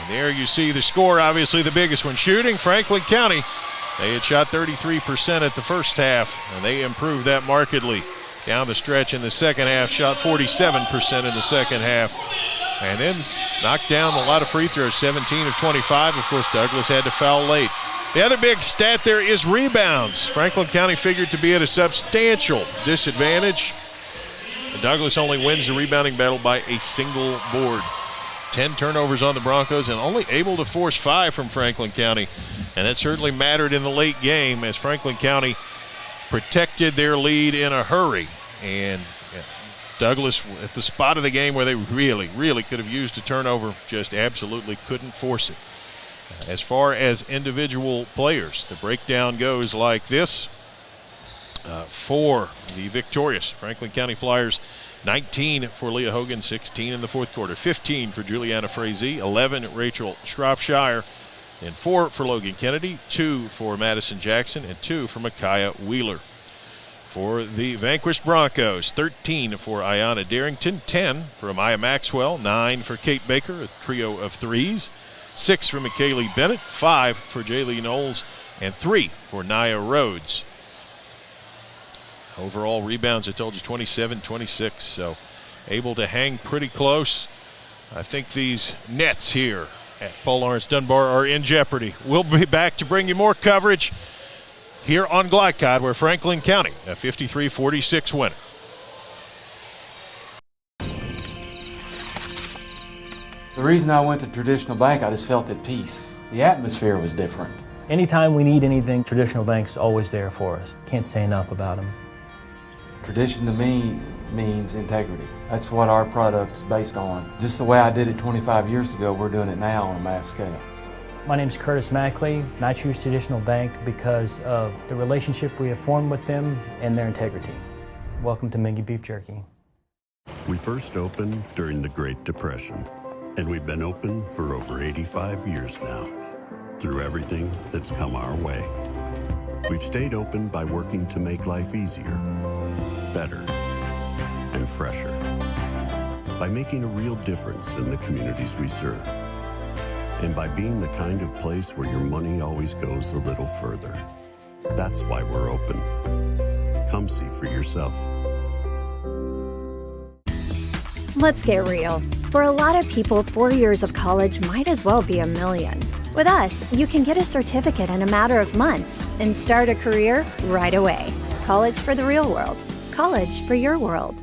And there you see the score, obviously the biggest one. Shooting, Franklin County, they had shot 33% at the first half, and they improved that markedly. Down the stretch in the second half, shot 47% in the second half, and then knocked down a lot of free throws, 17 of 25. Of course, Douglass had to foul late. The other big stat there is rebounds. Franklin County figured to be at a substantial disadvantage. Douglass only wins the rebounding battle by a single board. 10 turnovers on the Broncos and only able to force 5 from Franklin County. And that certainly mattered in the late game as Franklin County protected their lead in a hurry. And Douglass, at the spot of the game where they really, really could have used a turnover, just absolutely couldn't force it. As far as individual players, the breakdown goes like this. For the victorious Franklin County Flyers, 19 for Leah Hogan, 16 in the fourth quarter, 15 for Juliana Frazee, 11 Rachel Shropshire, and 4 for Logan Kennedy, 2 for Madison Jackson, and 2 for Micaiah Wheeler. For the vanquished Broncos, 13 for Ayanna Darrington, 10 for Amaya Maxwell, 9 for Kate Baker, a trio of threes, 6 for McKaylee Bennett, 5 for Jaylee Knowles, and 3 for Nia Rhodes. Overall rebounds, I told you, 27-26, so able to hang pretty close. I think these nets here at Paul Lawrence Dunbar are in jeopardy. We'll be back to bring you more coverage here on Glycod, where Franklin County, a 53-46 winner.
The reason I went to Traditional Bank, I just felt at peace. The atmosphere was different.
Anytime we need anything, Traditional Bank's always there for us. Can't say enough about them.
Tradition to me means integrity. That's what our product's based on. Just the way I did it 25 years ago, we're doing it now on a mass scale.
My name's Curtis Mackley, and I choose Traditional Bank because of the relationship we have formed with them and their integrity. Welcome to Mingy Beef Jerky.
We first opened during the Great Depression, and we've been open for over 85 years now. Through everything that's come our way, we've stayed open by working to make life easier, better, and fresher. By making a real difference in the communities we serve. And by being the kind of place where your money always goes a little further. That's why we're open. Come see for yourself.
Let's get real. For a lot of people, 4 years of college might as well be a million. With us, you can get a certificate in a matter of months and start a career right away. College for the real world. College for your world.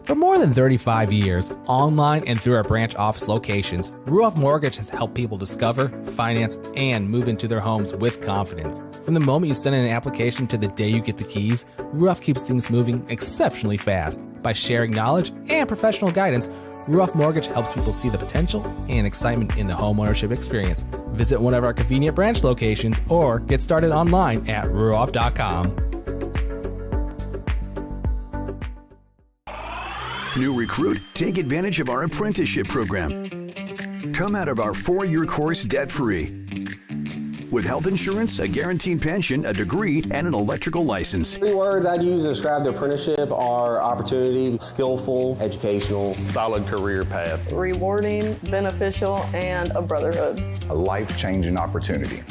For more than 35 years, online and through our branch office locations, Ruoff Mortgage has helped people discover, finance, and move into their homes with confidence. From the moment you send in an application to the day you get the keys, Ruoff keeps things moving exceptionally fast. By sharing knowledge and professional guidance, Ruoff Mortgage helps people see the potential and excitement in the homeownership experience. Visit one of our convenient branch locations or get started online at ruoff.com.
New recruit, take advantage of our apprenticeship program. Come out of our 4-year course debt-free. With health insurance, a guaranteed pension, a degree, and an electrical license.
3 words I'd use to describe the apprenticeship are opportunity, skillful, educational, solid career path.
Rewarding, beneficial, and a brotherhood.
A life-changing opportunity.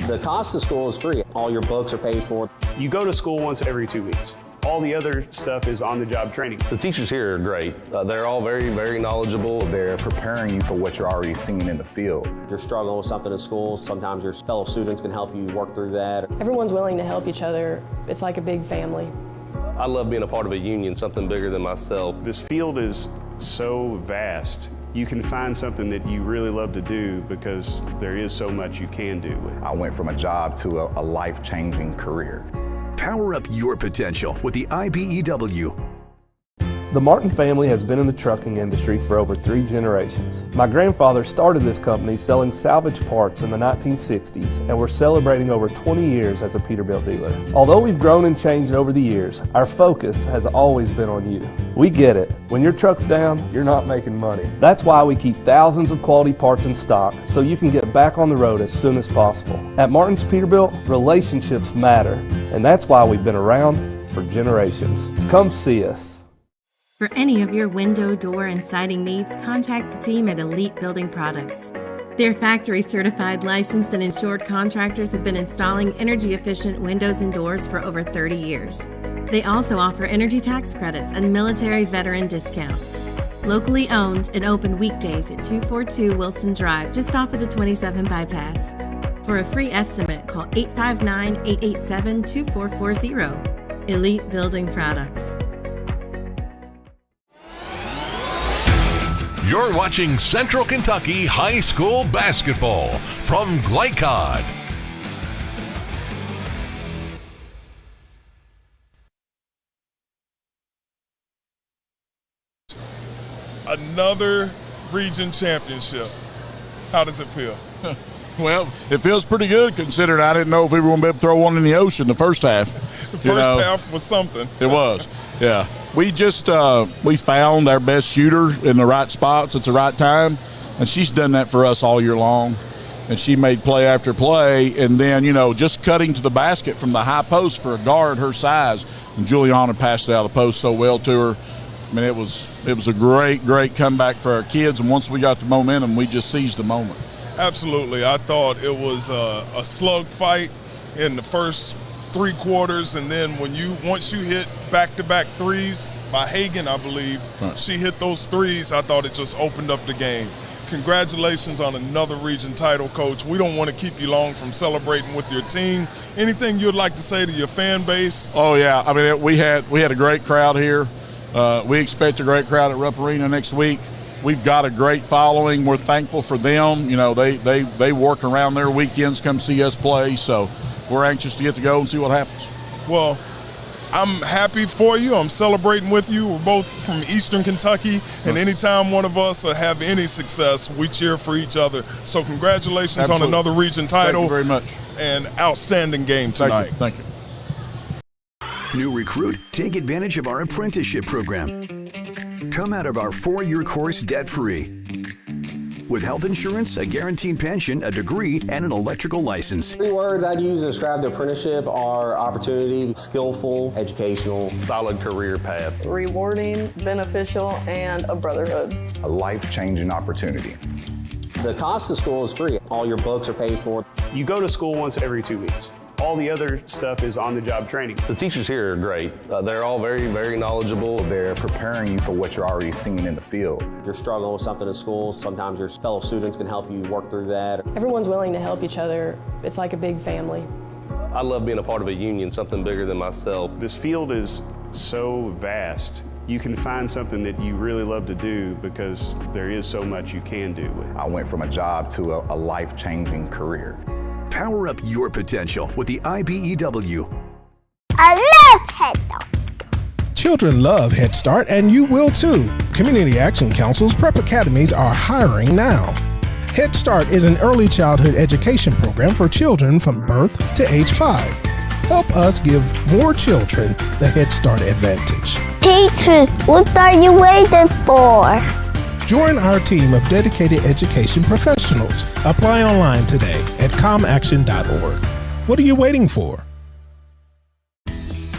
The cost of school is free. All your books are paid for.
You go to school once every 2 weeks. All the other stuff is on-the-job training.
The teachers here are great. They're all very, very knowledgeable.
They're preparing you for what you're already seeing in the field.
If you're struggling with something at school, sometimes your fellow students can help you work through that.
Everyone's willing to help each other. It's like a big family.
I love being a part of a union, something bigger than myself.
This field is so vast. You can find something that you really love to do because there is so much you can do with it.
I went from a job to a life-changing career.
Power up your potential with the IBEW.
The Martin family has been in the trucking industry for over 3 generations. My grandfather started this company selling salvage parts in the 1960s, and we're celebrating over 20 years as a Peterbilt dealer. Although we've grown and changed over the years, our focus has always been on you. We get it. When your truck's down, you're not making money. That's why we keep thousands of quality parts in stock so you can get back on the road as soon as possible. At Martin's Peterbilt, relationships matter, and that's why we've been around for generations. Come see us.
For any of your window, door, and siding needs, contact the team at Elite Building Products. Their factory-certified, licensed, and insured contractors have been installing energy-efficient windows and doors for over 30 years. They also offer energy tax credits and military veteran discounts. Locally owned and open weekdays at 242 Wilson Drive, just off of the 27 bypass. For a free estimate, call 859-887-2440. Elite Building Products.
You're watching Central Kentucky High School Basketball from Glycod.
Another region championship. How does it feel?
Well, it feels pretty good considering I didn't know if we were going to be able to throw one in the ocean the first half.
The first half was something.
It was, yeah. We just we found our best shooter in the right spots at the right time, and she's done that for us all year long. And she made play after play, and then, just cutting to the basket from the high post for a guard her size. And Juliana passed it out of the post so well to her. I mean, it was a great, great comeback for our kids, and once we got the momentum, we just seized the moment.
Absolutely. I thought it was a slug fight in the first 3 quarters, and then once you hit back-to-back threes by Hagan, I believe, right. She hit those threes, I thought it just opened up the game. Congratulations on another region title, Coach. We don't want to keep you long from celebrating with your team. Anything you'd like to say to your fan base?
Oh, yeah. I mean, we had a great crowd here. We expect a great crowd at Rupp Arena next week. We've got a great following. We're thankful for them. You know, they work around their weekends, come see us play. So we're anxious to get to go and see what happens.
Well, I'm happy for you. I'm celebrating with you. We're both from Eastern Kentucky, and anytime one of us have any success, we cheer for each other. So congratulations
Absolutely.
on another region title.
Thank you very much.
And outstanding game tonight.
Thank you.
New recruit, take advantage of our apprenticeship program. Come out of our 4-year course debt-free. With health insurance, a guaranteed pension, a degree, and an electrical license.
3 words I'd use to describe the apprenticeship are opportunity, skillful, educational, solid career path.
Rewarding, beneficial, and a brotherhood.
A life-changing opportunity.
The cost of school is free. All your books are paid for.
You go to school once every 2 weeks. All the other stuff is on-the-job training.
The teachers here are great. They're all very, very knowledgeable.
They're preparing you for what you're already seeing in the field.
If you're struggling with something in school, sometimes your fellow students can help you work through that.
Everyone's willing to help each other. It's like a big family.
I love being a part of a union, something bigger than myself.
This field is so vast. You can find something that you really love to do because there is so much you can do with it.
I went from a job to a life-changing career.
Power up your potential with the IBEW.
I love Head Start.
Children love Head Start, and you will too. Community Action Council's prep academies are hiring now. Head Start is an early childhood education program for children from birth to age 5. Help us give more children the Head Start advantage.
Teacher, what are you waiting for?
Join our team of dedicated education professionals. Apply online today at comaction.org. What are you waiting for?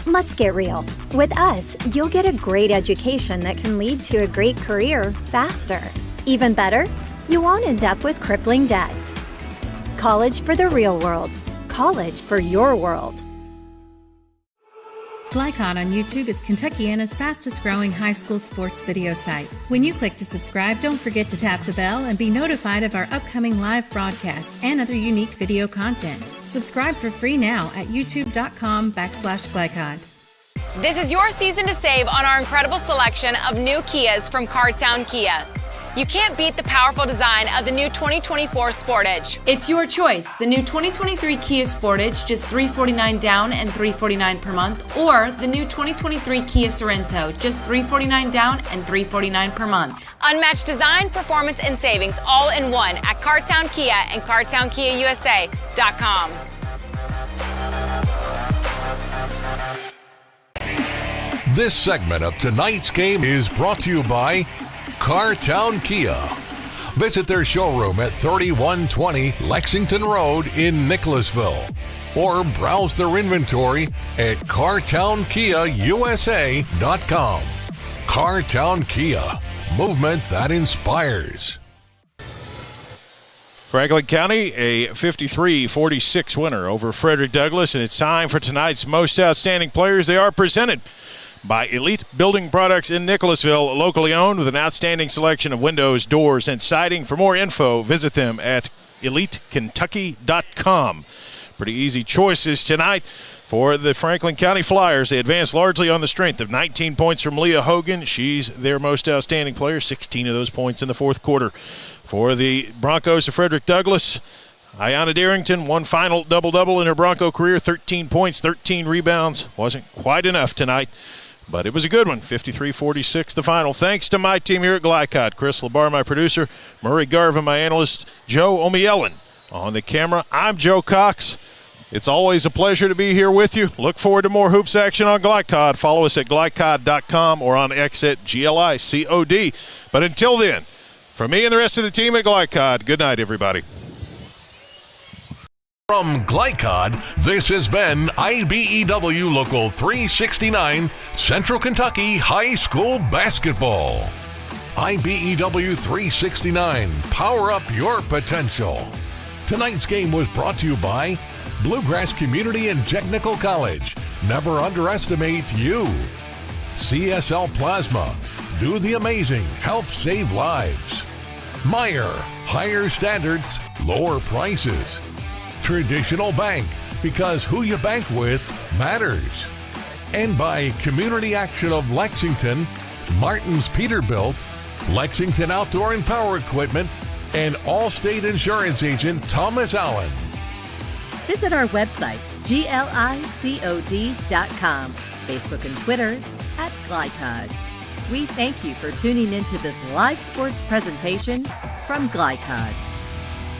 Let's get real. With us, you'll get a great education that can lead to a great career faster. Even better, you won't end up with crippling debt. College for the real world. College for your world.
GlyCod on YouTube is Kentuckiana's fastest growing high school sports video site. When you click to subscribe, don't forget to tap the bell and be notified of our upcoming live broadcasts and other unique video content. Subscribe for free now at youtube.com/GlyCod.
This is your season to save on our incredible selection of new Kias from Cardtown Kia. You can't beat the powerful design of the new 2024 Sportage.
It's your choice. The new 2023 Kia Sportage, just $349 down and $349 per month, or the new 2023 Kia Sorento, just $349 down and $349 per month.
Unmatched design, performance, and savings all in one at Cardtown Kia and CardtownKiaUSA.com.
This segment of tonight's game is brought to you by Cardtown Kia. Visit their showroom at 3120 Lexington Road in Nicholasville, or browse their inventory at CardtownKiaUSA.com. Cardtown Kia, movement that inspires.
Franklin County, a 53-46 winner over Frederick Douglass, and it's time for tonight's most outstanding players. They are presented by Elite Building Products in Nicholasville, locally owned with an outstanding selection of windows, doors, and siding. For more info, visit them at elitekentucky.com. Pretty easy choices tonight for the Franklin County Flyers. They advanced largely on the strength of 19 points from Leah Hogan. She's their most outstanding player, 16 of those points in the fourth quarter. For the Broncos of Frederick Douglass, Ayanna Darrington, one final double-double in her Bronco career, 13 points, 13 rebounds. Wasn't quite enough tonight, but it was a good one. 53-46 the final. Thanks to my team here at GlyCod. Chris Labar, my producer. Murray Garvin, my analyst. Joe Omiellen on the camera. I'm Joe Cox. It's always a pleasure to be here with you. Look forward to more hoops action on GlyCod. Follow us at glycod.com or on X at GLICOD. But until then, for me and the rest of the team at GlyCod, good night, everybody.
From GlyCod, this has been IBEW Local 369, Central Kentucky High School Basketball. IBEW 369, power up your potential. Tonight's game was brought to you by Bluegrass Community and Technical College. Never underestimate you. CSL Plasma, do the amazing, help save lives. Meyer, higher standards, lower prices. Traditional Bank, because who you bank with matters. And by Community Action of Lexington, Martin's Peterbilt, Lexington Outdoor and Power Equipment, and Allstate Insurance Agent Thomas Allen.
Visit our website, glicod.com, Facebook and Twitter @GlyCod. We thank you for tuning into this live sports presentation from GlyCod.